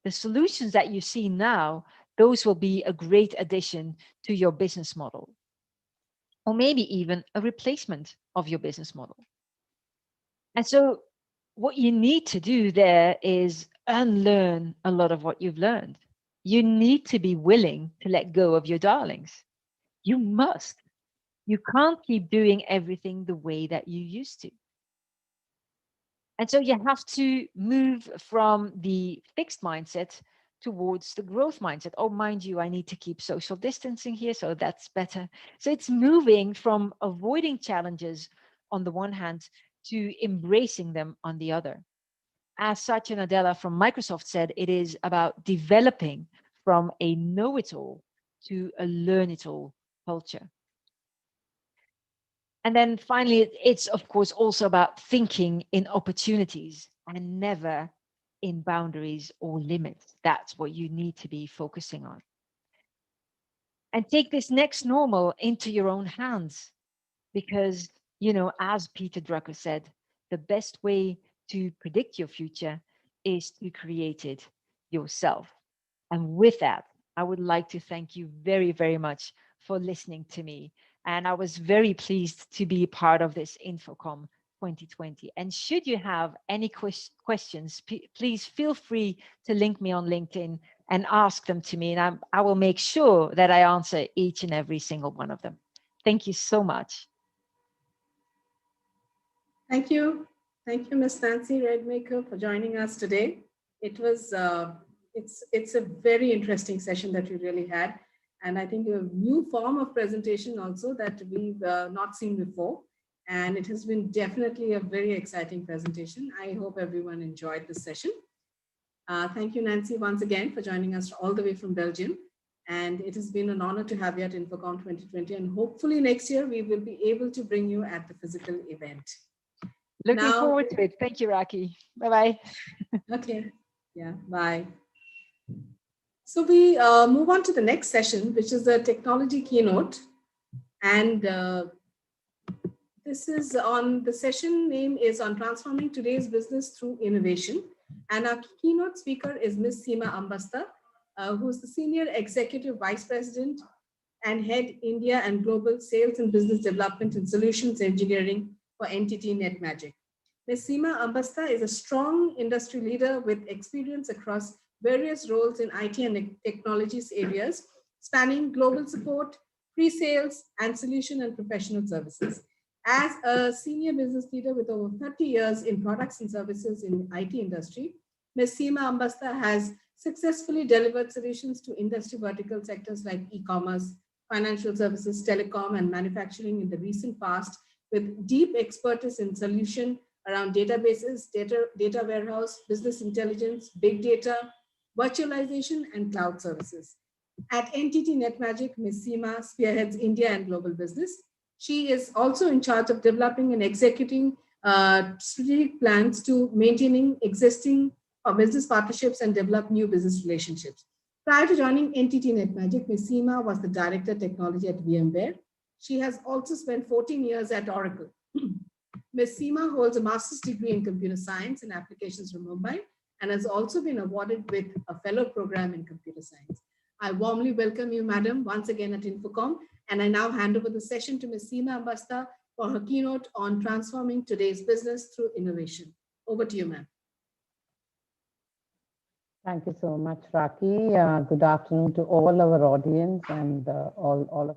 The solutions that you see now, those will be a great addition to your business model, or maybe even a replacement of your business model. And so what you need to do there is unlearn a lot of what you've learned. You need to be willing to let go of your darlings. You must. You can't keep doing everything the way that you used to. And so you have to move from the fixed mindset towards the growth mindset. Oh, mind you, I need to keep social distancing here, so that's better. So it's moving from avoiding challenges on the one hand to embracing them on the other. As Satya Nadella from Microsoft said, it is about developing from a know-it-all to a learn-it-all culture. And then finally, it's of course also about thinking in opportunities and never in boundaries or limits. That's what you need to be focusing on. And take this next normal into your own hands, because, you know, as Peter Drucker said, the best way to predict your future is to create it yourself. And with that, I would like to thank you very, very much for listening to me. And I was very pleased to be part of this INFOCOM 2020. And should you have any questions, please feel free to link me on LinkedIn and ask them to me. And I will make sure that I answer each and every single one of them. Thank you so much.
Thank you. Thank you, Ms. Nancy Redmaker, for joining us today. It was, it's a very interesting session that we really had. And I think a new form of presentation also that we've not seen before. And it has been definitely a very exciting presentation. I hope everyone enjoyed this session. Thank you, Nancy, once again for joining us all the way from Belgium. And it has been an honor to have you at INFOCOM 2020. And hopefully next year, we will be able to bring you at the physical event.
Looking forward to it. Thank you, Raki. Bye-bye.
Okay. Yeah, bye. So we move on to the next session, which is the technology keynote. And this is on, the session name is on transforming today's business through innovation. And our keynote speaker is Ms. Seema Ambasta, who is the Senior Executive Vice President and Head India and Global Sales and Business Development and Solutions Engineering for NTT NetMagic. Ms. Seema Ambasta is a strong industry leader with experience across various roles in IT and technologies areas, spanning global support, pre-sales, and solution and professional services. As a senior business leader with over 30 years in products and services in IT industry, Ms. Seema Ambasta has successfully delivered solutions to industry vertical sectors like e-commerce, financial services, telecom, and manufacturing in the recent past, with deep expertise in solution around databases, data warehouse, business intelligence, big data, virtualization, and cloud services. At NTT NetMagic, Ms. Seema spearheads India and global business. She is also in charge of developing and executing strategic plans to maintaining existing business partnerships and develop new business relationships. Prior to joining NTT NetMagic, Ms. Seema was the Director of Technology at VMware. She has also spent 14 years at Oracle. Ms. Seema holds a master's degree in computer science and applications from Mumbai and has also been awarded with a fellow program in computer science. I warmly welcome you, madam, once again at INFOCOM, and I now hand over the session to Ms. Seema Ambasta for her keynote on transforming today's business through innovation. Over to you, ma'am.
Thank you so much, Raki. Good afternoon to all our audience and all of them.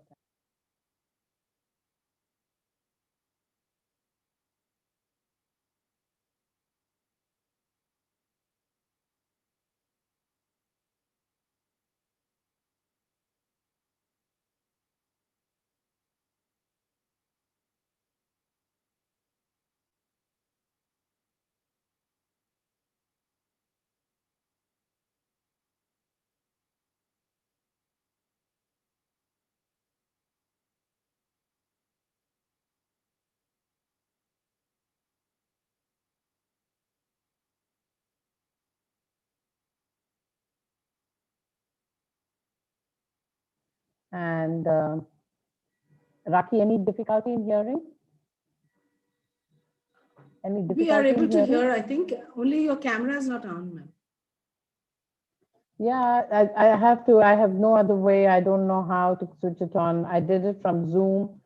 And Raki, any difficulty in hearing? Any difficulty?
We are able to hear, I think, only your camera is not on, ma'am.
Yeah, I have no other way. I don't know how to switch it on. I did it from Zoom.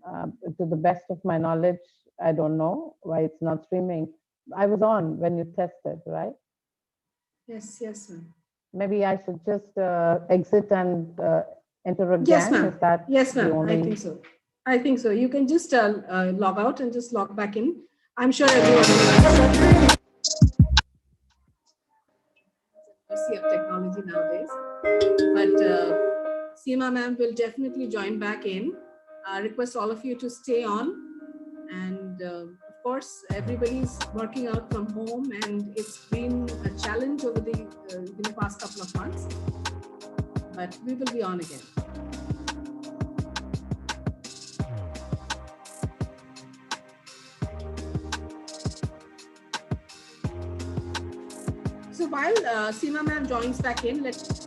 To the best of my knowledge, I don't know why it's not streaming. I was on when you tested, right?
Yes, yes, ma'am.
Maybe I should just exit and enter again.
Yes, ma'am.
Is that
yes, ma'am.
only...
I think so. I think so. You can just log out and just log back in. I'm sure everyone will. mercy of technology nowadays. But Seema ma'am will definitely join back in. I request all of you to stay on. And of course, everybody's working out from home, and it's been a challenge over the past couple of months. But we will be on again. So while Seema ma'am joins back in, let's.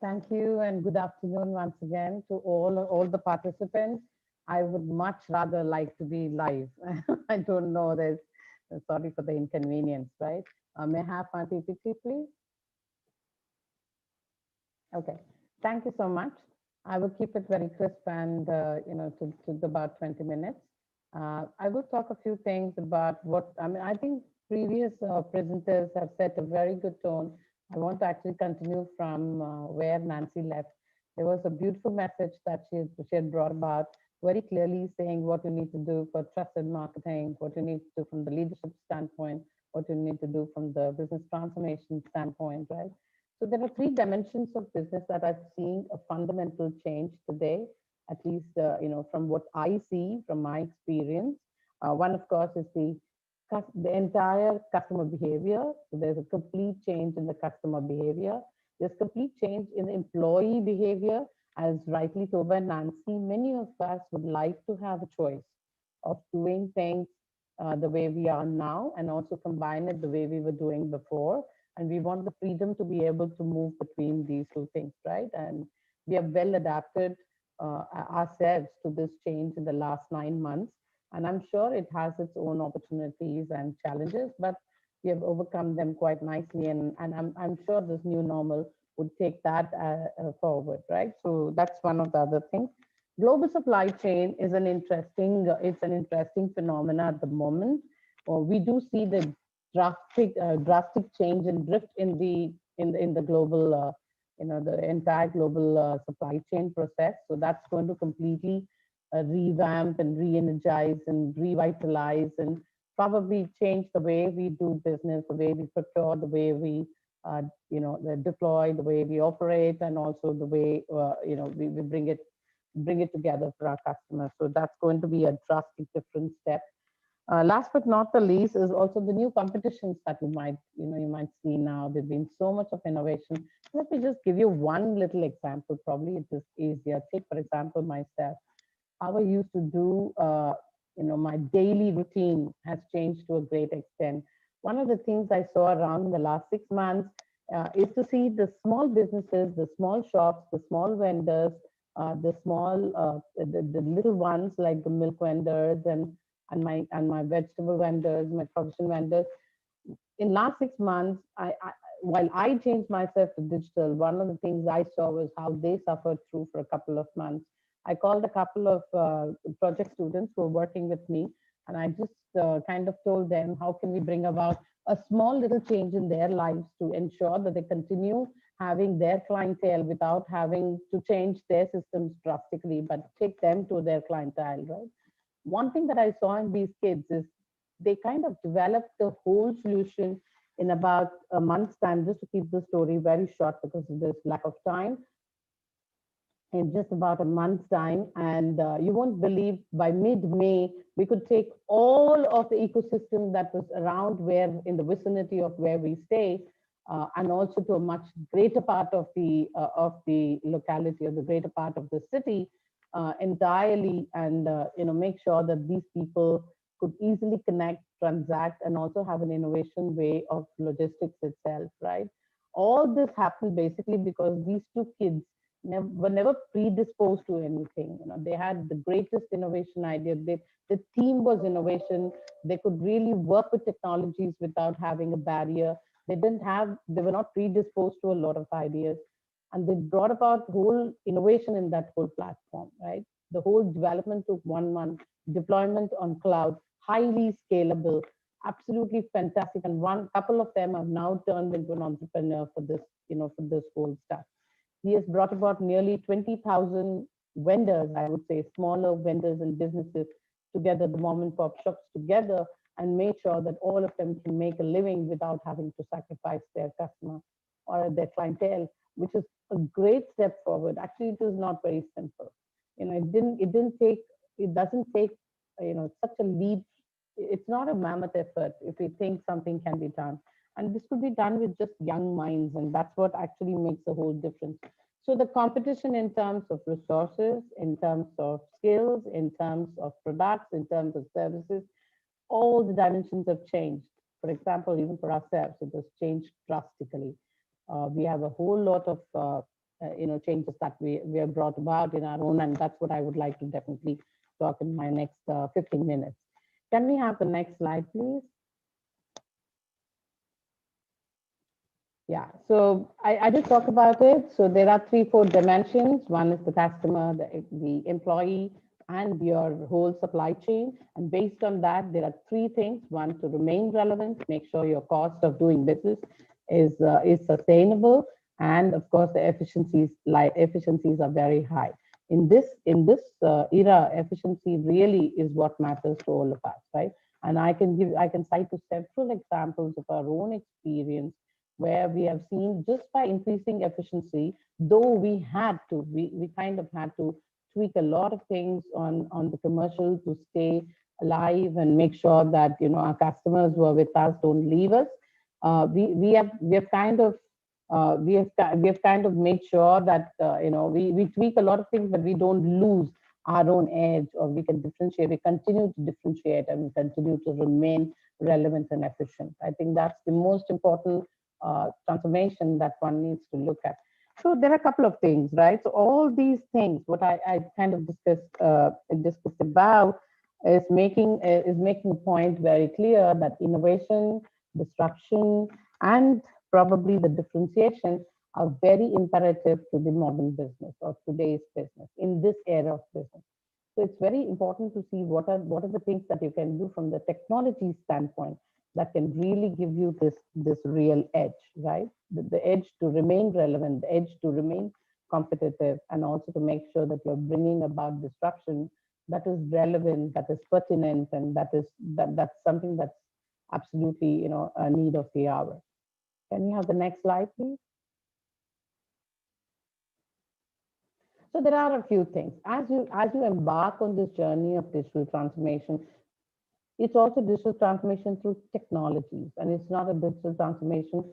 Thank you and good afternoon once again to all the participants. I would much rather like to be live. I don't know, sorry for the inconvenience, right? May I have my PPT, please? Okay, thank you so much. I will keep it very crisp and, to about 20 minutes. I will talk a few things about I think previous presenters have set a very good tone. I want to actually continue from where Nancy left. There was a beautiful message that she had brought about, very clearly saying what you need to do for trusted marketing, what you need to do from the leadership standpoint, what you need to do from the business transformation standpoint, right? So there are three dimensions of business that I've seen a fundamental change today, at least from what I see from my experience. One, of course, is the entire customer behavior. So there's a complete change in the customer behavior. There's complete change in the employee behavior. As rightly told by Nancy, many of us would like to have a choice of doing things the way we are now and also combine it the way we were doing before. And we want the freedom to be able to move between these two things, right? And we have well adapted ourselves to this change in the last 9 months. And I'm sure it has its own opportunities and challenges, but we have overcome them quite nicely. And I'm sure this new normal would take that forward, right? So that's one of the other things. Global supply chain is it's an interesting phenomena at the moment. We do see the drastic change and drift in the global the entire global supply chain process. So that's going to completely revamp and re-energize and revitalize and probably change the way we do business, the way we procure, the way we deploy, the way we operate, and also the way we bring it together for our customers. So that's going to be a drastic different step. Last but not the least is also the new competitions that you might see now. There's been so much of innovation. Let me just give you one little example. Probably it is easier. Take for example myself. How I used to do, my daily routine has changed to a great extent. One of the things I saw around in the last 6 months is to see the small businesses, the small shops, the small vendors, the little ones like the milk vendors and my vegetable vendors, my provision vendors. In last 6 months, while I changed myself to digital, one of the things I saw was how they suffered through for a couple of months. I called a couple of project students who were working with me, and I just kind of told them, how can we bring about a small little change in their lives to ensure that they continue having their clientele without having to change their systems drastically, but take them to their clientele, right? One thing that I saw in these kids is they kind of developed the whole solution in about a month's time, just to keep the story very short because of this lack of time. in just about a month's time. And you won't believe by mid-May, we could take all of the ecosystem that was around where in the vicinity of where we stay, and also to a much greater part of the locality or the greater part of the city entirely, and make sure that these people could easily connect, transact, and also have an innovation way of logistics itself, right? All this happened basically because these two kids were never predisposed to anything. They had the greatest innovation idea. The theme was innovation. They could really work with technologies without having a barrier. They were not predisposed to a lot of ideas. And they brought about whole innovation in that whole platform, right? The whole development took 1 month, deployment on cloud, highly scalable, absolutely fantastic. And one couple of them have now turned into an entrepreneur for this, for this whole stuff. He has brought about nearly 20,000 vendors, I would say, smaller vendors and businesses together, the mom and pop shops together, and made sure that all of them can make a living without having to sacrifice their customer or their clientele, which is a great step forward. Actually, it is not very simple. It doesn't take, such a leap. It's not a mammoth effort if we think something can be done. And this could be done with just young minds, and that's what actually makes a whole difference. So the competition in terms of resources, in terms of skills, in terms of products, in terms of services, all the dimensions have changed. For example, even for ourselves, it has changed drastically. We have a whole lot of changes that we have brought about in our own, and that's what I would like to definitely talk in my next 15 minutes. Can we have the next slide, please? Yeah, so I did talk about it. So there are 3-4 dimensions. One is the customer, the employee, and your whole supply chain. And based on that, there are 3 things. One, to remain relevant, make sure your cost of doing business is sustainable. And of course, the efficiencies are very high. In this era, efficiency really is what matters to all of us, right? And I can cite to several examples of our own experience where we have seen just by increasing efficiency, though we kind of had to tweak a lot of things on the commercial to stay alive and make sure that our customers who are with us don't leave us. We have kind of made sure that we tweak a lot of things, but we don't lose our own edge, or we can differentiate. We continue to differentiate and we continue to remain relevant and efficient. I think that's the most important transformation that one needs to look at. So there are a couple of things, right? So all these things, what I kind of discussed about is making a point very clear that innovation, disruption, and probably the differentiation are very imperative to the modern business or today's business in this era of business. So it's very important to see what are the things that you can do from the technology standpoint that can really give you this real edge, right? The edge to remain relevant, the edge to remain competitive, and also to make sure that you're bringing about disruption that is relevant, that is pertinent, and that's something that's absolutely a need of the hour. Can we have the next slide, please? So there are a few things. As you embark on this journey of digital transformation, it's also digital transformation through technologies, and it's not a digital transformation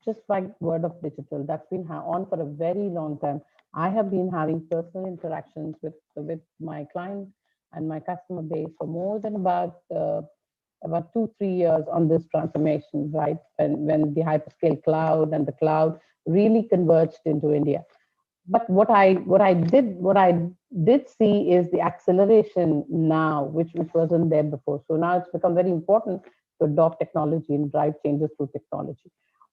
just by word of digital. That's been on for a very long time. I have been having personal interactions with my client and my customer base for more than about 2-3 years on this transformation, right? When the hyperscale cloud and the cloud really converged into India. But what I did see is the acceleration now, which wasn't there before. So now it's become very important to adopt technology and drive changes through technology.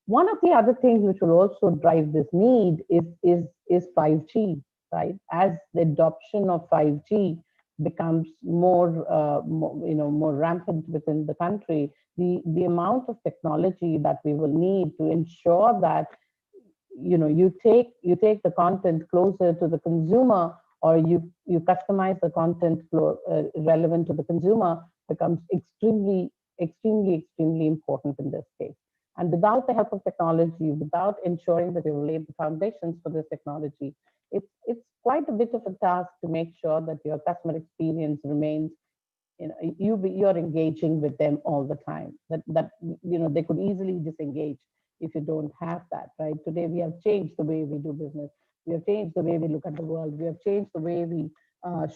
One of the other things which will also drive this need is 5G, right? As the adoption of 5G becomes more rampant within the country, the amount of technology that we will need to ensure that you take the content closer to the consumer, or you customize the content relevant to the consumer becomes extremely important in this case. And without the help of technology, without ensuring that you've laid the foundations for this technology, it's quite a bit of a task to make sure that your customer experience remains, you're engaging with them all the time. That they could easily disengage if you don't have that, right? Today we have changed the way we do business. We have changed the way we look at the world. We have changed the way we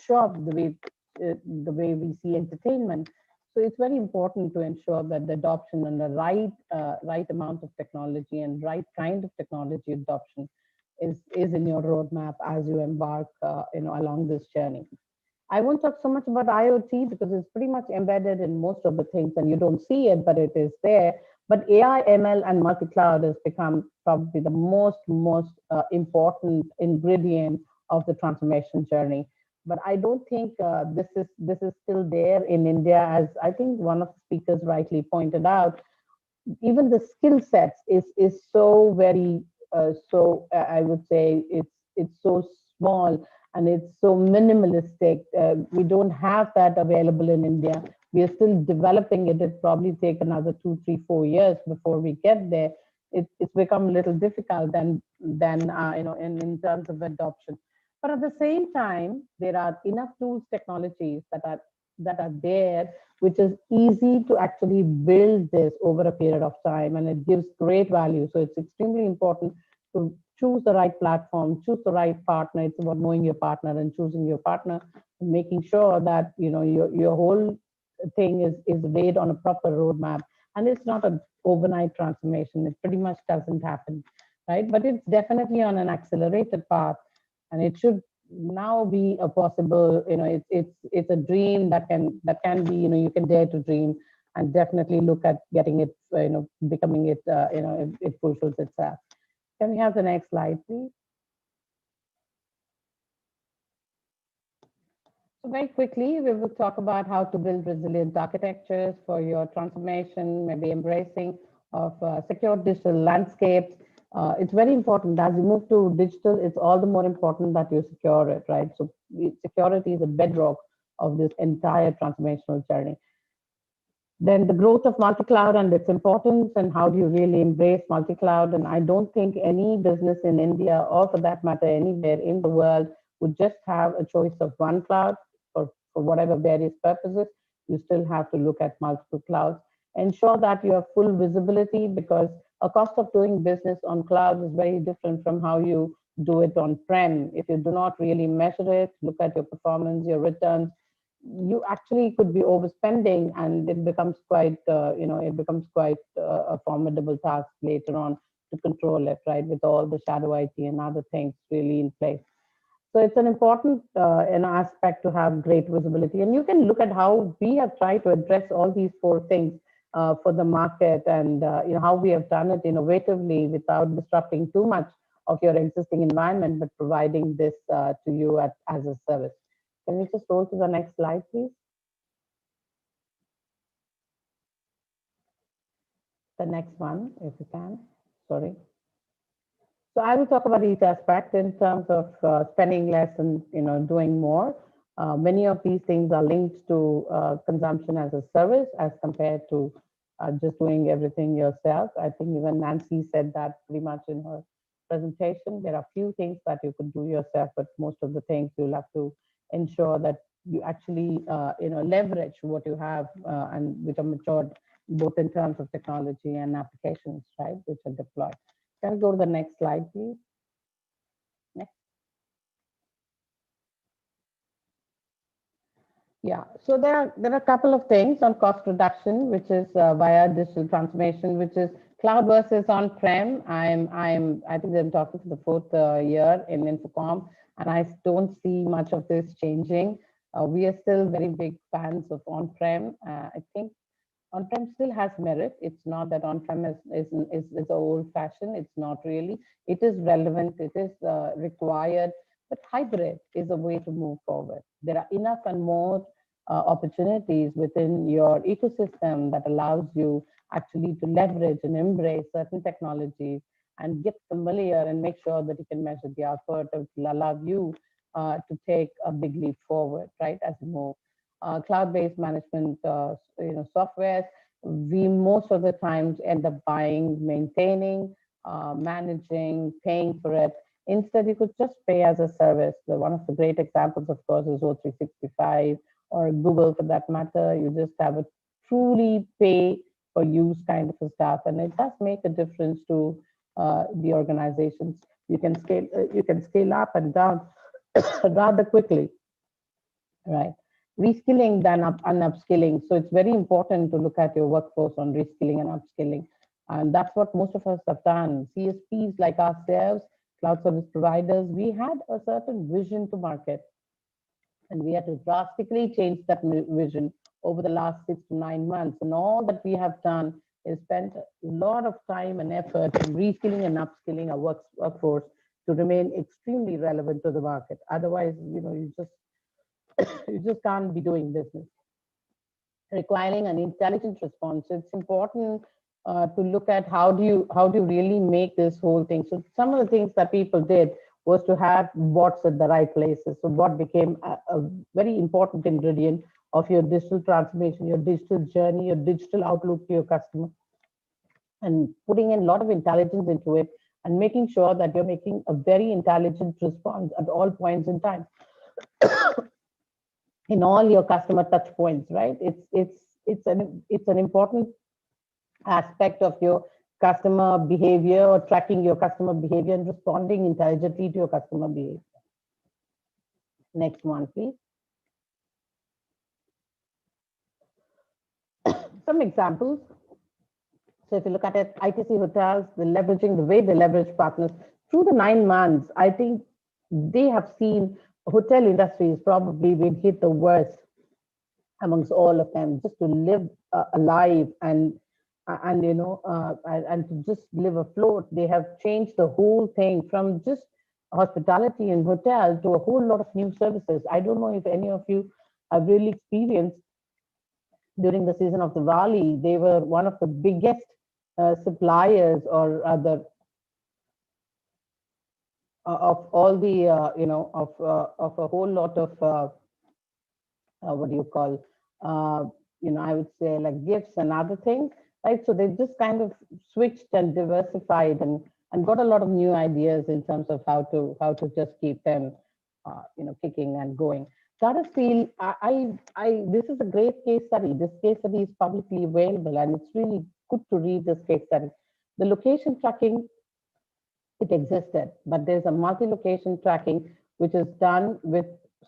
shop, the way we see entertainment. So it's very important to ensure that the adoption and the right amount of technology and right kind of technology adoption is in your roadmap as you embark along this journey. I won't talk so much about IoT because it's pretty much embedded in most of the things and you don't see it, but it is there. But AI, ML, and multi-cloud has become probably the most important ingredient of the transformation journey. But I don't think this is still there in India, as I think one of the speakers rightly pointed out. Even the skill sets is so very I would say it's so small and it's so minimalistic. We don't have that available in India. We are still developing it. It probably take another 2, 3, 4 years before we get there. It's become a little difficult than in terms of adoption. But at the same time, there are enough tools, technologies that are there, which is easy to actually build this over a period of time, and it gives great value. So it's extremely important to choose the right platform, choose the right partner. It's about knowing your partner and choosing your partner, and making sure that your whole thing is laid on a proper roadmap. And it's not an overnight transformation. It pretty much doesn't happen, right? But it's definitely on an accelerated path, and it should now be a possible. It's a dream that can be. You can dare to dream and definitely look at getting it. Becoming it. It fulfills itself. Can we have the next slide, please? So very quickly, we will talk about how to build resilient architectures for your transformation, maybe embracing of secure digital landscapes. It's very important as you move to digital, it's all the more important that you secure it, right? So security is a bedrock of this entire transformational journey. Then the growth of multi-cloud and its importance, and how do you really embrace multi-cloud? And I don't think any business in India, or for that matter, anywhere in the world, would just have a choice of one cloud for whatever various purposes. You still have to look at multiple clouds. Ensure that you have full visibility, because a cost of doing business on cloud is very different from how you do it on-prem. If you do not really measure it, look at your performance, your returns, you actually could be overspending, and it becomes quite a formidable task later on to control it, right, with all the shadow IT and other things really in place. So it's an important aspect to have great visibility, and you can look at how we have tried to address all these four things for the market, and how we have done it innovatively without disrupting too much of your existing environment, but providing this to you as a service. Can we just roll to the next slide, please? The next one, if you can. Sorry. So I will talk about each aspect in terms of spending less and doing more. Many of these things are linked to consumption as a service as compared to just doing everything yourself. I think even Nancy said that pretty much in her presentation. There are few things that you could do yourself, but most of the things you'll have to ensure that you actually leverage what you have and which are matured both in terms of technology and applications, right, which are deployed. Can we go to the next slide, please? Next. Yeah, so there are a couple of things on cost reduction, which is via digital transformation, which is cloud versus on-prem. I think I'm talking for the fourth year in INFOCOM, and I don't see much of this changing. We are still very big fans of on-prem. I think on-prem still has merit. It's not that on-prem is old-fashioned. It's not really. It is relevant. It is required. But hybrid is a way to move forward. There are enough and more opportunities within your ecosystem that allows you actually to leverage and embrace certain technologies and get familiar and make sure that you can measure the output. It will allow you to take a big leap forward, right, as you move. Cloud-based management softwares. we most of the times end up buying, maintaining, managing, paying for it. Instead, you could just pay as a service. One of the great examples, of course, is O365 or Google for that matter. You just have a truly pay for use kind of a stuff, and it does make a difference to the organizations. You can scale up and down rather quickly, right? Reskilling than and upskilling. So it's very important to look at your workforce on reskilling and upskilling. And that's what most of us have done. CSPs like ourselves, cloud service providers, we had a certain vision to market, and we had to drastically change that vision over the last 6 to 9 months. And all that we have done is spent a lot of time and effort in reskilling and upskilling our workforce to remain extremely relevant to the market. Otherwise, you just can't be doing business. Requiring an intelligent response. It's important to look at how do you really make this whole thing. So some of the things that people did was to have bots at the right places. So bot became a very important ingredient of your digital transformation, your digital journey, your digital outlook to your customer, and putting in a lot of intelligence into it and making sure that you're making a very intelligent response at all points in time in all your customer touch points, right? It's an important aspect of your customer behavior, or tracking your customer behavior and responding intelligently to your customer behavior. Next one, please. Some examples. So if you look at it, ITC hotels, the way they leverage partners through the 9 months, I think they have seen hotel industry has probably been hit the worst amongst all of them. Just to live alive and to just live afloat, they have changed the whole thing from just hospitality and hotel to a whole lot of new services. I don't know if any of you have really experienced during the season of Diwali. They were one of the biggest suppliers, or other of all the of a whole lot of what do you call I would say like gifts and other things, right? So they just kind of switched and diversified and got a lot of new ideas in terms of how to just keep them kicking and going. Tata Steel, this is a great case study. This case study is publicly available, and it's really good to read this case study. The location tracking, it existed, but there's a multi-location tracking which is done with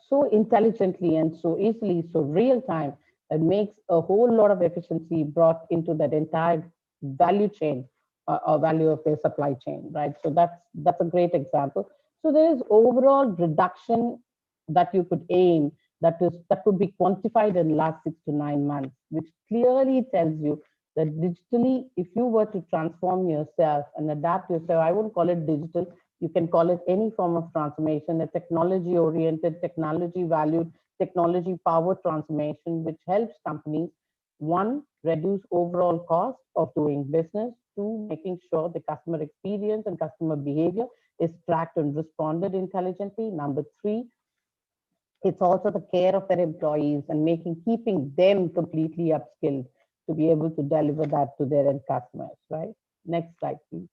so intelligently and so easily, so real time, that makes a whole lot of efficiency brought into that entire value chain or value of their supply chain, right? So that's a great example. So there is overall reduction that you could aim, that could be quantified in the last 6 to 9 months, which clearly tells you that digitally, if you were to transform yourself and adapt yourself, I wouldn't call it digital, you can call it any form of transformation, a technology-oriented, technology-valued, technology-powered transformation, which helps companies, one, reduce overall cost of doing business, two, making sure the customer experience and customer behavior is tracked and responded intelligently. Number three, it's also the care of their employees and keeping them completely upskilled to be able to deliver that to their end customers, right? Next slide, please.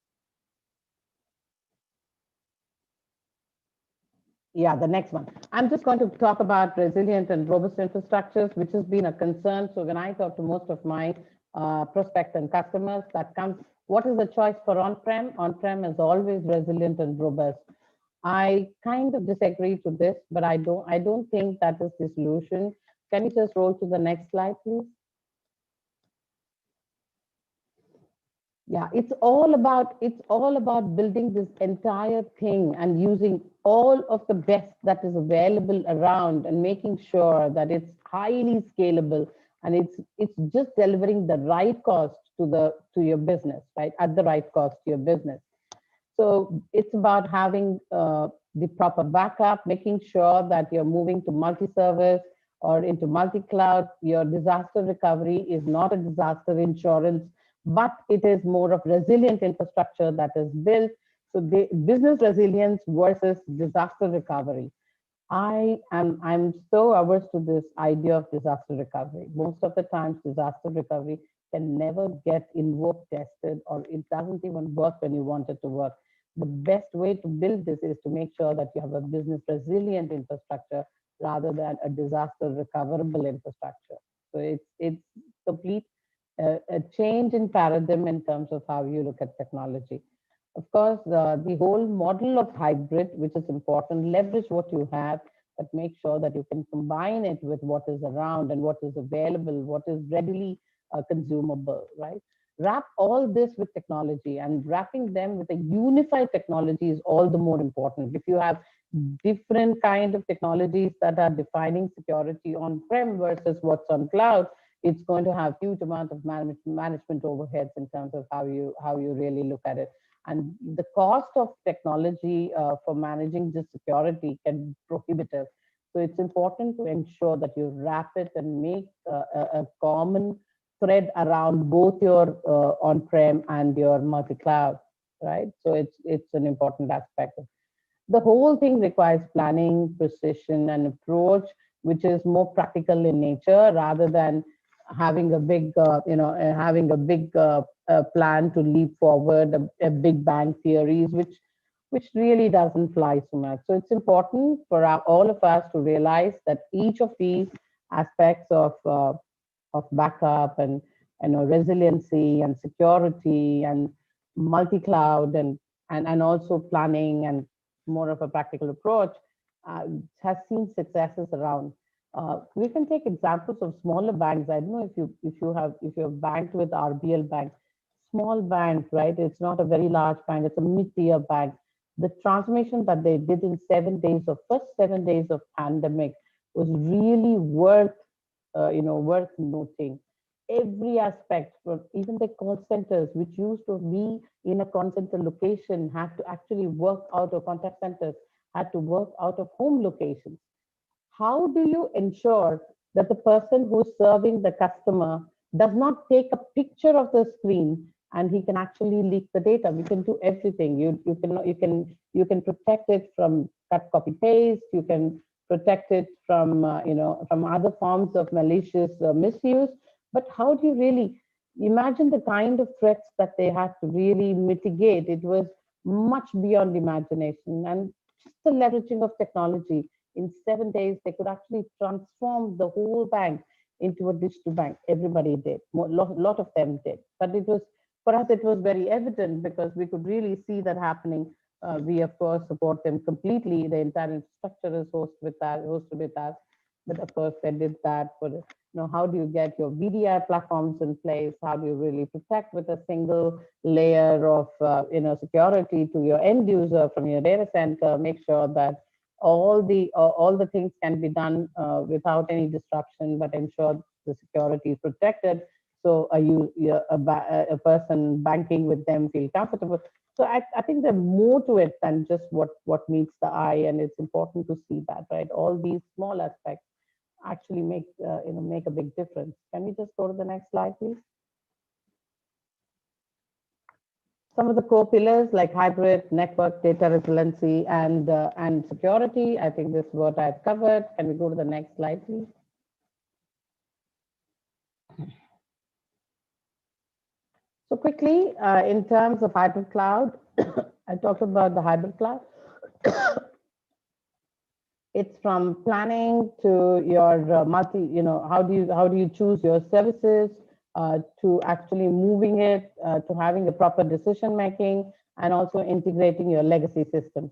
Yeah, the next one. I'm just going to talk about resilient and robust infrastructures, which has been a concern. So when I talk to most of my prospects and customers, that comes, what is the choice for on-prem? On-prem is always resilient and robust. I kind of disagree to this, but I don't think that is the solution. Can you just roll to the next slide, please? Yeah, it's all about building this entire thing and using all of the best that is available around and making sure that it's highly scalable and it's just delivering the right cost to your business, right? At the right cost to your business. So it's about having the proper backup, making sure that you're moving to multi-service or into multi-cloud. Your disaster recovery is not a disaster insurance, but it is more of resilient infrastructure that is built. So the business resilience versus disaster recovery. I'm so averse to this idea of disaster recovery. Most of the times, disaster recovery can never get invoke tested, or it doesn't even work when you want it to work. The best way to build this is to make sure that you have a business resilient infrastructure rather than a disaster recoverable infrastructure. So it's complete a change in paradigm in terms of how you look at technology. Of course, the whole model of hybrid, which is important, leverage what you have, but make sure that you can combine it with what is around and what is available, what is readily consumable, right? Wrap all this with technology, and wrapping them with a unified technology is all the more important. If you have different kind of technologies that are defining security on-prem versus what's on cloud, it's going to have huge amount of management overheads in terms of how you really look at it. And the cost of technology for managing this security can be prohibitive. So it's important to ensure that you wrap it and make a common thread around both your on-prem and your multi-cloud, right? So it's an important aspect. The whole thing requires planning, precision, and approach, which is more practical in nature rather than having a big, having a big plan to leap forward, a big bang theories, which really doesn't fly so much. So it's important for all of us to realize that each of these aspects of backup and resiliency and security and multi-cloud and also planning and more of a practical approach has seen successes around. We can take examples of smaller banks. I don't know if you're banked with RBL Bank, small bank, right? It's not a very large bank. It's a mid-tier bank. The transformation that they did in 7 days, of first 7 days of pandemic, was really worth worth noting. Every aspect, for even the call centers, which used to be in a call center location, had to actually work out of contact centers, had to work out of home locations. How do you ensure that the person who's serving the customer does not take a picture of the screen and he can actually leak the data? We can do everything. You can protect it from cut, copy, paste. You can protect it from from other forms of malicious misuse. But how do you really imagine the kind of threats that they had to really mitigate? It was much beyond imagination, and just the leveraging of technology. In 7 days, they could actually transform the whole bank into a digital bank. Everybody did. A lot of them did. But it was, for us, it was very evident because we could really see that happening. We, of course, support them completely. The entire infrastructure is hosted with us. But of course, they did that for, how do you get your VDI platforms in place? How do you really protect with a single layer of, security to your end user from your data center? Make sure that all the things can be done without any disruption, but ensure the security is protected. So a person banking with them feel comfortable. So I think there's more to it than just what meets the eye, and it's important to see that, right? All these small aspects actually make a big difference. Can we just go to the next slide, please? Some of the core pillars like hybrid, network, data resiliency, and security. I think this is what I've covered. Can we go to the next slide, please? So quickly, in terms of hybrid cloud, I talked about the hybrid cloud. It's from planning to your how do you choose your services, to actually moving it, to having a proper decision making, and also integrating your legacy systems.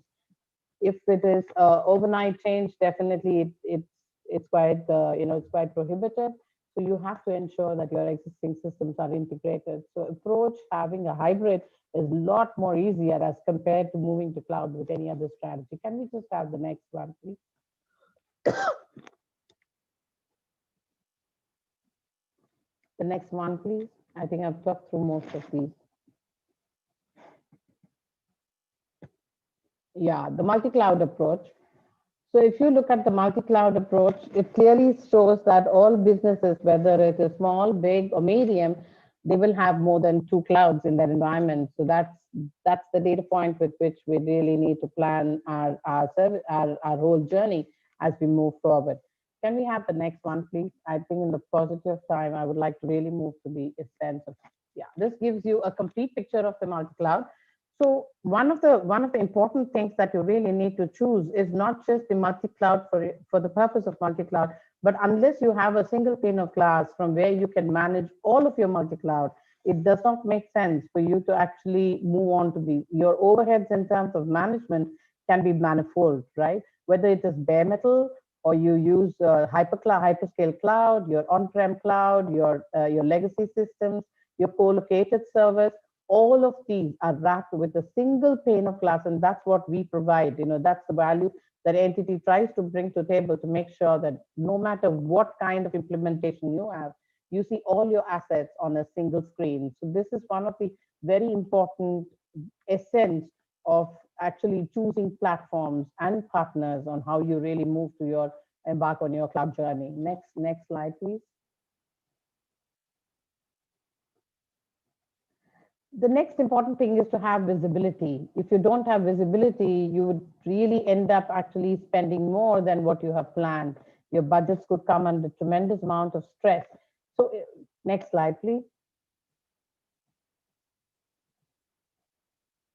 If it is overnight change, definitely it's quite it's quite prohibitive. So you have to ensure that your existing systems are integrated. So approach having a hybrid is a lot more easier as compared to moving to cloud with any other strategy. Can we just have the next one, please? The next one, please. I think I've talked through most of these. Yeah, the multi-cloud approach. So if you look at the multi-cloud approach, it clearly shows that all businesses, whether it is small, big, or medium, they will have more than 2 clouds in their environment. So that's the data point with which we really need to plan our whole journey as we move forward. Can we have the next one, please? I think in the positive of time, I would like to really move to the essence of, yeah, this gives you a complete picture of the multi-cloud. So one of the important things that you really need to choose is not just the multi-cloud for the purpose of multi-cloud, but unless you have a single pane of glass from where you can manage all of your multi-cloud, it does not make sense for you to actually move on to your overheads in terms of management can be manifold, right? Whether it is bare metal or you use hyperscale cloud, your on-prem cloud, your legacy systems, your co-located servers, all of these are wrapped with a single pane of glass, and that's what we provide. That's the value that entity tries to bring to the table to make sure that no matter what kind of implementation you have, you see all your assets on a single screen. So this is one of the very important essence of actually choosing platforms and partners on how you really move to your embark on your cloud journey. Next slide, please. The next important thing is to have visibility. If you don't have visibility, you would really end up actually spending more than what you have planned. Your budgets could come under tremendous amount of stress. So next slide, please.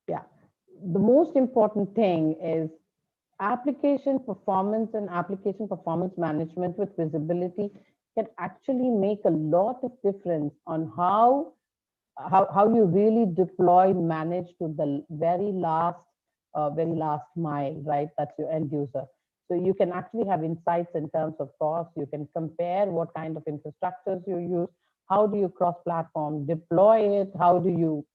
Yeah, the most important thing is application performance and application performance management with visibility can actually make a lot of difference on how you really deploy, manage to the very last mile, right? That's your end user. So you can actually have insights in terms of cost. You can compare what kind of infrastructures you use. How do you cross-platform deploy it? How do you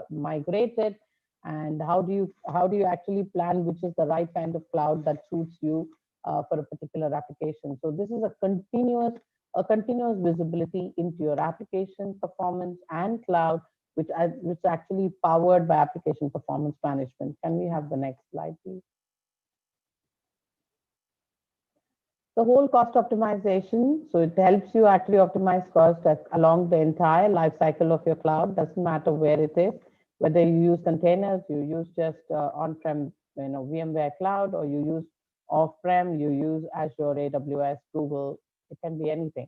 migrate it? And how do you actually plan which is the right kind of cloud that suits you for a particular application? So this is a continuous visibility into your application performance and cloud, which is actually powered by application performance management. Can we have the next slide, please? The whole cost optimization. So it helps you actually optimize cost along the entire life cycle of your cloud. Doesn't matter where it is, whether you use containers, you use just on-prem, VMware cloud, or you use off-prem, you use Azure, AWS, Google. It can be anything.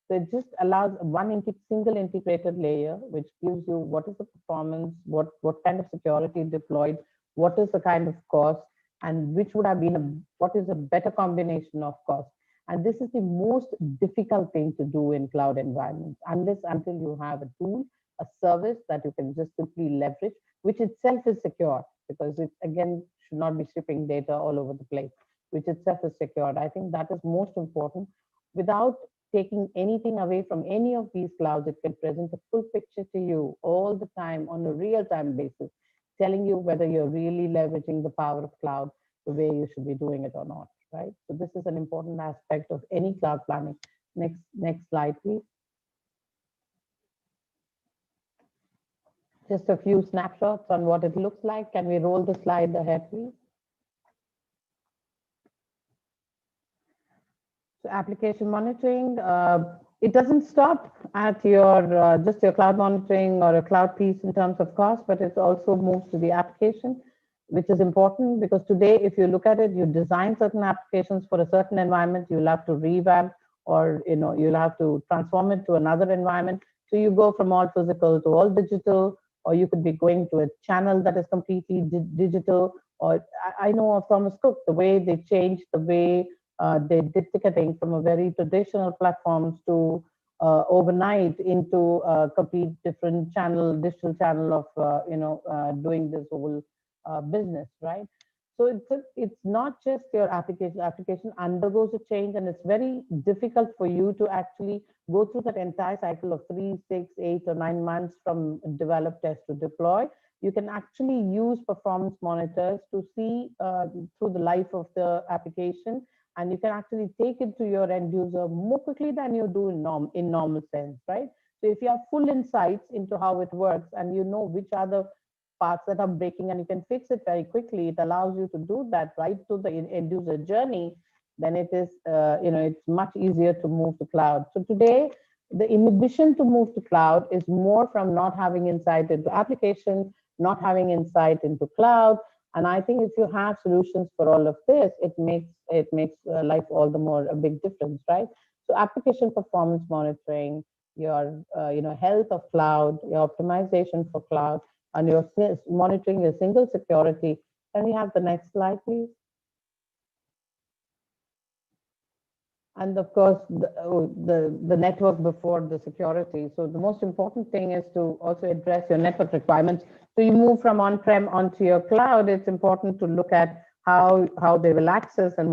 So it just allows one single integrated layer, which gives you what is the performance, what kind of security deployed, what is the kind of cost, and which would have been what is a better combination of cost. And this is the most difficult thing to do in cloud environments, until you have a tool, a service that you can just simply leverage, which itself is secure, because it again should not be shipping data all over the place, which itself is secured. I think that is most important. Without taking anything away from any of these clouds, it can present a full picture to you all the time on a real-time basis, telling you whether you're really leveraging the power of cloud the way you should be doing it or not, right? So this is an important aspect of any cloud planning. Next slide, please. Just a few snapshots on what it looks like. Can we roll the slide ahead, please? So application monitoring, it doesn't stop at your just your cloud monitoring or a cloud piece in terms of cost, but it also moves to the application, which is important because today, if you look at it, you design certain applications for a certain environment, you'll have to revamp or you'll have to transform it to another environment. So you go from all physical to all digital, or you could be going to a channel that is completely digital. Or I know of Thomas Cook, the way they changed the way they did ticketing from a very traditional platforms to overnight into a complete different digital channel of doing this whole business, right? So it's not just your application. Application undergoes a change, and it's very difficult for you to actually go through that entire cycle of 3, 6, 8, or 9 months from develop, test to deploy. You can actually use performance monitors to see through the life of the application, and you can actually take it to your end user more quickly than you do in normal sense, right? So if you have full insights into how it works and you know which are the parts that are breaking and you can fix it very quickly, it allows you to do that right to the end user journey. Then it is, it's much easier to move to cloud. So today, the inhibition to move to cloud is more from not having insight into application, not having insight into cloud, And I think if you have solutions for all of this, it makes life all the more a big difference, right? So application performance monitoring, your health of cloud, your optimization for cloud, and your monitoring your single security. Can we have the next slide, please? And of course, the network before the security. So the most important thing is to also address your network requirements. So you move from on-prem onto your cloud. It's important to look at how they will access and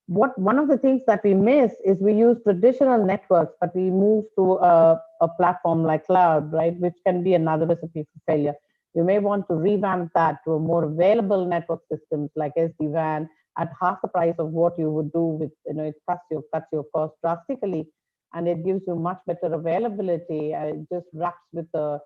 one of the things that we miss is we use traditional networks, but we move to a platform like cloud, right? Which can be another recipe for failure. You may want to revamp that to a more available network systems like SD-WAN, at half the price of what you would do with, it cuts your cost drastically, and it gives you much better availability. It just wraps with a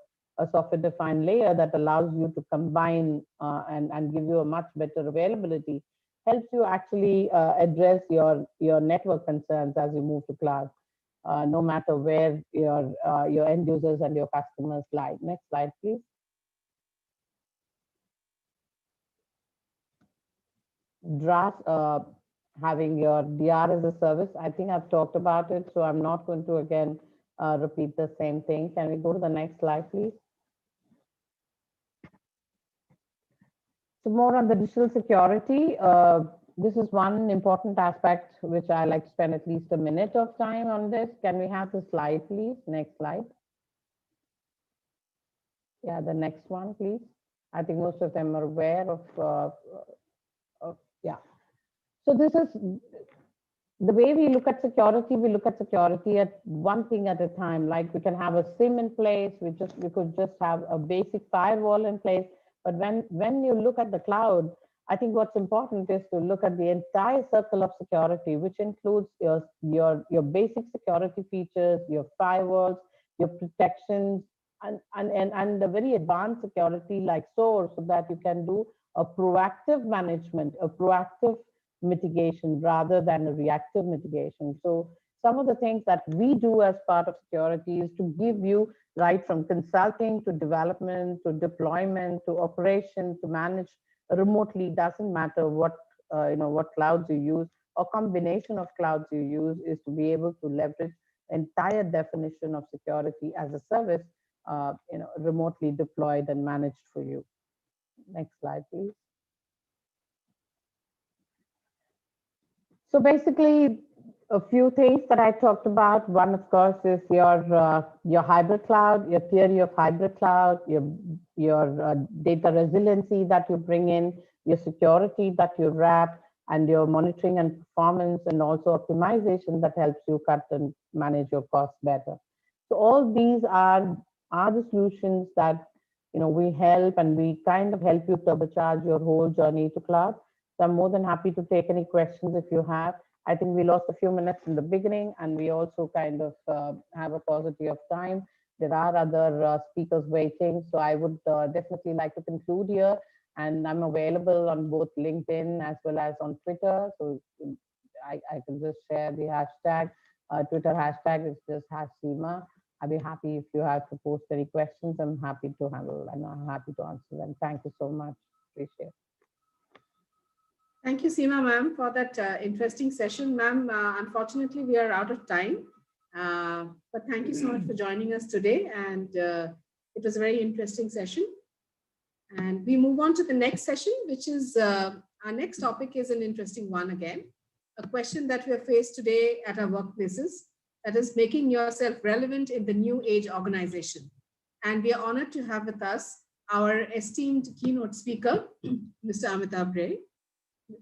software-defined layer that allows you to combine and give you a much better availability. Helps you actually address your network concerns as you move to cloud, no matter where your end users and your customers lie. Next slide, please. Draft, having your DR as a service. I think I've talked about it, so I'm not going to again repeat the same thing. Can we go to the next slide, please? So more on the digital security. This is one important aspect which I like to spend at least a minute of time on this. Can we have the slide, please? Next slide. Yeah, the next one, please. I think most of them are aware of yeah. So this is the way we look at security. We look at security at one thing at a time. Like we can have a SIM in place. We could just have a basic firewall in place. But when you look at the cloud, I think what's important is to look at the entire circle of security, which includes your basic security features, your firewalls, your protections, and the very advanced security like SOAR, so that you can do a proactive management, a proactive mitigation rather than a reactive mitigation. So some of the things that we do as part of security is to give you right from consulting to development to deployment to operation to manage remotely. Doesn't matter what what clouds you use or combination of clouds you use, is to be able to leverage the entire definition of security as a service, remotely deployed and managed for you. Next slide, please. So basically, a few things that I talked about. One, of course, is your hybrid cloud, your theory of hybrid cloud, your data resiliency that you bring in, your security that you wrap, and your monitoring and performance, and also optimization that helps you cut and manage your costs better. So all these are the solutions that we help, and we kind of help you turbocharge your whole journey to cloud. So I'm more than happy to take any questions if you have. I think we lost a few minutes in the beginning, and we also kind of have a paucity of time. There are other speakers waiting, so I would definitely like to conclude here. And I'm available on both LinkedIn as well as on Twitter. So I can just share the hashtag. Twitter hashtag is just #Seema. I'd be happy if you have to post any questions. I'm happy to handle, and I'm happy to answer them. Thank you so much. Appreciate it.
Thank you, Seema ma'am, for that interesting session. Ma'am, unfortunately, we are out of time, but thank you so much for joining us today. And it was a very interesting session. And we move on to the next session, which is our next topic is an interesting one again, a question that we are faced today at our workplaces, that is making yourself relevant in the new age organization. And we are honored to have with us our esteemed keynote speaker, Mr. Amitabh Ray,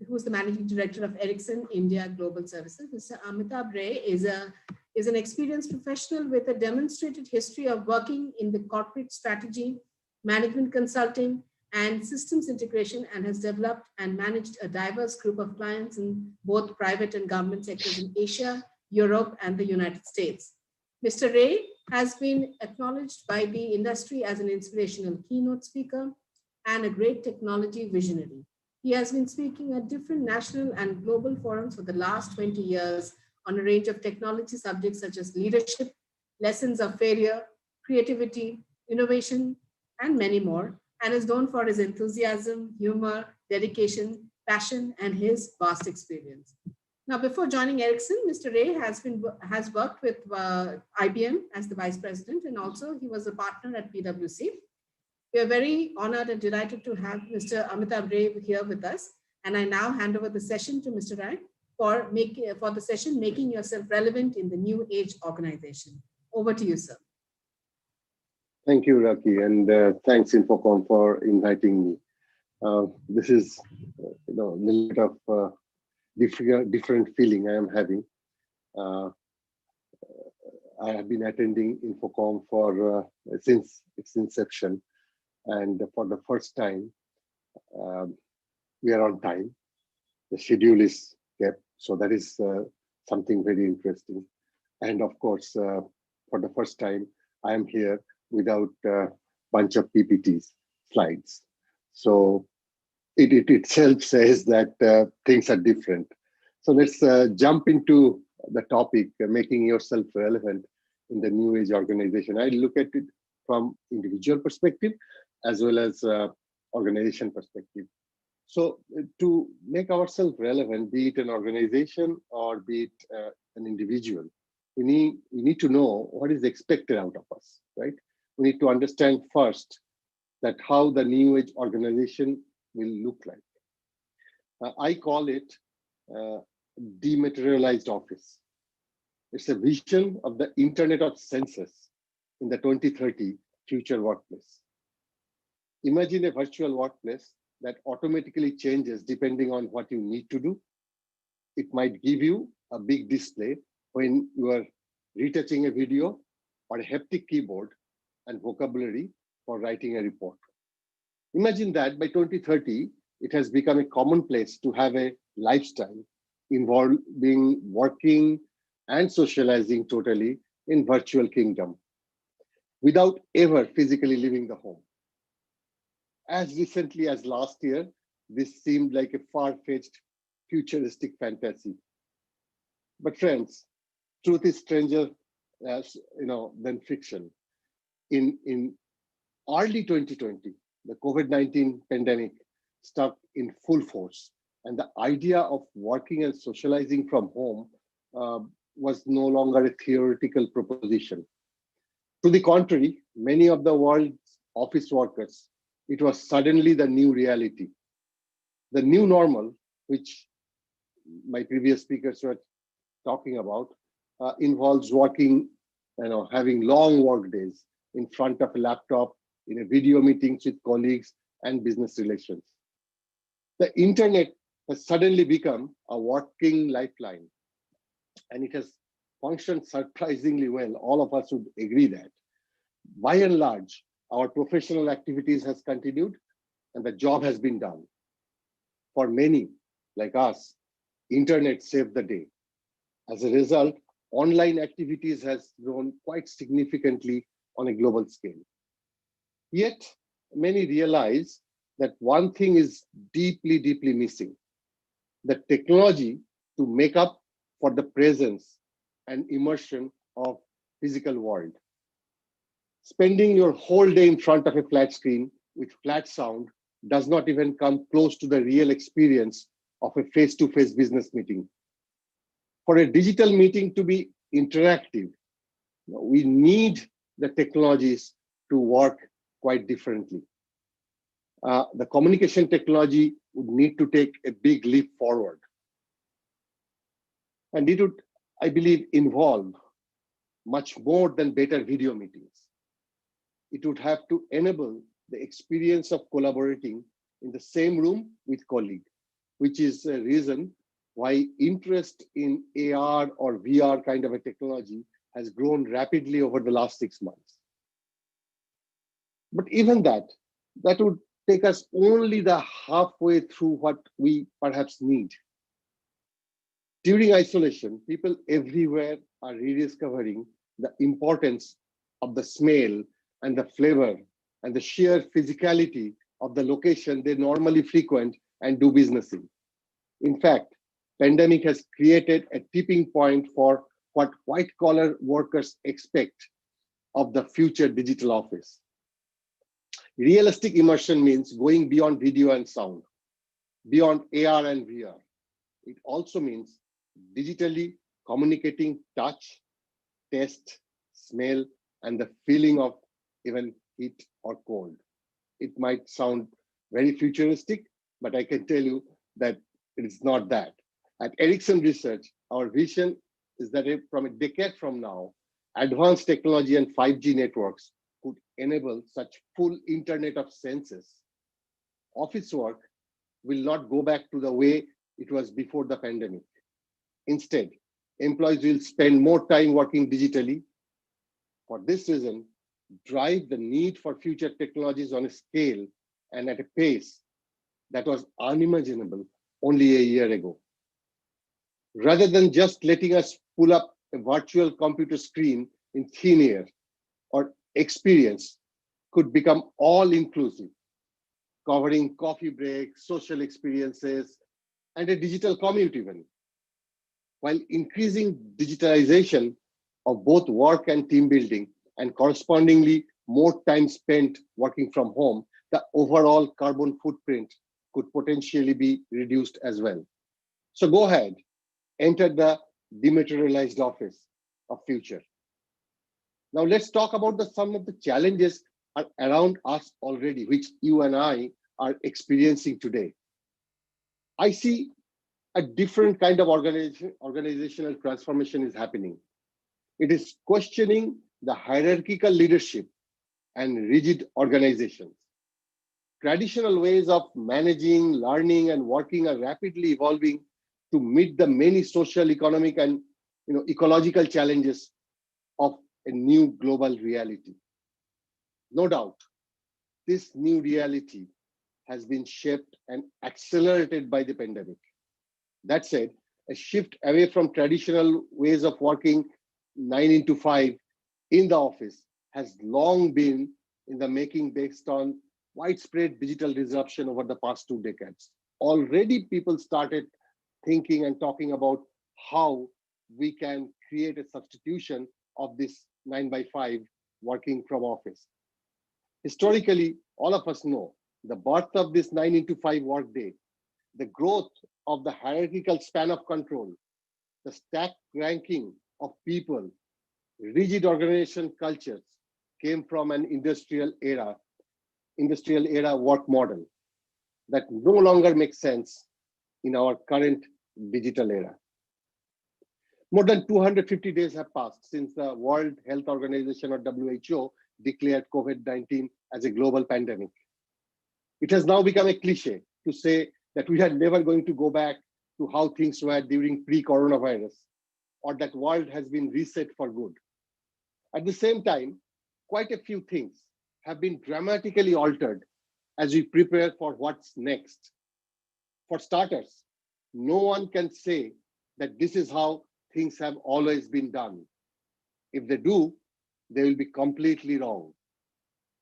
who's the Managing Director of Ericsson India Global Services. Mr. Amitabh Ray is an experienced professional with a demonstrated history of working in the corporate strategy, management consulting, and systems integration, and has developed and managed a diverse group of clients in both private and government sectors in Asia, Europe, and the United States. Mr. Ray has been acknowledged by the industry as an inspirational keynote speaker and a great technology visionary. He has been speaking at different national and global forums for the last 20 years on a range of technology subjects such as leadership, lessons of failure, creativity, innovation, and many more. and is known for his enthusiasm, humor, dedication, passion, and his vast experience. Now, before joining Ericsson, Mr. Ray has worked with IBM as the vice president, and also he was a partner at PwC. We are very honored and delighted to have Mr. Amitabh Ray here with us. And I now hand over the session to Mr. Ray for the session, Making Yourself Relevant in the New Age Organization. Over to you, sir.
Thank you, Raki, and thanks INFOCOM for inviting me. This is a little bit of different feeling I am having. I have been attending INFOCOM for since its inception, and for the first time, we are on time. The schedule is kept, so that is something very interesting. And of course, for the first time, I am here without a bunch of PPTs, slides. So it itself says that things are different. So let's jump into the topic, making yourself relevant in the new age organization. I look at it from individual perspective as well as organization perspective. So to make ourselves relevant, be it an organization or be it an individual, we need to know what is expected out of us, right? We need to understand first that how the new age organization will look like. I call it dematerialized office. It's a vision of the Internet of Senses in the 2030 future workplace. Imagine a virtual workplace that automatically changes depending on what you need to do. It might give you a big display when you are retouching a video, or a haptic keyboard and vocabulary for writing a report. Imagine that by 2030, it has become a commonplace to have a lifestyle involving working and socializing totally in virtual kingdom without ever physically leaving the home. As recently as last year, this seemed like a far-fetched futuristic fantasy. But friends, truth is stranger than fiction. In early 2020, the COVID-19 pandemic struck in full force, and the idea of working and socializing from home was no longer a theoretical proposition. To the contrary, many of the world's office workers, it was suddenly the new reality. The new normal, which my previous speakers were talking about, involves working, having long work days in front of a laptop, in a video meetings with colleagues and business relations. The internet has suddenly become a working lifeline, and it has functioned surprisingly well. All of us would agree that. By and large, our professional activities has continued and the job has been done. For many, like us, internet saved the day. As a result, online activities has grown quite significantly on a global scale. Yet, many realize that one thing is deeply, deeply missing: the technology to make up for the presence and immersion of physical world. Spending your whole day in front of a flat screen with flat sound does not even come close to the real experience of a face-to-face business meeting. For a digital meeting to be interactive, we need the technologies to work quite differently. The communication technology would need to take a big leap forward. And it would, I believe, involve much more than better video meetings. It would have to enable the experience of collaborating in the same room with colleagues, which is a reason why interest in AR or VR kind of a technology has grown rapidly over the last 6 months. But even that would take us only the halfway through what we perhaps need. During isolation, people everywhere are rediscovering the importance of the smell and the flavor and the sheer physicality of the location they normally frequent and do business in. In fact, pandemic has created a tipping point for what white-collar workers expect of the future digital office. Realistic immersion means going beyond video and sound, beyond AR and VR. It also means digitally communicating touch, taste, smell, and the feeling of even heat or cold. It might sound very futuristic, but I can tell you that it is not that. At Ericsson Research, our vision is that from a decade from now, advanced technology and 5G networks could enable such full Internet of Senses. Office work will not go back to the way it was before the pandemic. Instead, employees will spend more time working digitally. For this reason, drive the need for future technologies on a scale and at a pace that was unimaginable only a year ago. Rather than just letting us pull up a virtual computer screen in thin air, our experience could become all-inclusive, covering coffee breaks, social experiences, and a digital commute even. While increasing digitalization of both work and team building, and correspondingly more time spent working from home, the overall carbon footprint could potentially be reduced as well. So go ahead, enter the dematerialized office of future. Now let's talk about some of the challenges are around us already, which you and I are experiencing today. I see a different kind of organizational transformation is happening. It is questioning the hierarchical leadership and rigid organizations. Traditional ways of managing, learning, and working are rapidly evolving to meet the many social, economic, and ecological challenges of a new global reality. No doubt, this new reality has been shaped and accelerated by the pandemic. That said, a shift away from traditional ways of working 9 to 5 in the office has long been in the making based on widespread digital disruption over the past 2 decades. Already people started thinking and talking about how we can create a substitution of this 9/5 working from office. Historically, all of us know the birth of this 9 to 5 workday, the growth of the hierarchical span of control, the stacked ranking of people, rigid organization cultures came from an industrial era work model that no longer makes sense in our current digital era. More than 250 days have passed since the World Health Organization or WHO declared COVID-19 as a global pandemic. It has now become a cliche to say that we are never going to go back to how things were during pre-coronavirus, or that world has been reset for good. At the same time, quite a few things have been dramatically altered as we prepare for what's next. For starters, no one can say that this is how things have always been done. If they do, they will be completely wrong.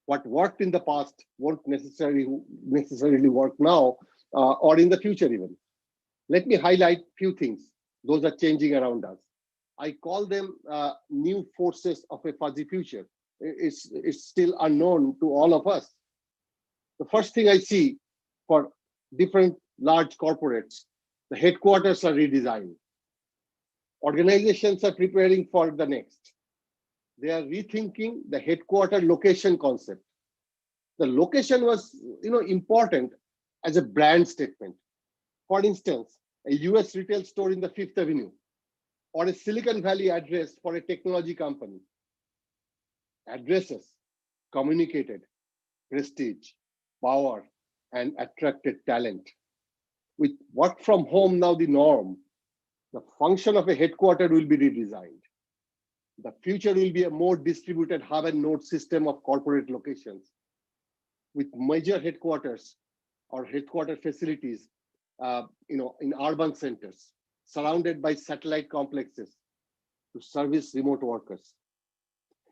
What worked in the past won't necessarily work now or in the future even. Let me highlight a few things. Those are changing around us. I call them new forces of a fuzzy future. It's still unknown to all of us. The first thing I see for different large corporates, the headquarters are redesigned. Organizations are preparing for the next. They are rethinking the headquarter location concept. The location was, important as a brand statement. For instance, a US retail store in the Fifth Avenue, or a Silicon Valley address for a technology company. Addresses communicated prestige, power, and attracted talent. With work from home now the norm, the function of a headquarter will be redesigned. The future will be a more distributed hub and node system of corporate locations, with major headquarters or headquarter facilities, in urban centers, surrounded by satellite complexes to service remote workers.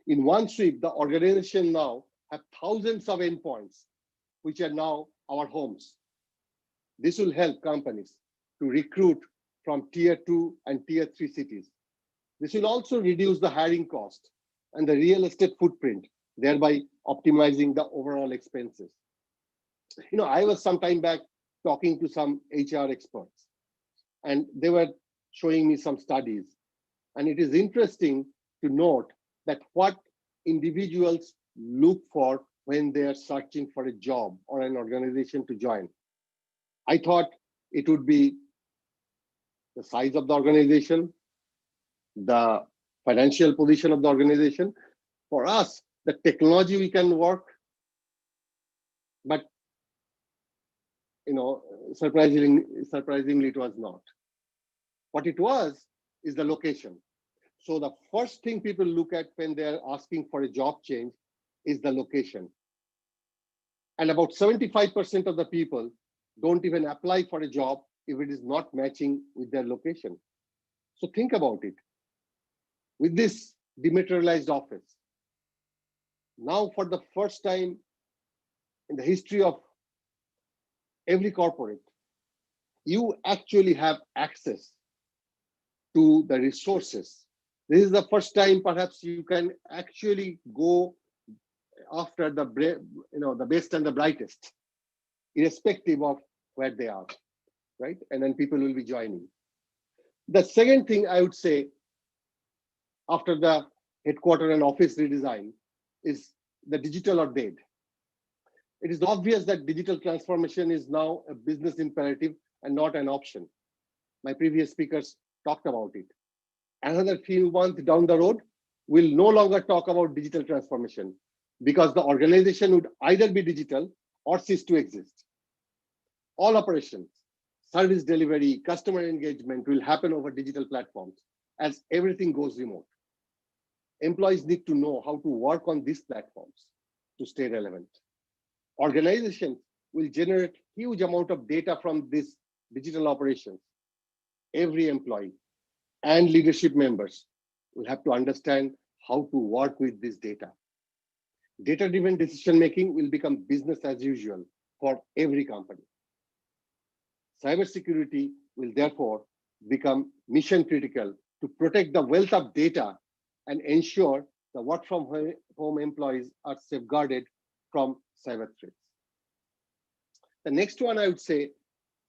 In one sweep, the organization now have thousands of endpoints, which are now our homes. This will help companies to recruit from tier 2 and tier 3 cities. This will also reduce the hiring cost and the real estate footprint thereby optimizing the overall expenses. I was some time back talking to some HR experts, and they were showing me some studies. And it is interesting to note that what individuals look for when they are searching for a job or an organization to join. I thought it would be the size of the organization, the financial position of the organization. For us, the technology we can work, but surprisingly, it was not. What it was is the location. So the first thing people look at when they're asking for a job change is the location. And about 75% of the people don't even apply for a job if it is not matching with their location. So think about it. With this dematerialized office, now for the first time in the history of every corporate, you actually have access to the resources. This is the first time perhaps you can actually go after the best and the brightest, irrespective of where they are, right? And then people will be joining. The second thing I would say after the headquarter and office redesign is the digital or dead. It is obvious that digital transformation is now a business imperative and not an option. My previous speakers talked about it. Another few months down the road, we'll no longer talk about digital transformation because the organization would either be digital or cease to exist. All operations, service delivery, customer engagement will happen over digital platforms as everything goes remote. Employees need to know how to work on these platforms to stay relevant. Organizations will generate huge amount of data from these digital operations. Every employee and leadership members will have to understand how to work with this data. Data-driven decision-making will become business as usual for every company. Cybersecurity will therefore become mission critical to protect the wealth of data and ensure the work from home employees are safeguarded from cyber threats. The next one I would say,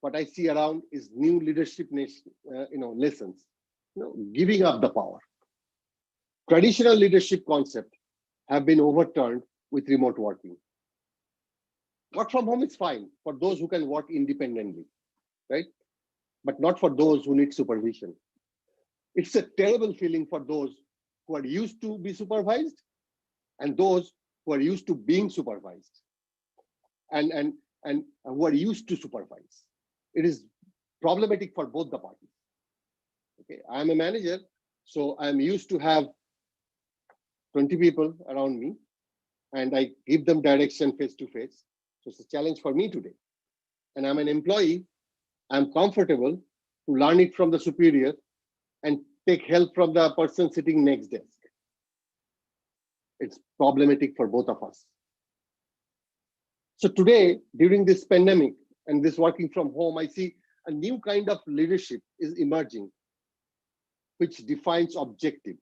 what I see around is new leadership lessons, giving up the power. Traditional leadership concepts have been overturned with remote working. Work from home is fine for those who can work independently, right? But not for those who need supervision. It's a terrible feeling for those who are used to be supervised and those who are used to being supervised and who are used to supervise. It is problematic for both the parties. Okay, I'm a manager, so I'm used to have 20 people around me and I give them direction face to face. So it's a challenge for me today. And I'm an employee, I'm comfortable to learn it from the superior and take help from the person sitting next desk. It's problematic for both of us. So today, during this pandemic and this working from home, I see a new kind of leadership is emerging, which defines objective.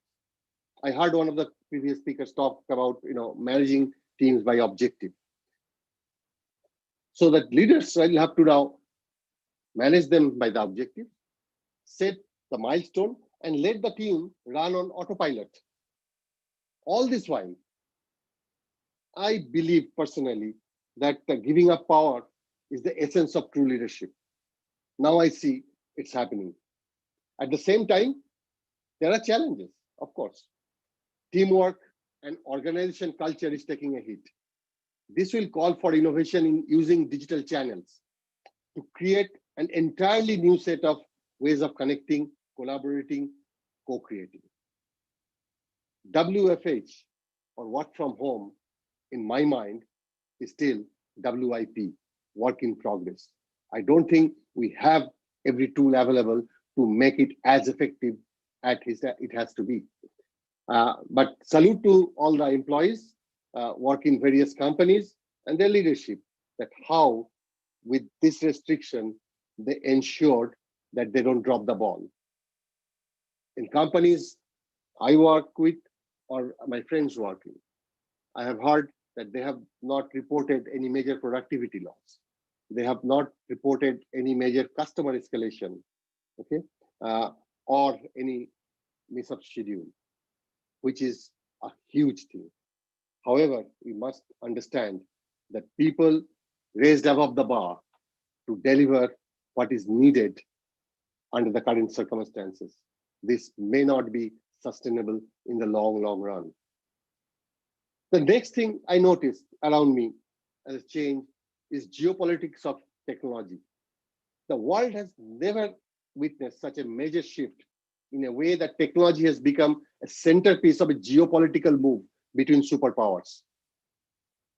I heard one of the previous speakers talk about managing teams by objective. So that leaders will have to now manage them by the objective, set the milestone, and let the team run on autopilot. All this while, I believe personally that giving up power is the essence of true leadership. Now I see it's happening. At the same time, there are challenges, of course. Teamwork and organization culture is taking a hit. This will call for innovation in using digital channels to create an entirely new set of ways of connecting, collaborating, co-creating. WFH, or work from home, in my mind, is still WIP, work in progress. I don't think we have every tool available to make it as effective as it has to be. But salute to all the employees work in various companies and their leadership, that how with this restriction, they ensured that they don't drop the ball. In companies I work with or my friends working, I have heard that they have not reported any major productivity loss. They have not reported any major customer escalation, okay, or any miss of schedule, which is a huge thing. However, we must understand that people raised above the bar to deliver what is needed under the current circumstances. This may not be sustainable in the long run. The next thing I noticed around me as a change is geopolitics of technology. The world has never witnessed such a major shift in a way that technology has become a centerpiece of a geopolitical move between superpowers.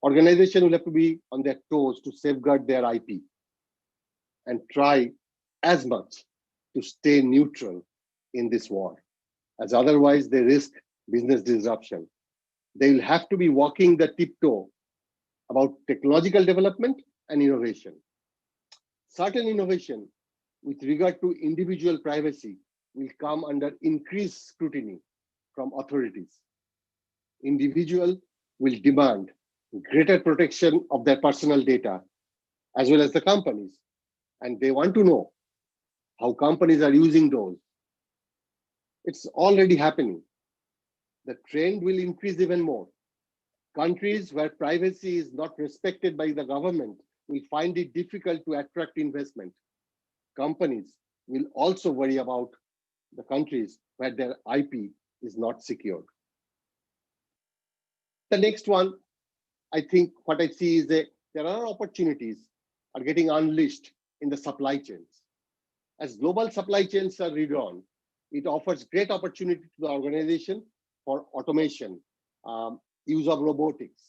Organizations will have to be on their toes to safeguard their IP and try as much to stay neutral in this war, as otherwise they risk business disruption. They will have to be walking the tiptoe about technological development and innovation. Certain innovation with regard to individual privacy will come under increased scrutiny from authorities. Individuals will demand greater protection of their personal data, as well as the companies. And they want to know how companies are using those. It's already happening. The trend will increase even more. Countries where privacy is not respected by the government will find it difficult to attract investment. Companies will also worry about the countries where their IP is not secured. The next one, I think what I see is that there are opportunities are getting unleashed in the supply chains. As global supply chains are redrawn, it offers great opportunity to the organization for automation, use of robotics,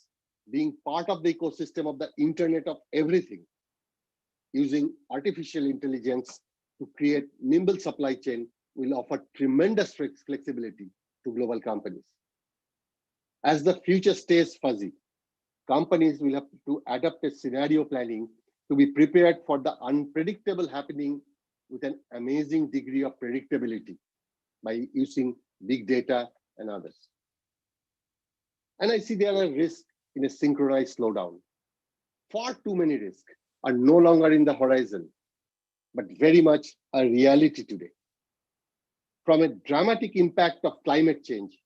being part of the ecosystem of the Internet of Everything, using artificial intelligence to create nimble supply chain will offer tremendous flexibility to global companies. As the future stays fuzzy, companies will have to adapt a scenario planning to be prepared for the unpredictable happening with an amazing degree of predictability by using big data and others. And I see there are risks in a synchronized slowdown. Far too many risks are no longer in the horizon, but very much a reality today. From a dramatic impact of climate change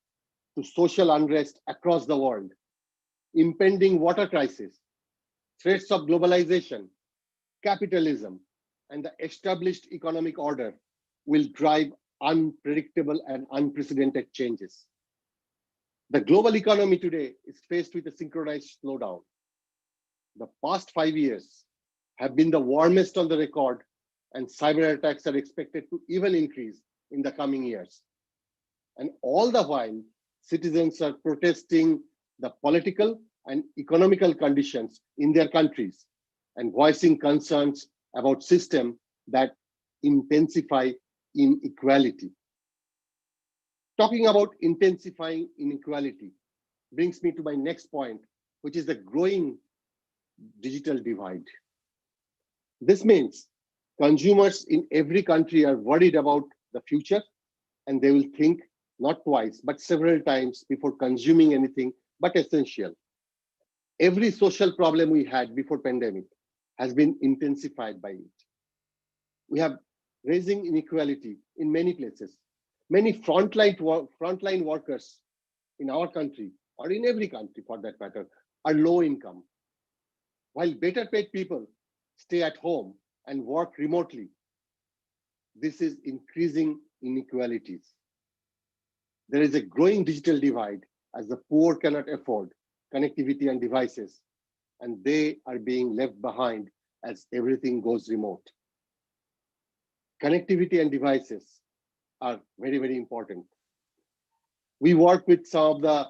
to social unrest across the world, impending water crisis, threats of globalization, capitalism, and the established economic order will drive unpredictable and unprecedented changes. The global economy today is faced with a synchronized slowdown. The past 5 years have been the warmest on the record, and cyber attacks are expected to even increase in the coming years. And all the while, citizens are protesting the political and economical conditions in their countries and voicing concerns about systems that intensify inequality. Talking about intensifying inequality brings me to my next point, which is the growing digital divide. This means consumers in every country are worried about the future, and they will think not twice, but several times before consuming anything but essential. Every social problem we had before pandemic has been intensified by it. We have raising inequality in many places. Many frontline workers in our country, or in every country for that matter, are low income. While better paid people stay at home and work remotely, this is increasing inequalities. There is a growing digital divide as the poor cannot afford connectivity and devices, and they are being left behind as everything goes remote. Connectivity and devices are very, very important. We work with some of the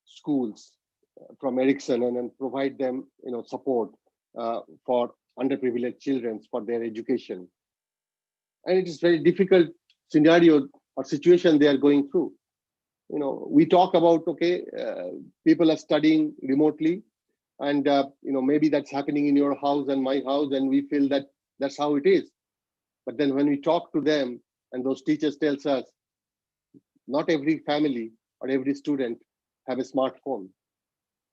schools from Ericsson and provide them support for underprivileged children for their education. And it is very difficult scenario or situation they are going through. We talk about, okay, people are studying remotely, and maybe that's happening in your house and my house, and we feel that that's how it is. But then when we talk to them, and those teachers tells us, not every family or every student have a smartphone.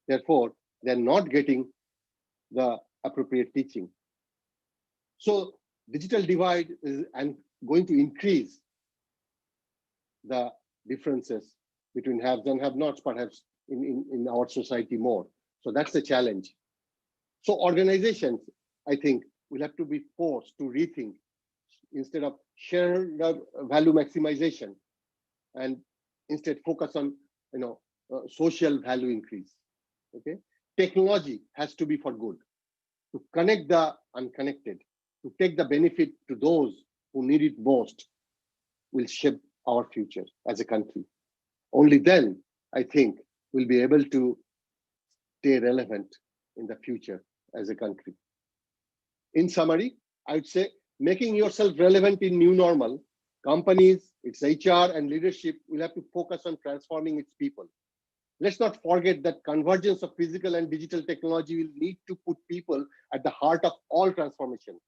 Therefore, they're not getting the appropriate teaching. So digital divide is going to increase the differences between haves and have-nots, perhaps in our society more. So that's the challenge. So organizations, I think, will have to be forced to rethink instead of shared value maximization, and instead focus on social value increase. Okay, technology has to be for good, to connect the unconnected, to take the benefit to those who need it most, will shape our future as a country. Only then, I think, we'll be able to stay relevant in the future as a country. In summary, I would say making yourself relevant in new normal, companies, its HR and leadership will have to focus on transforming its people. Let's not forget that convergence of physical and digital technology will need to put people at the heart of all transformation.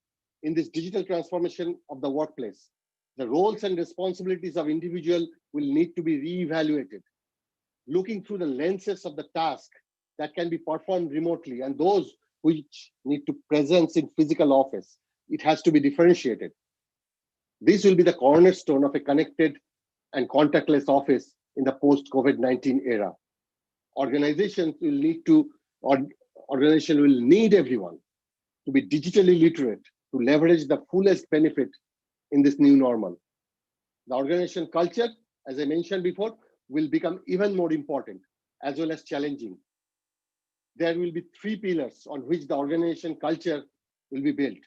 In this digital transformation of the workplace, the roles and responsibilities of individuals will need to be reevaluated, looking through the lenses of the task that can be performed remotely and those which need to presence in physical office. It has to be differentiated. This will be the cornerstone of a connected and contactless office in the post-COVID-19 era. Organizations will need everyone to be digitally literate to leverage the fullest benefit in this new normal. The organization culture, as I mentioned before, will become even more important as well as challenging. There will be 3 pillars on which the organization culture will be built.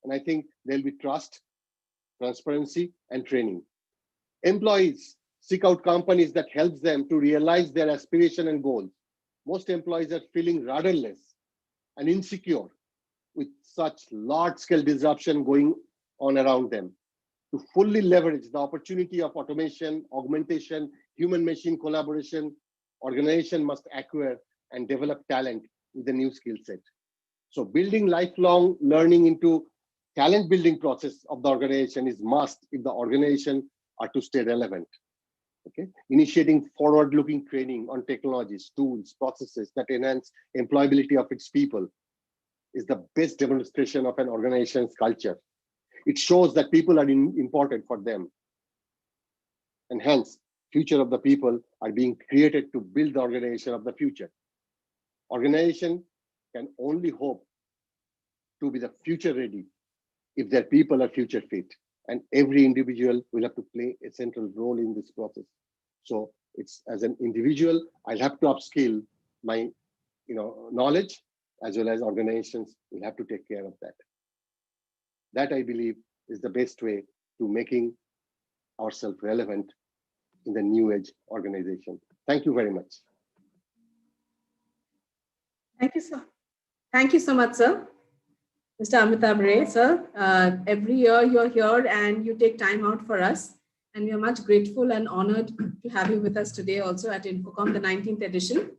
And I think there'll be trust, transparency, and training. Employees seek out companies that helps them to realize their aspiration and goals. Most employees are feeling rudderless and insecure with such large-scale disruption going on around them. To fully leverage the opportunity of automation, augmentation, human-machine collaboration, organization must acquire and develop talent with a new skill set. So building lifelong learning into talent building process of the organization is must if the organization are to stay relevant. Okay, initiating forward-looking training on technologies, tools, processes that enhance employability of its people is the best demonstration of an organization's culture. It shows that people are important for them. And hence, future of the people are being created to build the organization of the future. Organization can only hope to be the future ready if their people are future fit. And every individual will have to play a central role in this process. So it's as an individual, I'll have to upskill my knowledge, as well as organizations will have to take care of that. That I believe is the best way to making ourselves relevant in the new age organization. Thank you very much.
Thank you, sir. Thank you so much, sir. Mr. Amitabh Ray, sir. Every year you're here and you take time out for us. And we are much grateful and honored to have you with us today also at INFOCOM, the 19th edition.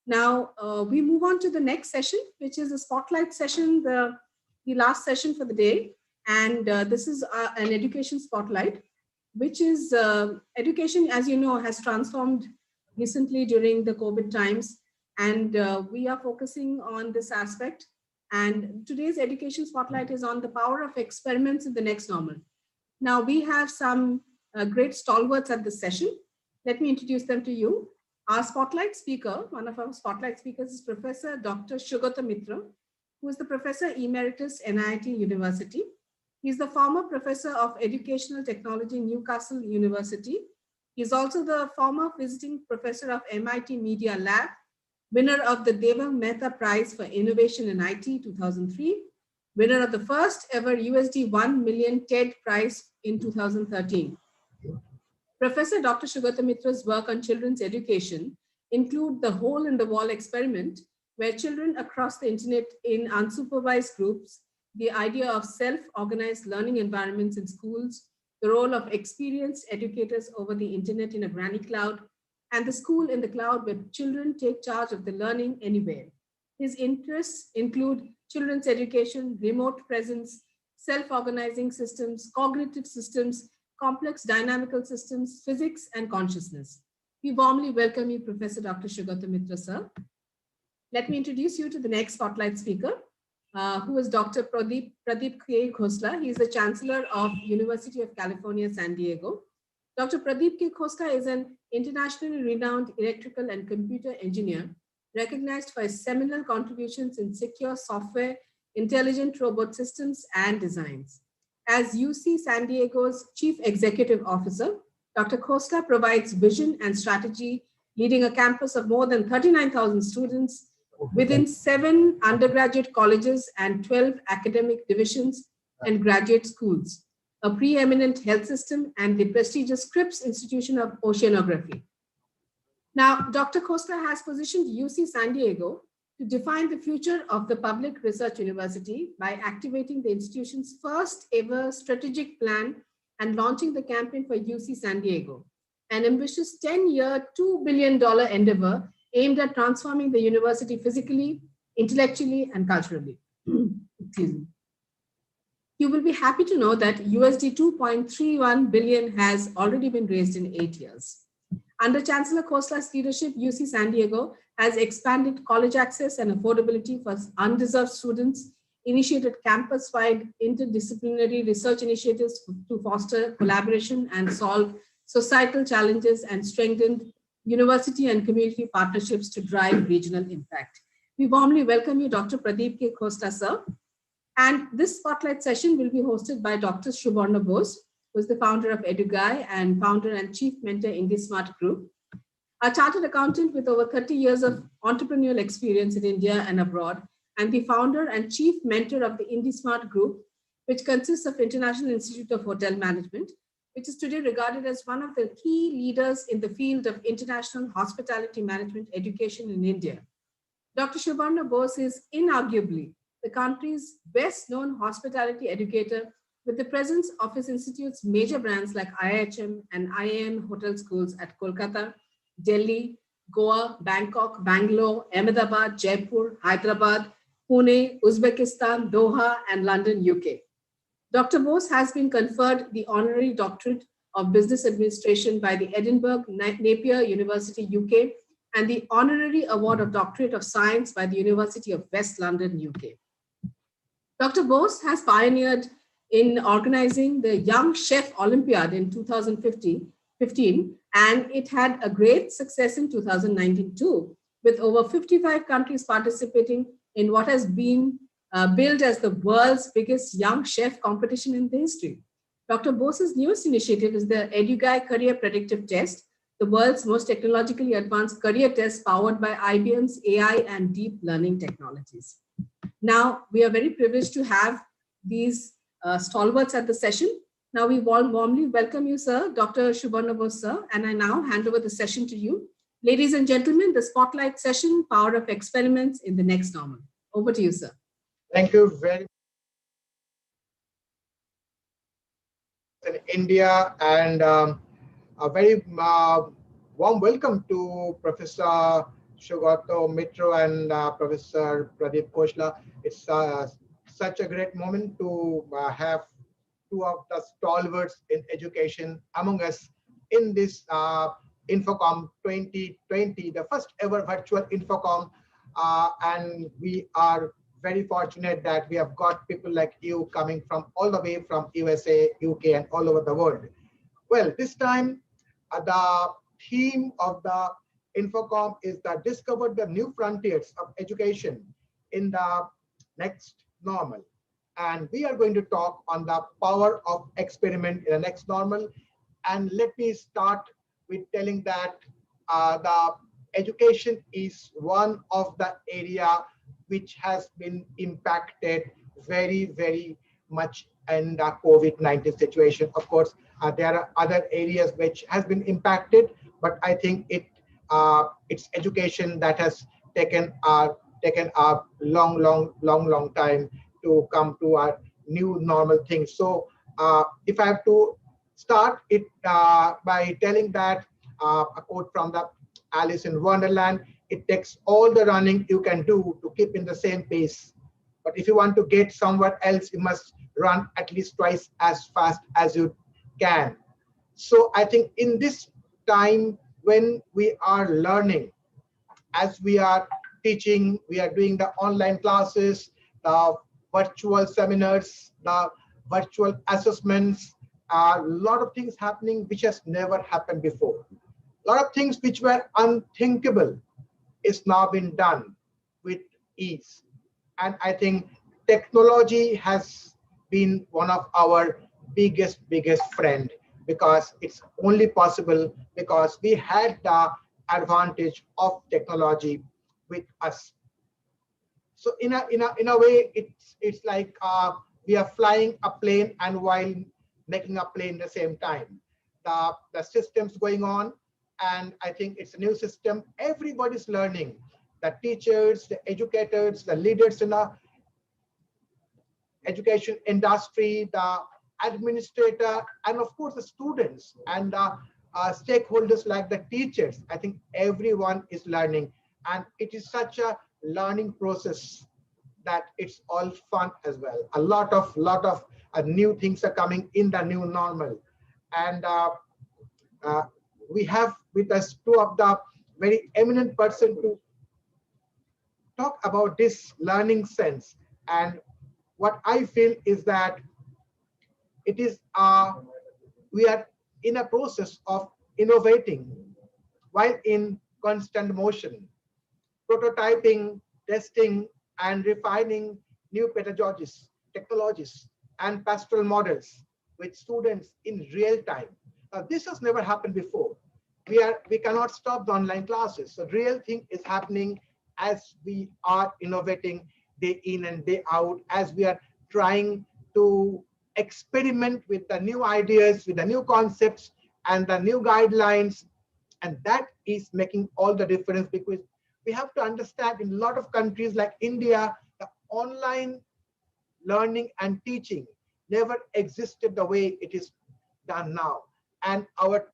Now, we move on to the next session, which is a spotlight session, the last session for the day. And this is an education spotlight, which is education, as you know, has transformed recently during the COVID times. And we are focusing on this aspect. And today's education spotlight is on the power of experiments in the next normal. Now, we have some great stalwarts at this session. Let me introduce them to you. Our spotlight speaker, one of our spotlight speakers is Professor Dr. Sugata Mitra, who is the Professor Emeritus, NIT University. He's the former Professor of Educational Technology, Newcastle University. He's also the former visiting Professor of MIT Media Lab, winner of the Deva Mehta Prize for Innovation in IT 2003, winner of the first ever USD 1 million TED Prize in 2013. Professor Dr. Sugata Mitra's work on children's education include the hole in the wall experiment, where children across the internet in unsupervised groups, the idea of self-organized learning environments in schools, the role of experienced educators over the internet in a granny cloud, and the school in the cloud where children take charge of the learning anywhere. His interests include children's education, remote presence, self-organizing systems, cognitive systems, complex dynamical systems, physics, and consciousness. We warmly welcome you, Professor Dr. Sugata Mitra, sir. Let me introduce you to the next spotlight speaker, who is Dr. Pradeep K. Khosla. He is the Chancellor of University of California, San Diego. Dr. Pradeep K. Khosla is an internationally renowned electrical and computer engineer, recognized for his seminal contributions in secure software, intelligent robot systems, and designs. As UC San Diego's Chief Executive Officer, Dr. Khosla provides vision and strategy, leading a campus of more than 39,000 students within 7 undergraduate colleges and 12 academic divisions and graduate schools, a preeminent health system, and the prestigious Scripps Institution of Oceanography. Now, Dr. Khosla has positioned UC San Diego to define the future of the public research university by activating the institution's first ever strategic plan and launching the campaign for UC San Diego, an ambitious 10-year, $2 billion endeavor aimed at transforming the university physically, intellectually, and culturally. Excuse me. You will be happy to know that USD 2.31 billion has already been raised in 8 years. Under Chancellor Khosla's leadership, UC San Diego has expanded college access and affordability for undeserved students, initiated campus-wide interdisciplinary research initiatives to foster collaboration and solve societal challenges, and strengthened university and community partnerships to drive regional impact. We warmly welcome you, Dr. Pradeep K. Khosla, sir. And this spotlight session will be hosted by Dr. Subarna Bose, who is the founder of EduGuy and founder and chief mentor IndiSmart Group, a chartered accountant with over 30 years of entrepreneurial experience in India and abroad, and the founder and chief mentor of the IndiSmart Group, which consists of International Institute of Hotel Management, which is today regarded as one of the key leaders in the field of international hospitality management education in India. Dr. Subarna Bose is inarguably the country's best known hospitality educator, with the presence of his institute's major brands like IHM and IIM hotel schools at Kolkata, Delhi, Goa, Bangkok, Bangalore, Ahmedabad, Jaipur, Hyderabad, Pune, Uzbekistan, Doha, and London, UK. Dr. Bose has been conferred the honorary doctorate of business administration by the Edinburgh Napier University, UK, and the honorary award of doctorate of science by the University of West London, UK. Dr. Bose has pioneered in organizing the Young Chef Olympiad in 2015, and it had a great success in 2019 too, with over 55 countries participating in what has been billed as the world's biggest young chef competition in the history. Dr. Bose's newest initiative is the EduGuy Career Predictive Test, the world's most technologically advanced career test powered by IBM's AI and deep learning technologies. Now, we are very privileged to have these stalwarts at the session. Now, we warmly welcome you, sir, Dr. Subarna Bose, sir, and I now hand over the session to you. Ladies and gentlemen, the spotlight session, Power of Experiments in the Next Normal. Over to you, sir.
Thank you very much. In India, and a very warm welcome to Professor Sugata Mitra and Professor Pradeep Khosla. It's such a great moment to have two of the stalwarts in education among us in this INFOCOM 2020, the first ever virtual INFOCOM, and we are very fortunate that we have got people like you coming from all the way from USA, UK, and all over the world. Well, this time the theme of the INFOCOM is that discover the new frontiers of education in the next normal. And we are going to talk on the power of experiment in the next normal. And let me start with telling that the education is one of the area which has been impacted very, very much in the COVID-19 situation. Of course, there are other areas which has been impacted, but I think it's education that has taken a long time to come to our new normal thing. So if I have to start it by telling that a quote from the Alice in Wonderland, it takes all the running you can do to keep in the same pace. But if you want to get somewhere else, you must run at least twice as fast as you can. So I think in this time when we are learning, as we are teaching, we are doing the online classes, the virtual seminars, the virtual assessments, a lot of things happening which has never happened before. A lot of things which were unthinkable is now been done with ease. And I think technology has been one of our biggest friend, because it's only possible because we had the advantage of technology with us. So in a way, it's like we are flying a plane and while making a plane at the same time. The system's going on, and I think it's a new system. Everybody's learning. The teachers, the educators, the leaders in the education industry, the administrator, and of course the students and the stakeholders like the teachers. I think everyone is learning, and it is such a learning process that it's all fun as well. A lot of new things are coming in the new normal, and we have with us two of the very eminent person to talk about this learning sense. And what I feel is that it is we are in a process of innovating while in constant motion, prototyping, testing, and refining new pedagogies, technologies, and pastoral models with students in real time. This has never happened before. We cannot stop the online classes. So real thing is happening as we are innovating day in and day out, as we are trying to experiment with the new ideas, with the new concepts and the new guidelines. And that is making all the difference, because we have to understand in a lot of countries like India, the online learning and teaching never existed the way it is done now. And our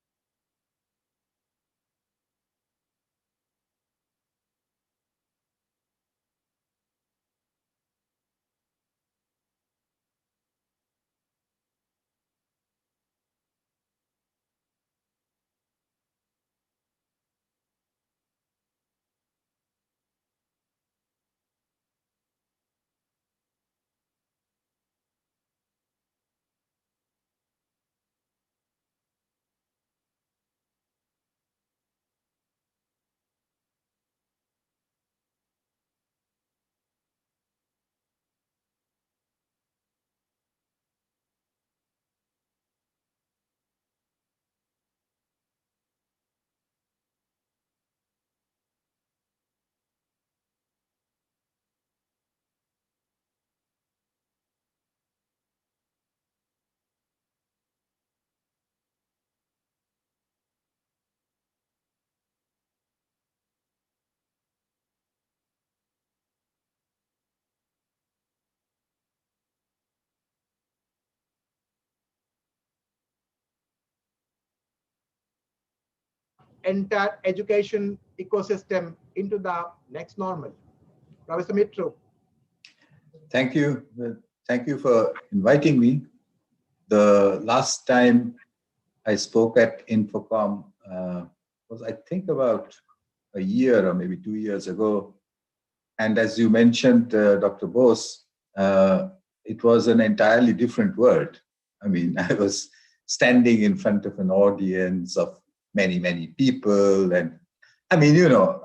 entire education ecosystem into the next normal. Professor Mitro.
Thank you. Thank you for inviting me. The last time I spoke at INFOCOM was, I think, about a year or maybe 2 years ago. And as you mentioned, Dr. Bose, it was an entirely different world. I mean, I was standing in front of an audience of many, many people. And I mean, you know,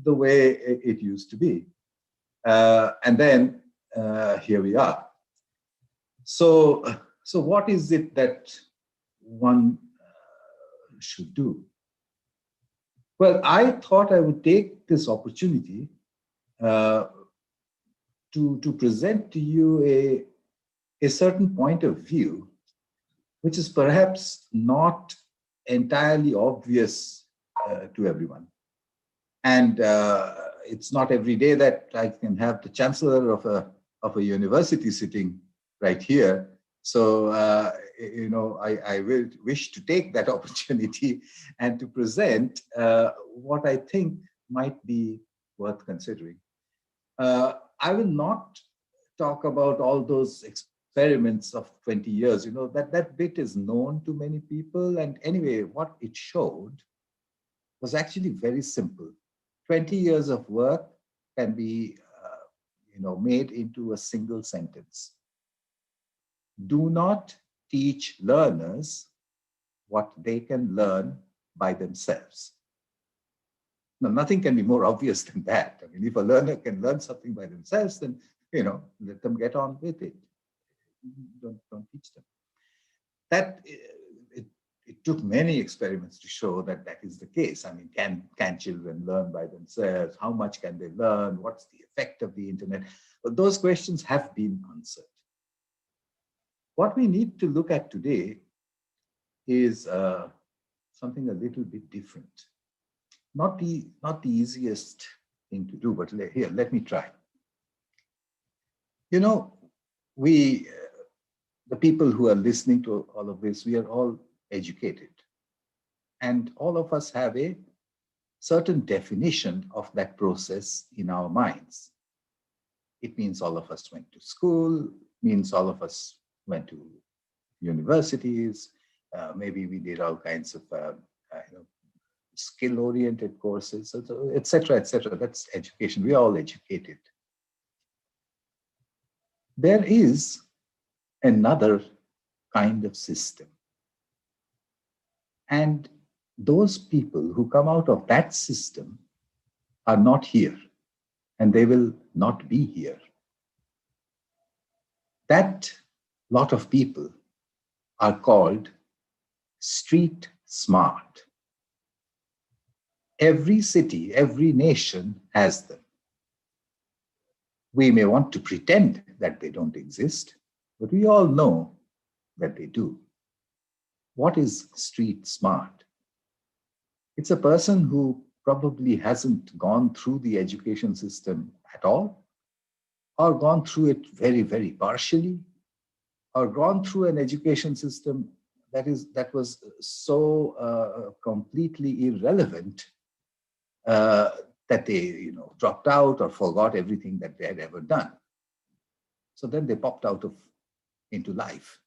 the way it used to be. And then here we are. So what is it that one should do? Well, I thought I would take this opportunity to present to you a certain point of view, which is perhaps not entirely obvious to everyone. And it's not every day that I can have the chancellor of a university sitting right here. So, you know, I will wish to take that opportunity and to present what I think might be worth considering. I will not talk about all those experiments of 20 years. You know, that bit is known to many people. And anyway, what it showed was actually very simple. 20 years of work can be made into a single sentence. Do not teach learners what they can learn by themselves. Now, nothing can be more obvious than that. I mean, if a learner can learn something by themselves, then, let them get on with it. Don't teach them. That it took many experiments to show that that is the case. I mean, can children learn by themselves? How much can they learn? What's the effect of the internet? But those questions have been answered. What we need to look at today is something a little bit different. Not the easiest thing to do, but here, let me try. The people who are listening to all of this, we are all educated. And all of us have a certain definition of that process in our minds. It means all of us went to school, means all of us went to universities, maybe we did all kinds of skill-oriented courses, et cetera, et cetera. That's education. We are all educated. There is another kind of system. And those people who come out of that system are not here, and they will not be here. That lot of people are called street smart. Every city, every nation has them. We may want to pretend that they don't exist, but we all know that they do. What is street smart? It's a person who probably hasn't gone through the education system at all, or gone through it very, very partially, or gone through an education system that was so completely irrelevant that they dropped out or forgot everything that they had ever done. So then they popped out into life.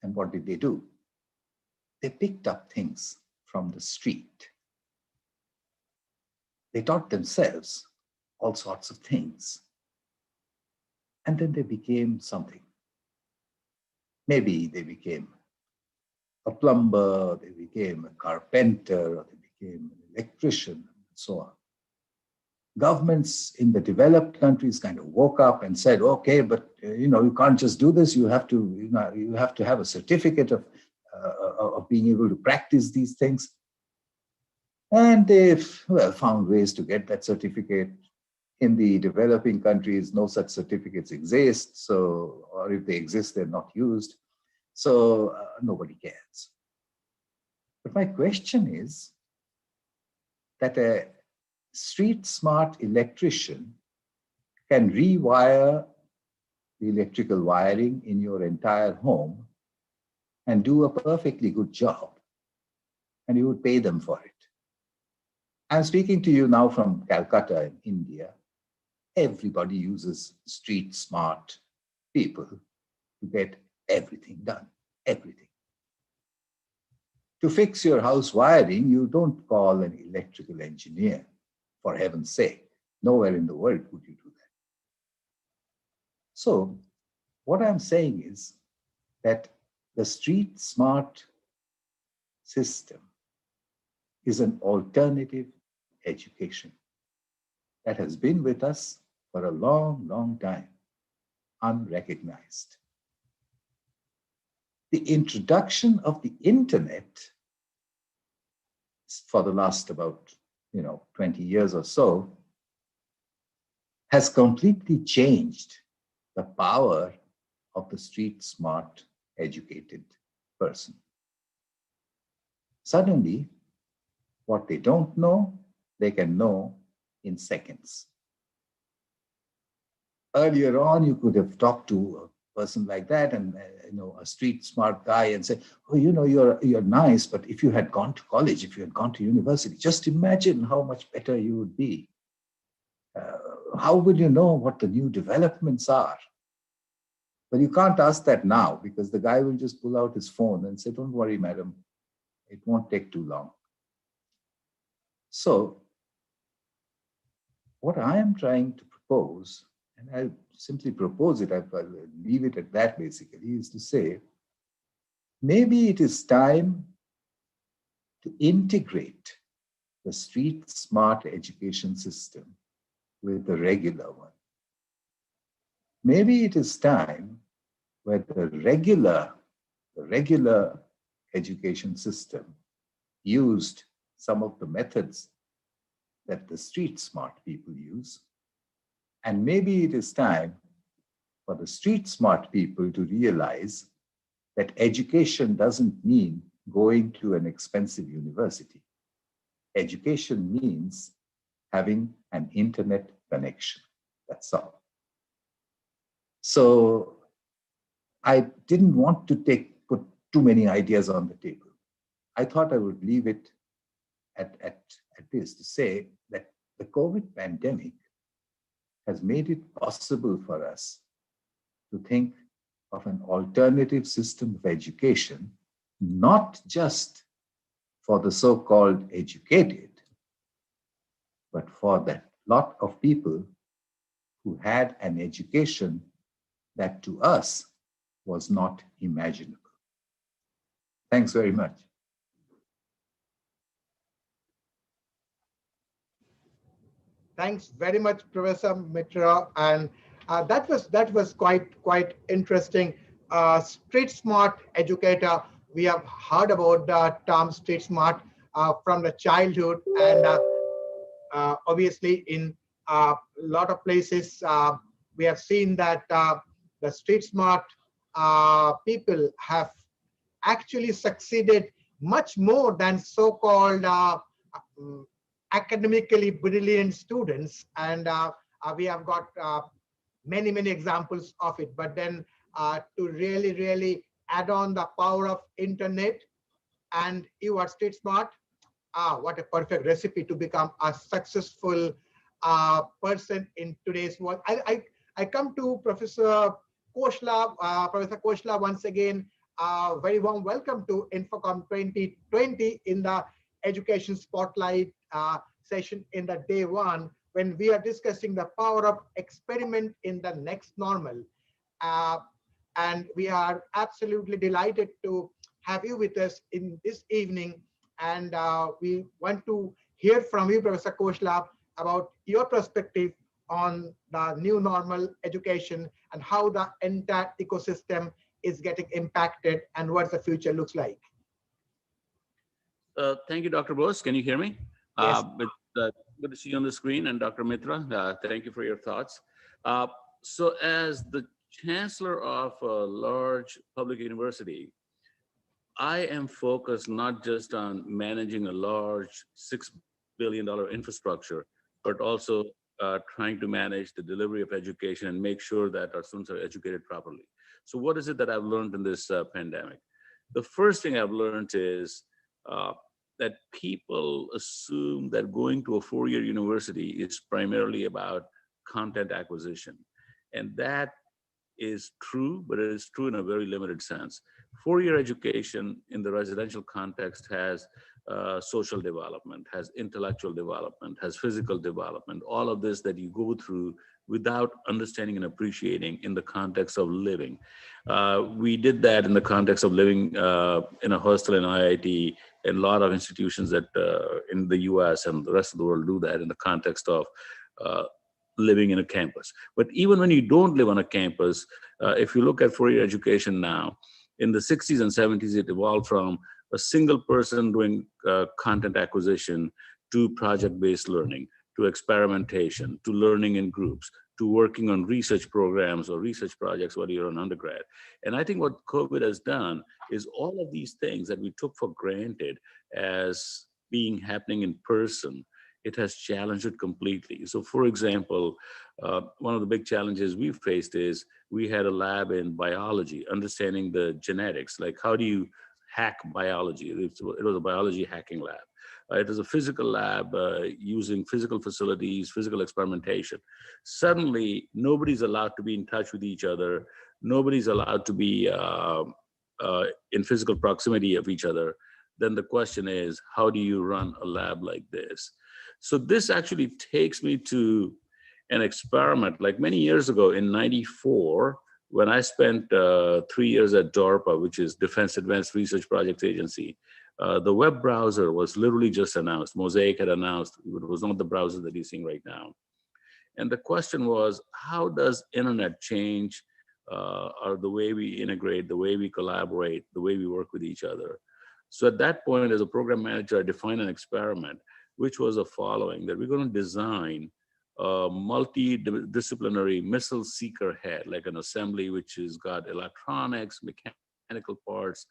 And what did they do? They picked up things from the street. They taught themselves all sorts of things. And then they became something. Maybe they became a plumber, they became a carpenter, or they became an electrician, and so on. Governments in the developed countries kind of woke up and said, okay, but you can't just do this. You have to have a certificate of being able to practice these things. And they've found ways to get that certificate. In the developing countries, no such certificates exist. So, or if they exist, they're not used. So nobody cares. But my question is that a street smart electrician can rewire the electrical wiring in your entire home and do a perfectly good job, and you would pay them for it. I'm speaking to you now from Calcutta in India. Everybody uses street smart people to get everything done, everything. To fix your house wiring, you don't call an electrical engineer, for heaven's sake. Nowhere in the world would you do that. So what I'm saying is that the street smart system is an alternative education that has been with us for a long, long time, unrecognized. The introduction of the internet for the last about 20 years or so has completely changed the power of the street smart educated person. Suddenly, what they don't know, they can know in seconds. Earlier on, you could have talked to a person like that, and a street smart guy, and say, oh, you're nice, but if you had gone to college, if you had gone to university, just imagine how much better you would be. How would you know what the new developments are? But you can't ask that now, because the guy will just pull out his phone and say, don't worry, madam, it won't take too long. So what I am trying to propose, and I'll simply propose it, I'll leave it at that basically, is to say, maybe it is time to integrate the street smart education system with the regular one. Maybe it is time where the regular education system used some of the methods that the street smart people use. And maybe it is time for the street smart people to realize that education doesn't mean going to an expensive university. Education means having an internet connection. That's all. So I didn't want to put too many ideas on the table. I thought I would leave it at this to say that the COVID pandemic has made it possible for us to think of an alternative system of education, not just for the so-called educated, but for that lot of people who had an education that to us was not imaginable. Thanks very much.
Thanks very much, Professor Mitra, and that was quite interesting. Street smart educator. We have heard about the term street smart from the childhood, and obviously in a lot of places we have seen that the street smart people have actually succeeded much more than so-called academically brilliant students, and we have got many examples of it. But then to really add on the power of internet, and you are street smart, what a perfect recipe to become a successful person in today's world. I come to Professor Koshla. Professor Koshla, once again, very warm welcome to INFOCOM 2020 in the Education Spotlight session in the day one, when we are discussing the power of experiment in the next normal. And we are absolutely delighted to have you with us in this evening. And we want to hear from you, Professor Koshla, about your perspective on the new normal education and how the entire ecosystem is getting impacted and what the future looks like.
Thank you, Dr. Bose. Can you hear me?
Yes.
Good to see you on the screen, and Dr. Mitra, thank you for your thoughts. So as the chancellor of a large public university, I am focused not just on managing a large $6 billion infrastructure, but also trying to manage the delivery of education and make sure that our students are educated properly. So what is it that I've learned in this pandemic? The first thing I've learned is that people assume that going to a four-year university is primarily about content acquisition. And that is true, but it is true in a very limited sense. Four-year education in the residential context has social development, has intellectual development, has physical development, all of this that you go through without understanding and appreciating in the context of living. We did that in the context of living in a hostel in IIT, and a lot of institutions that in the US and the rest of the world do that in the context of living in a campus. But even when you don't live on a campus, if you look at four-year education now, in the 60s and 70s, it evolved from a single person doing content acquisition to project-based learning, to experimentation, to learning in groups, to working on research programs or research projects while you're an undergrad. And I think what COVID has done is all of these things that we took for granted as being happening in person, it has challenged it completely. So for example, one of the big challenges we've faced is we had a lab in biology, understanding the genetics, like how do you hack biology? It was a biology hacking lab. It was a physical lab using physical facilities, physical experimentation. Suddenly, nobody's allowed to be in touch with each other. Nobody's allowed to be in physical proximity of each other. Then the question is, how do you run a lab like this? So this actually takes me to an experiment like many years ago in '94, when I spent 3 years at DARPA, which is Defense Advanced Research Projects Agency. The web browser was literally just announced. Mosaic had announced, it was not the browser that you're seeing right now. And the question was, how does internet change or the way we integrate, the way we collaborate, the way we work with each other? So at that point, as a program manager, I defined an experiment, which was the following, that we're going to design a multidisciplinary missile seeker head, like an assembly which has got electronics, mechanical parts,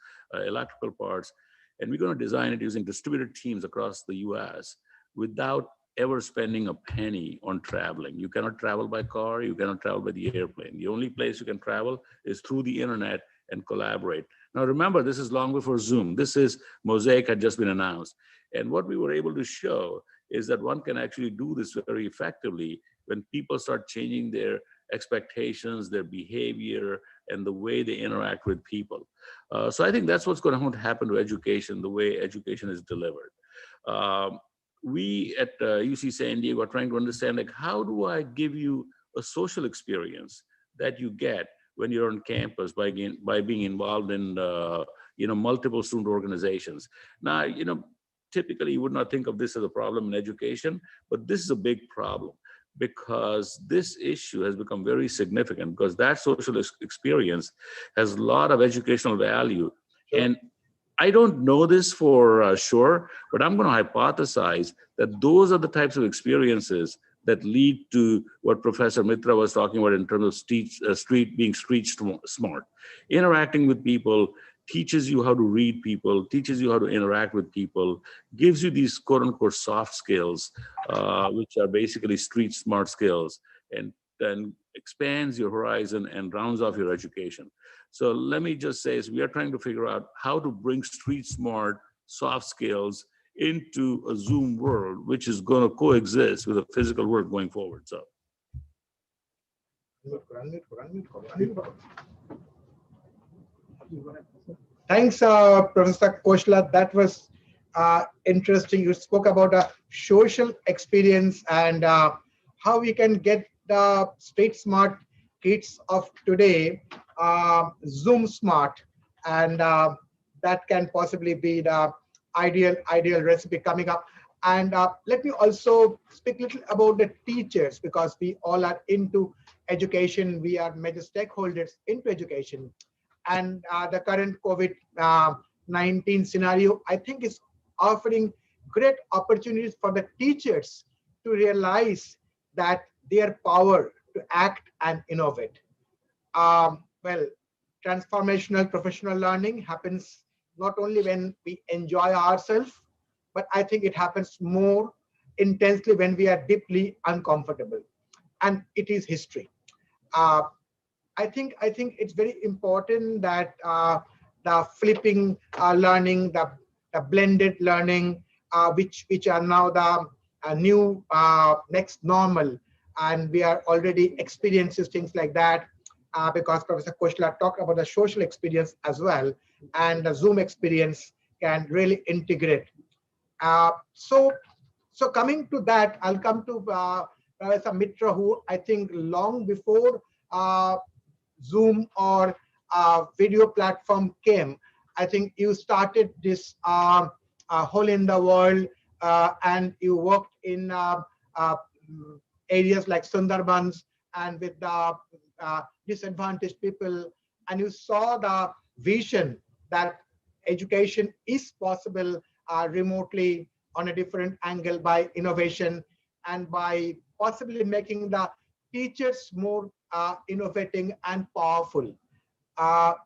electrical parts, and we're going to design it using distributed teams across the US without ever spending a penny on traveling. You cannot travel by car, you cannot travel by the airplane. The only place you can travel is through the internet and collaborate. Now remember, this is long before Zoom. This is Mosaic had just been announced. And what we were able to show is that one can actually do this very effectively when people start changing their expectations, their behavior, and the way they interact with people. So I think that's what's going to happen to education, the way education is delivered. We at UC San Diego are trying to understand, like, how do I give you a social experience that you get when you're on campus by being involved in multiple student organizations. Now, typically you would not think of this as a problem in education, but this is a big problem because this issue has become very significant because that social experience has a lot of educational value. Sure. And I don't know this for sure, but I'm going to hypothesize that those are the types of experiences that lead to what Professor Mitra was talking about in terms of being street smart. Interacting with people teaches you how to read people, teaches you how to interact with people, gives you these quote unquote soft skills, which are basically street smart skills, and then expands your horizon and rounds off your education. So let me just say, we are trying to figure out how to bring street smart soft skills into a Zoom world, which is going to coexist with a physical world going forward. So.
Thanks, Professor Koshla. That was interesting. You spoke about a social experience and how we can get the street smart kids of today Zoom smart, and that can possibly be the ideal recipe coming up. And let me also speak a little about the teachers, because we all are into education. We are major stakeholders into education. And the current COVID-19 scenario, I think, is offering great opportunities for the teachers to realize that their power to act and innovate. Well, transformational professional learning happens not only when we enjoy ourselves, but I think it happens more intensely when we are deeply uncomfortable. And it is history. I think it's very important that the flipping learning, the blended learning, which are now the new next normal, and we are already experiencing things like that because Professor Koshla talked about the social experience as well, and the Zoom experience can really integrate. So coming to that, I'll come to Professor Mitra, who I think long before Zoom or video platform came, I think you started this hole in the world, and you worked in areas like Sundarbans and with the disadvantaged people, and you saw the vision that education is possible remotely on a different angle by innovation and by possibly making the teachers more innovating and powerful.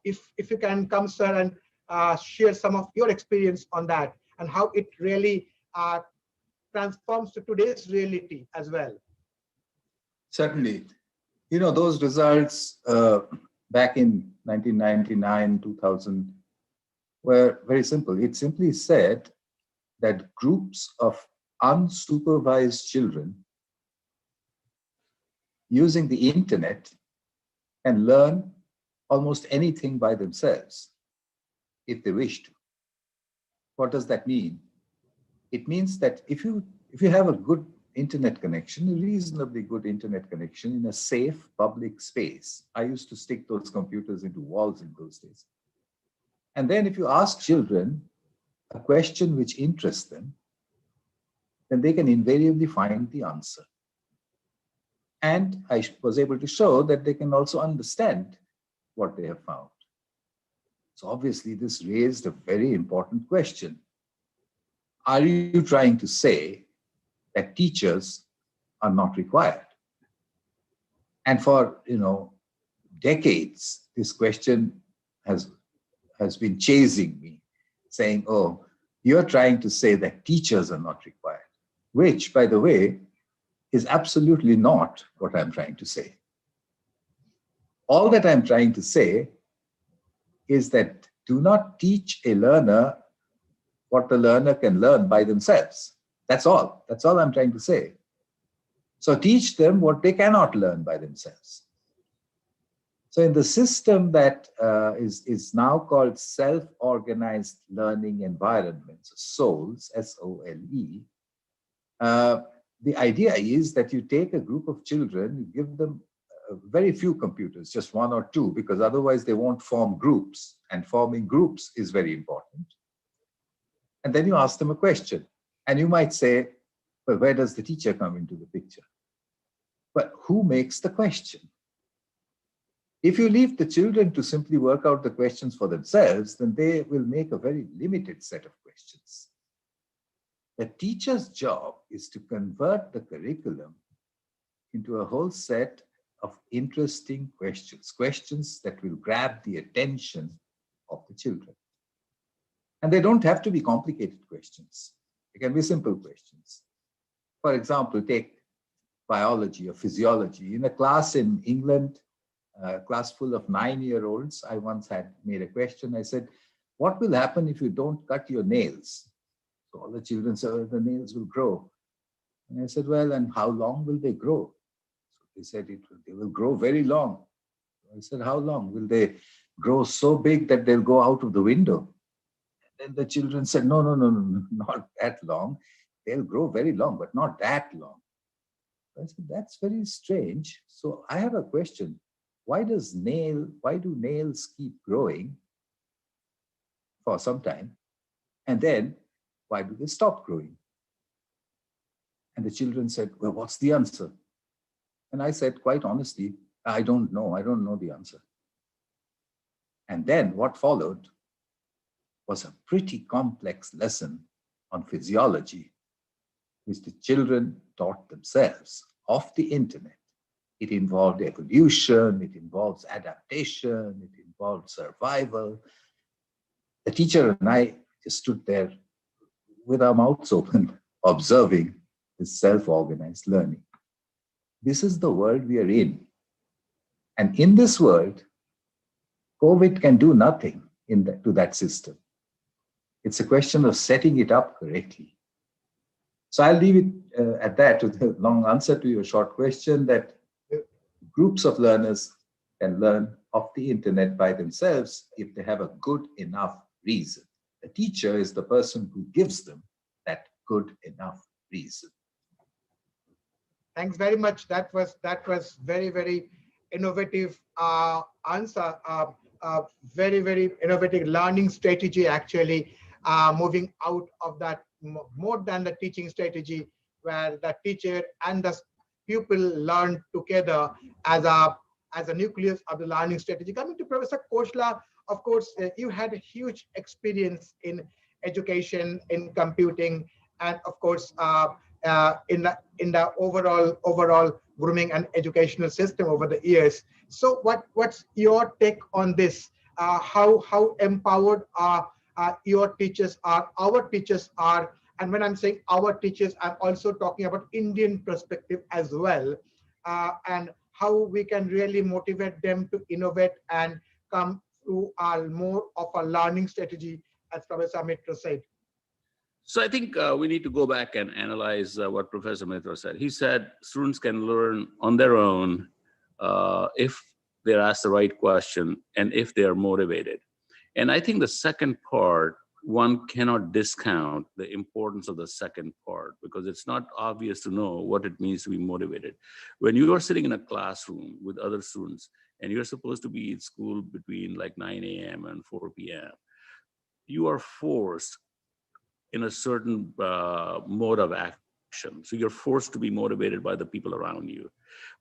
If you can come, sir, and share some of your experience on that and how it really transforms to today's reality as well.
Certainly. Those results back in 1999, 2000 were very simple. It simply said that groups of unsupervised children using the internet can learn almost anything by themselves if they wish to. What does that mean? It means that if if you have a good internet connection, a reasonably good internet connection in a safe public space. I used to stick those computers into walls in those days. And then if you ask children a question which interests them, then they can invariably find the answer. And I was able to show that they can also understand what they have found. So obviously this raised a very important question. Are you trying to say that teachers are not required? And for decades, this question has been chasing me, saying, oh, you're trying to say that teachers are not required, which, by the way, is absolutely not what I'm trying to say. All that I'm trying to say is that do not teach a learner what the learner can learn by themselves. That's all. That's all I'm trying to say. So teach them what they cannot learn by themselves. So in the system that is now called self-organized learning environments, SOLE, S-O-L-E, the idea is that you take a group of children, you give them very few computers, just one or two, because otherwise they won't form groups, and forming groups is very important. And then you ask them a question, and you might say, well, where does the teacher come into the picture? But who makes the question? If you leave the children to simply work out the questions for themselves, then they will make a very limited set of questions. The teacher's job is to convert the curriculum into a whole set of interesting questions, questions that will grab the attention of the children. And they don't have to be complicated questions. They can be simple questions. For example, take biology or physiology. In a class in England, a class full of 9-year-olds, I once had made a question. I said, what will happen if you don't cut your nails? So all the children said, oh, the nails will grow. And I said, well, and how long will they grow? So they said, they will grow very long. I said, how long? Will they grow so big that they'll go out of the window? And then the children said, no, not that long. They'll grow very long, but not that long. I said, that's very strange. So I have a question. Why do nails keep growing for some time? And then why do they stop growing? And the children said, well, what's the answer? And I said, quite honestly, I don't know. I don't know the answer. And then what followed was a pretty complex lesson on physiology, which the children taught themselves off the internet. It involved evolution, it involves adaptation, it involved survival. The teacher and I just stood there with our mouths open, observing this self-organized learning. This is the world we are in. And in this world, COVID can do nothing to that system. It's a question of setting it up correctly. So I'll leave it at that with a long answer to your short question, that groups of learners can learn off the internet by themselves if they have a good enough reason. The teacher is the person who gives them that good enough reason.
Thanks very much. That was very, very innovative answer. Very, very innovative learning strategy, actually, moving out of that more than the teaching strategy, where the teacher and the pupil learn together as a nucleus of the learning strategy. Coming to Professor Khosla, of course, you had a huge experience in education, in computing, and of course, in the overall grooming and educational system over the years. So what's your take on this? How empowered your teachers are, our teachers are, and when I'm saying our teachers, I'm also talking about Indian perspective as well, and how we can really motivate them to innovate and come to more of a learning strategy, as Professor Mitra said.
So I think we need to go back and analyze what Professor Mitra said. He said students can learn on their own if they're asked the right question and if they are motivated. And I think the second part one cannot discount the importance of the second part, because it's not obvious to know what it means to be motivated. When you are sitting in a classroom with other students and you're supposed to be at school between like 9 a.m. and 4 p.m., you are forced in a certain mode of action. So you're forced to be motivated by the people around you.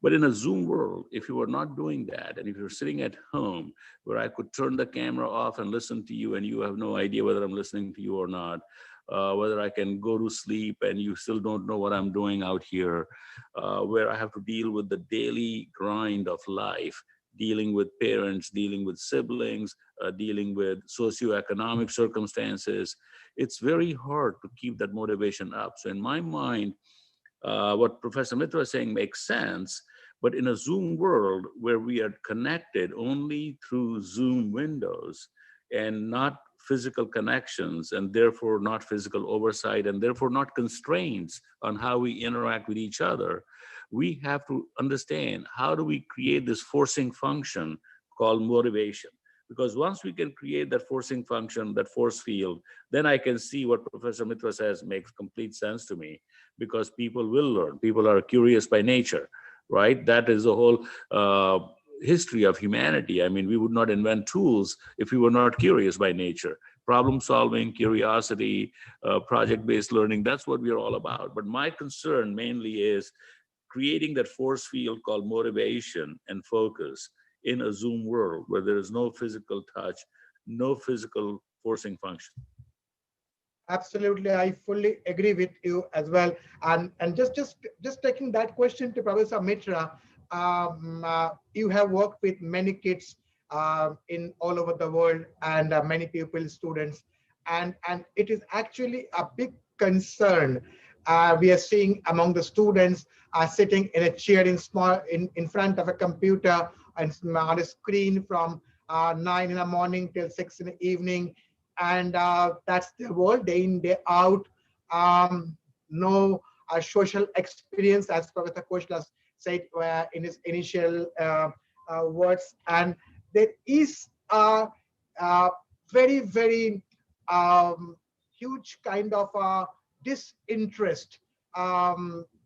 But in a Zoom world, if you are not doing that, and if you're sitting at home where I could turn the camera off and listen to you and you have no idea whether I'm listening to you or not, whether I can go to sleep and you still don't know what I'm doing out here, where I have to deal with the daily grind of life, dealing with parents, dealing with siblings, dealing with socioeconomic circumstances, it's very hard to keep that motivation up. So in my mind, what Professor Mitra is saying makes sense, but in a Zoom world where we are connected only through Zoom windows and not physical connections, and therefore not physical oversight, and therefore not constraints on how we interact with each other, we have to understand how do we create this forcing function called motivation. Because once we can create that forcing function, that force field, then I can see what Professor Mitra says makes complete sense to me, because people will learn. People are curious by nature, right? That is the whole history of humanity. I mean, we would not invent tools if we were not curious by nature. Problem solving, curiosity, project-based learning, that's what we are all about. But my concern mainly is creating that force field called motivation and focus in a Zoom world where there is no physical touch, no physical forcing function.
Absolutely, I fully agree with you as well. And just taking that question to Professor Mitra, you have worked with many kids in all over the world, and many people, students, and it is actually a big concern we are seeing among the students sitting in a chair in front of a computer and on a screen from 9 in the morning till 6 in the evening, and that's their world day in, day out. No social experience, as Professor Koshla said in his initial words, and there is a very, very huge kind of disinterest.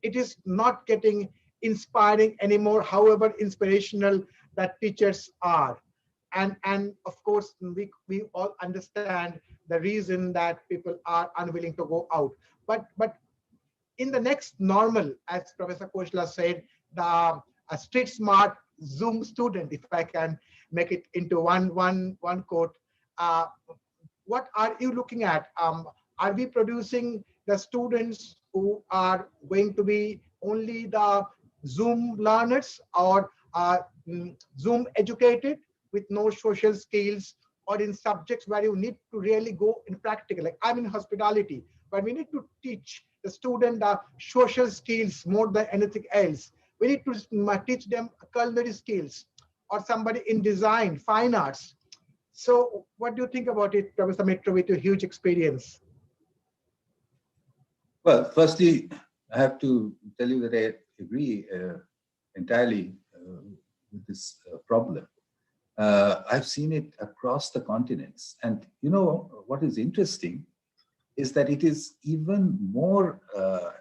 It is not getting inspiring anymore, however inspirational that teachers are. And of course, we all understand the reason that people are unwilling to go out. But in the next normal, as Professor Koshla said, the street smart Zoom student, if I can make it into one quote, what are you looking at? Are we producing the students who are going to be only the Zoom learners, or Zoom educated with no social skills, or in subjects where you need to really go in practical? Like I'm in hospitality, but we need to teach the student the social skills more than anything else. We need to teach them culinary skills, or somebody in design, fine arts. So what do you think about it, Professor Mitra, with your huge experience?
Well, firstly, I have to tell you that I agree entirely with this problem. I've seen it across the continents. And you know, what is interesting is that it is even more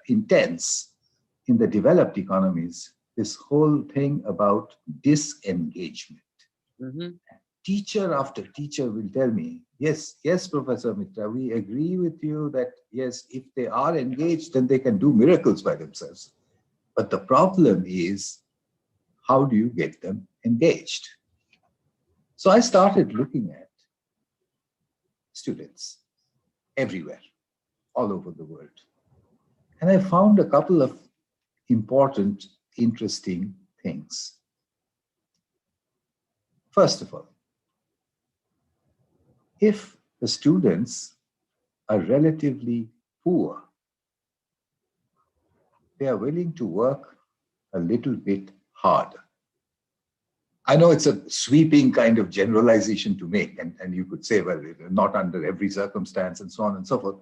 intense in the developed economies, this whole thing about disengagement. Mm-hmm. Teacher after teacher will tell me, yes, Professor Mitra, we agree with you that, yes, if they are engaged, then they can do miracles by themselves. But the problem is, how do you get them engaged? So I started looking at students everywhere, all over the world. And I found a couple of important, interesting things. First of all, if the students are relatively poor, they are willing to work a little bit harder. I know it's a sweeping kind of generalization to make, and you could say, well, not under every circumstance and so on and so forth.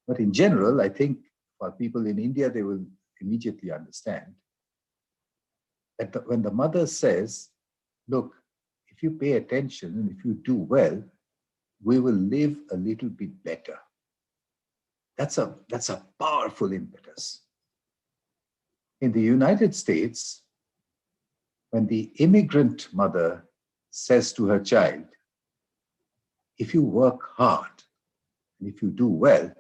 But in general, I think for people in India, they will immediately understand that when the mother says, look, if you pay attention and if you do well, we will live a little bit better. That's a powerful impetus. In the United States, when the immigrant mother says to her child, if you work hard and if you do well,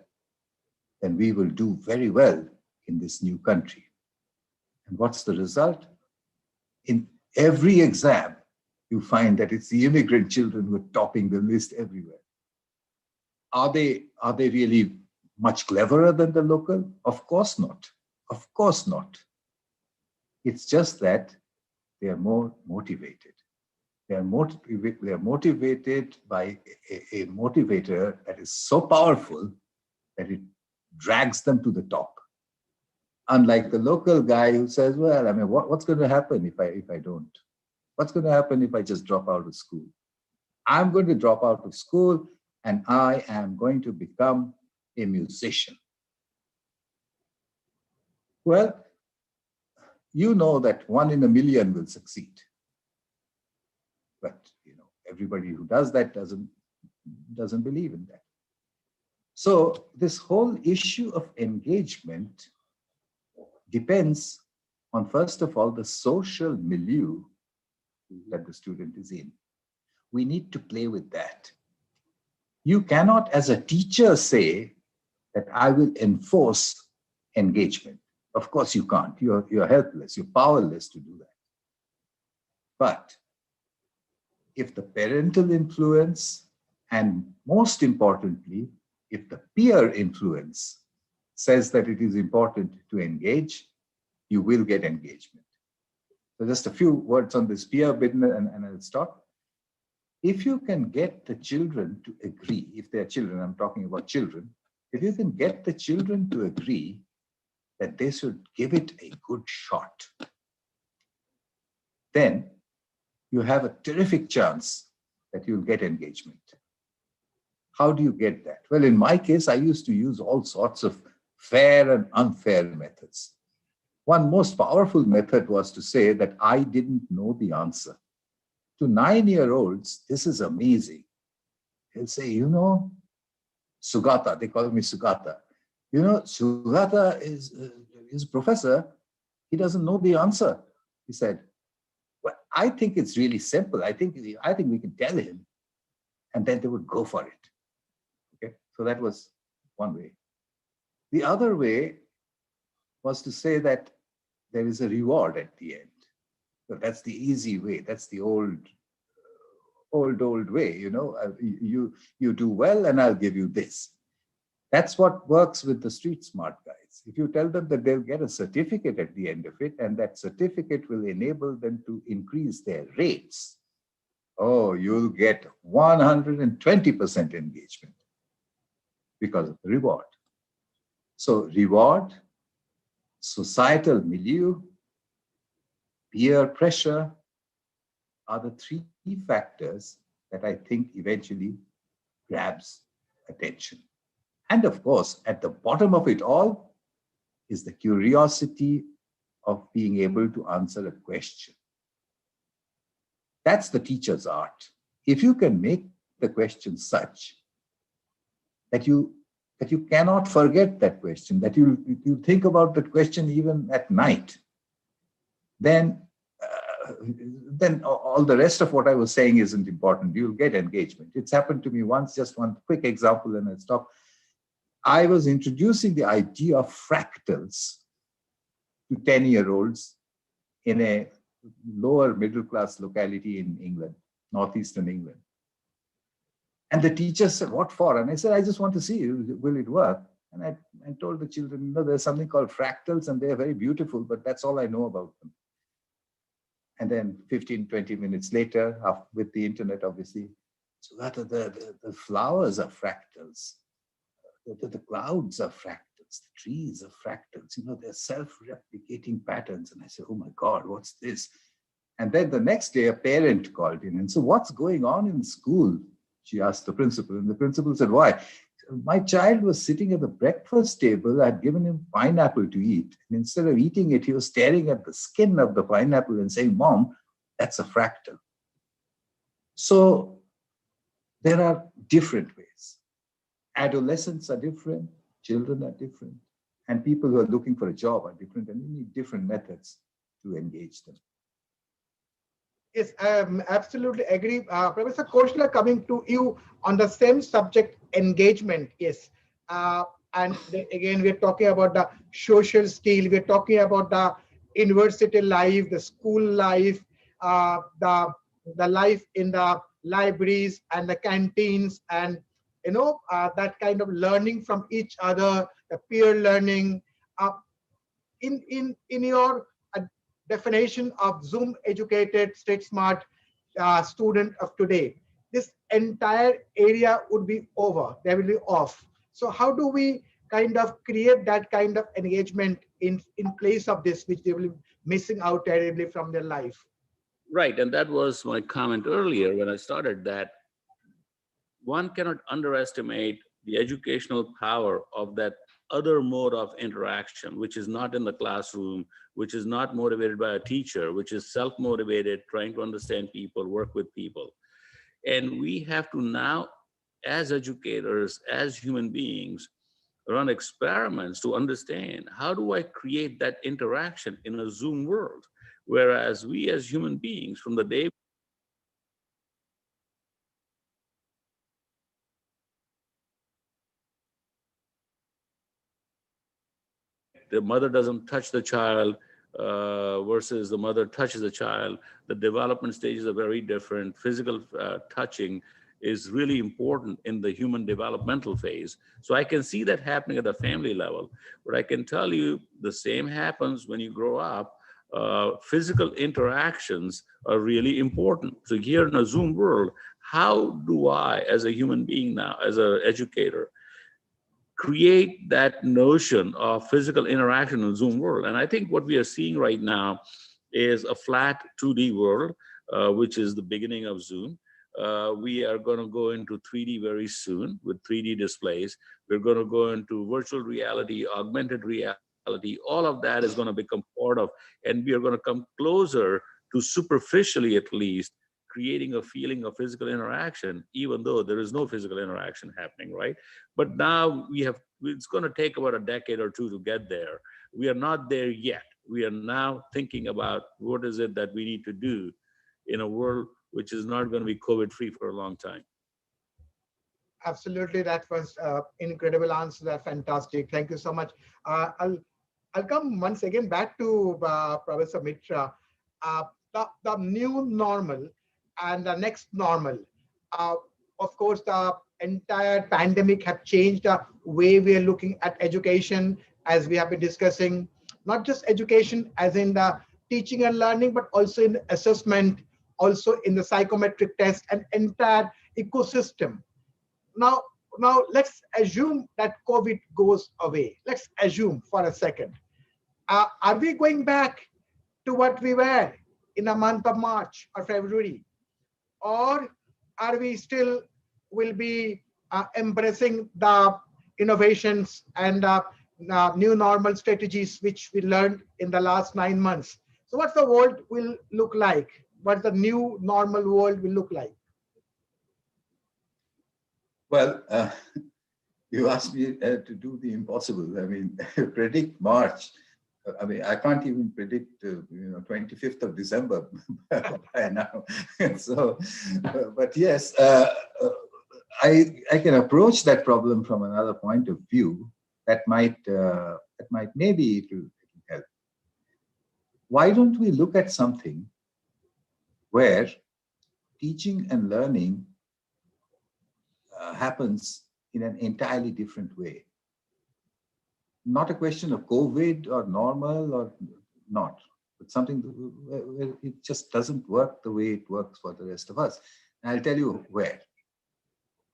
then we will do very well in this new country. And what's the result? In every exam, you find that it's the immigrant children who are topping the list everywhere. Are they really much cleverer than the local? Of course not. Of course not. It's just that they are more motivated. They are motivated by a motivator that is so powerful that it drags them to the top. Unlike the local guy who says, well, I mean, what's going to happen if I don't? What's going to happen if I just drop out of school? I'm going to drop out of school and I am going to become a musician. Well, you know that 1 in a million will succeed. But everybody who does that doesn't believe in that. So this whole issue of engagement depends on, first of all, the social milieu that the student is in. We need to play with that. You cannot, as a teacher, say that I will enforce engagement. Of course you can't. You're helpless. You're powerless to do that. But if the parental influence, and most importantly, if the peer influence says that it is important to engage, you will get engagement. So just a few words on this peer bit, and I'll stop. If you can get the children to agree, if they're children, I'm talking about children, if you can get the children to agree that they should give it a good shot, then you have a terrific chance that you'll get engagement. How do you get that? Well, in my case, I used to use all sorts of fair and unfair methods. One most powerful method was to say that I didn't know the answer. To 9-year-olds, this is amazing. They'll say, Sugata, they call me Sugata. Sugata is a professor. He doesn't know the answer. He said, well, I think it's really simple. I think we can tell him. And then they would go for it. Okay, so that was one way. The other way was to say that there is a reward at the end. So that's the easy way. That's the old way. You do well, and I'll give you this. That's what works with the street smart guys. If you tell them that they'll get a certificate at the end of it, and that certificate will enable them to increase their rates, oh, you'll get 120% engagement because of the reward. So reward, societal milieu, peer pressure are the 3 factors that I think eventually grabs attention. And of course, at the bottom of it all is the curiosity of being able to answer a question. That's the teacher's art. If you can make the question such that you cannot forget that question, that you think about that question even at night, then all the rest of what I was saying isn't important. You'll get engagement. It's happened to me once, just one quick example, and I'll stop. I was introducing the idea of fractals to 10-year-olds in a lower middle class locality in England, northeastern England. And the teacher said, what for? And I said, I just want to see, will it work? And I told the children, there's something called fractals and they're very beautiful, but that's all I know about them. And then 15, 20 minutes later, with the internet, obviously, so that the flowers are fractals. The clouds are fractals, the trees are fractals, they're self-replicating patterns. And I said, oh my God, what's this? And then the next day, a parent called in and said, what's going on in school? She asked the principal, and the principal said, why? My child was sitting at the breakfast table. I had given him pineapple to eat. And instead of eating it, he was staring at the skin of the pineapple and saying, Mom, that's a fractal. So there are different ways. Adolescents are different, children are different, and people who are looking for a job are different, and we need different methods to engage them.
Yes, I absolutely agree. Professor Koshla, coming to you on the same subject, engagement. Yes. Again, we're talking about the social skill. We're talking about the university life, the school life, the life in the libraries and the canteens, and that kind of learning from each other, the peer learning. In your definition of Zoom educated, street smart student of today, this entire area would be over. They will be off. So how do we kind of create that kind of engagement in place of this, which they will be missing out terribly from their life?
Right, and that was my comment earlier when I started, that one cannot underestimate the educational power of that other mode of interaction, which is not in the classroom, which is not motivated by a teacher, which is self-motivated, trying to understand people, work with people. And we have to now, as educators, as human beings, run experiments to understand, how do I create that interaction in a Zoom world? Whereas we as human beings, from the day the mother doesn't touch the child versus the mother touches the child, the development stages are very different. Physical touching is really important in the human developmental phase. So I can see that happening at the family level, but I can tell you the same happens when you grow up. Physical interactions are really important. So here in a Zoom world, how do I, as a human being now, as an educator, create that notion of physical interaction in the Zoom world? And I think what we are seeing right now is a flat 2D world, which is the beginning of Zoom. We are going to go into 3D very soon with 3D displays. We're going to go into virtual reality, augmented reality. All of that is going to become part of, and we are going to come closer to, superficially at least, creating a feeling of physical interaction, even though there is no physical interaction happening, right? But now it's going to take about a decade or two to get there. We are not there yet. We are now thinking about what is it that we need to do in a world which is not going to be COVID-free for a long time.
Absolutely, that was incredible answer. That's fantastic. Thank you so much. I'll come once again back to Professor Mitra. The new normal and the next normal. Of course, the entire pandemic have changed the way we are looking at education, as we have been discussing. Not just education as in the teaching and learning, but also in the assessment, also in the psychometric test, and entire ecosystem. Now let's assume that COVID goes away. Let's assume for a second. Are we going back to what we were in the month of March or February? Or are we still will be embracing the innovations and new normal strategies which we learned in the last 9 months? So what's the world will look like? What the new normal world will look like?
Well, you asked me to do the impossible. I mean, predict March. I mean, I can't even predict, 25th of December by now. So, but yes, I can approach that problem from another point of view that might maybe it will help. Why don't we look at something where teaching and learning happens in an entirely different way? Not a question of COVID or normal or not, but something where it just doesn't work the way it works for the rest of us. And I'll tell you where.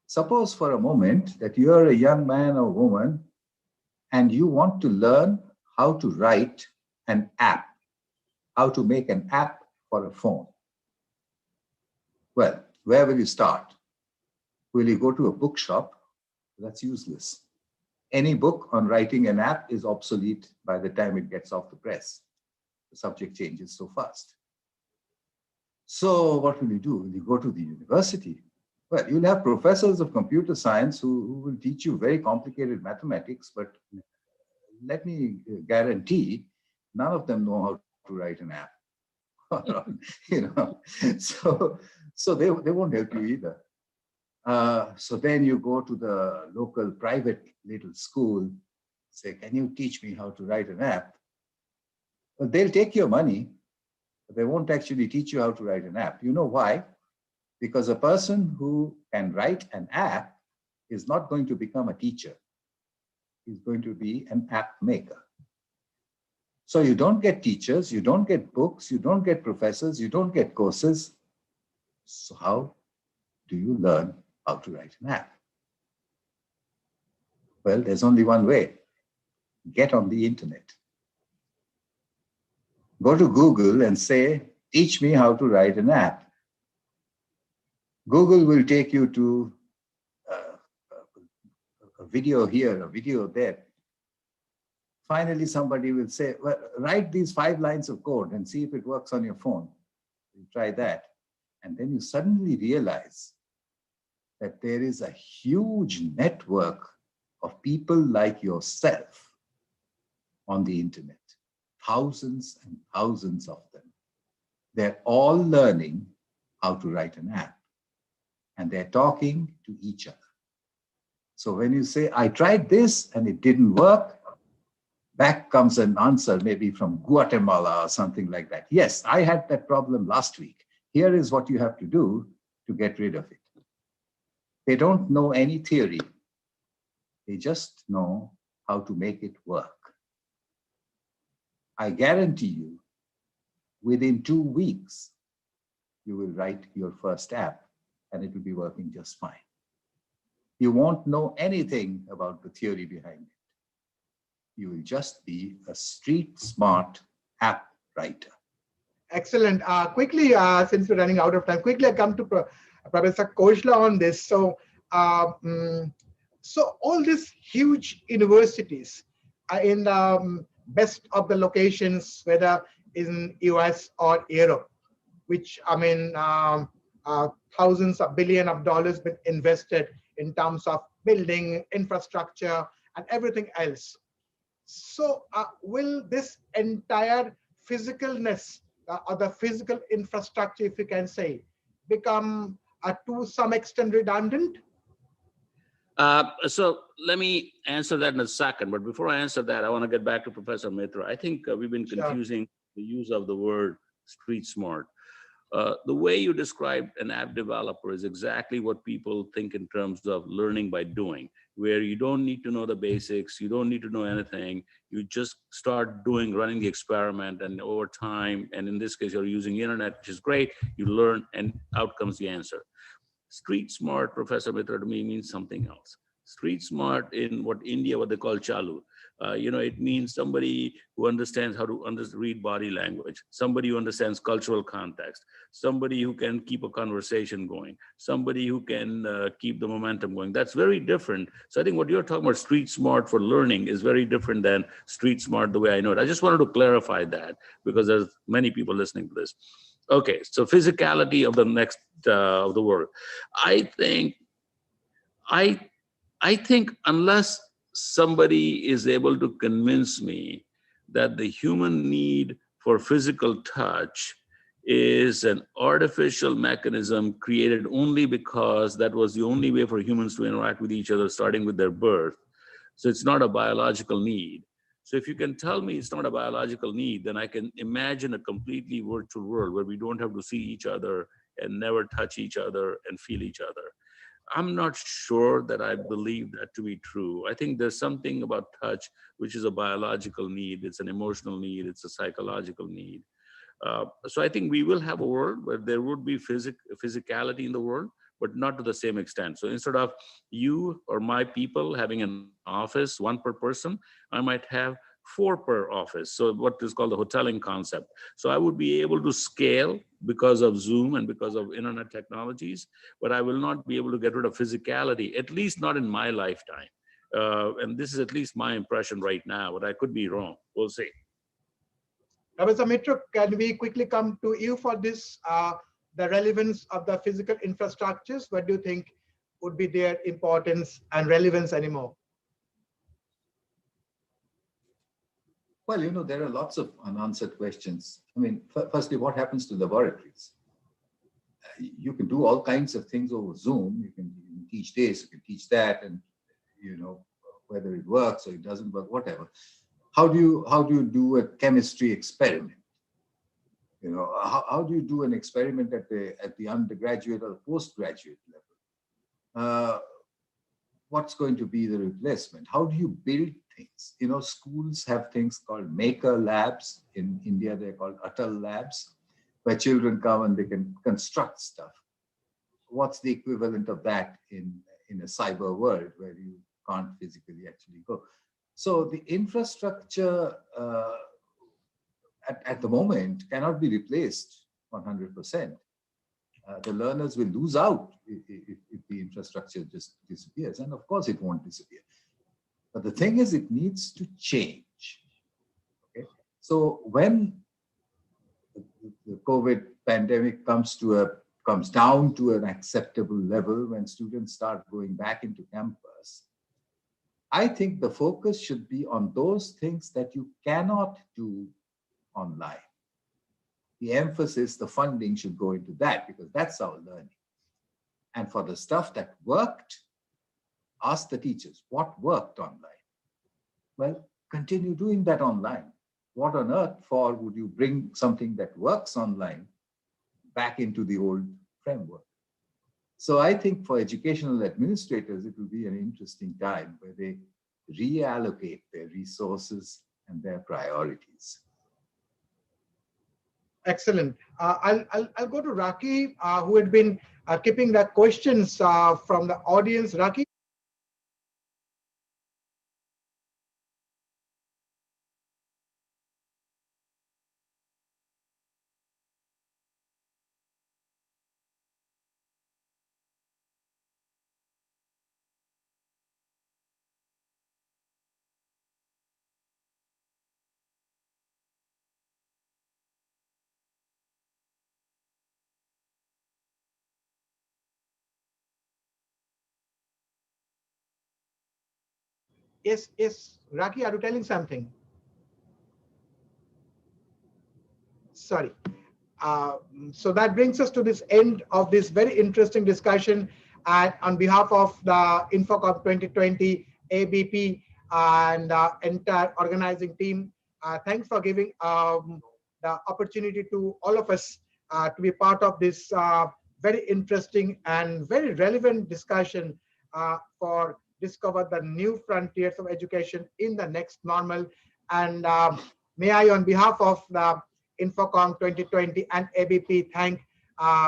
Suppose for a moment that you're a young man or woman and you want to learn how to write an app, how to make an app for a phone. Well, where will you start? Will you go to a bookshop? That's useless. Any book on writing an app is obsolete by the time it gets off the press. The subject changes so fast. So what will you do? Will you go to the university? Well, you'll have professors of computer science who will teach you very complicated mathematics, but let me guarantee none of them know how to write an app. You know, so they won't help you either. So then you go to the local private little school, say, can you teach me how to write an app? Well, they'll take your money, but they won't actually teach you how to write an app. You know why? Because a person who can write an app is not going to become a teacher. He's going to be an app maker. So you don't get teachers, you don't get books, you don't get professors, you don't get courses. So how do you learn how to write an app? Well, there's only one way. Get on the internet. Go to Google and say, teach me how to write an app. Google will take you to a video here, a video there. Finally, somebody will say, well, write these 5 lines of code and see if it works on your phone. You try that. And then you suddenly realize that there is a huge network of people like yourself on the internet, thousands and thousands of them. They're all learning how to write an app, and they're talking to each other. So when you say, I tried this and it didn't work, back comes an answer, maybe from Guatemala or something like that. Yes, I had that problem last week. Here is what you have to do to get rid of it. They don't know any theory. They just know how to make it work. I guarantee you, within 2 weeks, you will write your first app and it will be working just fine. You won't know anything about the theory behind it. You will just be a street smart app writer.
Excellent. Quickly, since we're running out of time, quickly I come to Professor Khoshla on this. So all these huge universities are in the best of the locations, whether in US or Europe, which I mean, thousands of billions of dollars been invested in terms of building infrastructure and everything else. So will this entire physicalness or the physical infrastructure, if you can say, become to some extent redundant?
So let me answer that in a second. But before I answer that, I want to get back to Professor Mitra. I think we've been confusing the use of the word street smart. The way you described an app developer is exactly what people think in terms of learning by doing, where you don't need to know the basics, you don't need to know anything, you just start running the experiment, and over time, and in this case, you're using the internet, which is great, you learn, and out comes the answer. Street smart, Professor Mitra, to me means something else. Street smart in what they call chalu. It means somebody who understands how to read body language, somebody who understands cultural context, somebody who can keep a conversation going, somebody who can keep the momentum going. That's very different. So I think what you're talking about, street smart for learning, is very different than street smart the way I know it. I just wanted to clarify that because there's many people listening to this. Okay, so physicality of the next of the world. I think unless somebody is able to convince me that the human need for physical touch is an artificial mechanism created only because that was the only way for humans to interact with each other starting with their birth. So it's not a biological need. So if you can tell me it's not a biological need, then I can imagine a completely virtual world where we don't have to see each other and never touch each other and feel each other. I'm not sure that I believe that to be true. I think there's something about touch, which is a biological need. It's an emotional need. It's a psychological need. So I think we will have a world where there would be physicality in the world, but not to the same extent. So instead of you or my people having an office, 1 per person, I might have 4 per office. So what is called the hoteling concept. So I would be able to scale because of Zoom and because of internet technologies, but I will not be able to get rid of physicality, at least not in my lifetime. And this is at least my impression right now, but I could be wrong. We'll see.
Professor Mitra, can we quickly come to you for this? the relevance of the physical infrastructures? What do you think would be their importance and relevance anymore?
Well, you know, there are lots of unanswered questions. I mean, firstly, what happens to laboratories? You can do all kinds of things over Zoom. You can teach this, you can teach that, and you know, whether it works or it doesn't work, whatever. How do you do a chemistry experiment? You know, how do you do an experiment at the undergraduate or postgraduate level? What's going to be the replacement? How do you build things? You know, schools have things called maker labs. In India, they're called Atal labs, where children come and they can construct stuff. What's the equivalent of that in a cyber world where you can't physically actually go? So the infrastructure at the moment cannot be replaced 100%. The learners will lose out if the infrastructure just disappears. And of course it won't disappear. But the thing is, it needs to change. Okay? So when the COVID pandemic comes down to an acceptable level, when students start going back into campus, I think the focus should be on those things that you cannot do online. The emphasis, the funding should go into that, because that's our learning. And for the stuff that worked, ask the teachers, what worked online? Well, continue doing that online. What on earth for would you bring something that works online back into the old framework? So I think for educational administrators, it will be an interesting time where they reallocate their resources and their priorities.
Excellent. I'll go to Raki, who had been keeping the questions from the audience. Raki. Yes, Raki, are you telling something? Sorry. So that brings us to this end of this very interesting discussion. And on behalf of the INFOCOM 2020, ABP, and entire organizing team, thanks for giving the opportunity to all of us to be part of this very interesting and very relevant discussion for discover the new frontiers of education in the next normal. And may I, on behalf of the INFOCOM 2020 and ABP, thank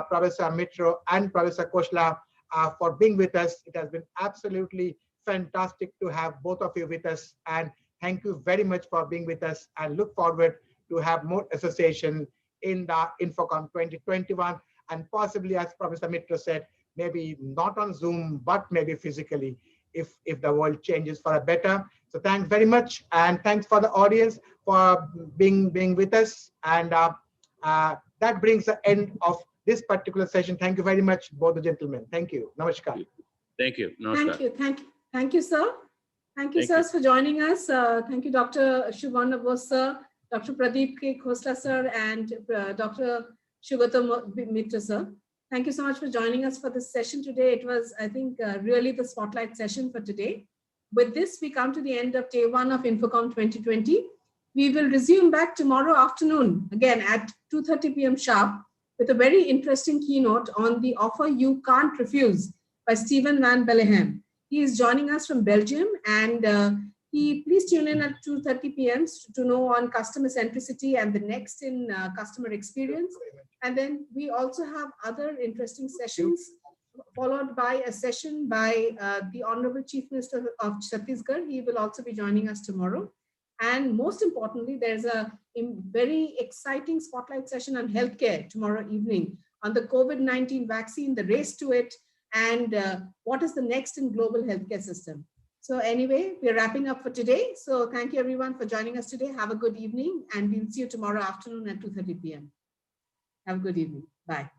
Professor Mitra and Professor Khoshla for being with us. It has been absolutely fantastic to have both of you with us, and thank you very much for being with us, and look forward to have more association in the INFOCOM 2021, and possibly, as Professor Mitra said, maybe not on Zoom, but maybe physically if the world changes for a better. So thanks very much, and thanks for the audience for being with us. And that brings the end of this particular session. Thank you very much, both the gentlemen. Thank you. Namaskar.
Thank you. Namaskar.
Thank you, sir. Thank you, sirs, for joining us. Thank you, Dr. Shubhana Bose, sir, Dr. Pradeep K. Khoshla, sir, and Dr. Sugata Mitra, sir. Thank you so much for joining us for this session today. It was, I think, really the spotlight session for today. With this, we come to the end of day one of INFOCOM 2020. We will resume back tomorrow afternoon, again at 2:30 p.m. sharp, with a very interesting keynote on the offer you can't refuse by Stephen Van Belleghem. He is joining us from Belgium, and please tune in at 2:30 p.m. to know on customer centricity and the next in customer experience. And then we also have other interesting sessions, followed by a session by the Honorable Chief Minister of Chhattisgarh. He will also be joining us tomorrow. And most importantly, there's a very exciting spotlight session on healthcare tomorrow evening on the COVID-19 vaccine, the race to it, and what is the next in global healthcare system. So anyway, we're wrapping up for today. So thank you everyone for joining us today. Have a good evening, and we'll see you tomorrow afternoon at 2:30 p.m. Have a good evening. Bye.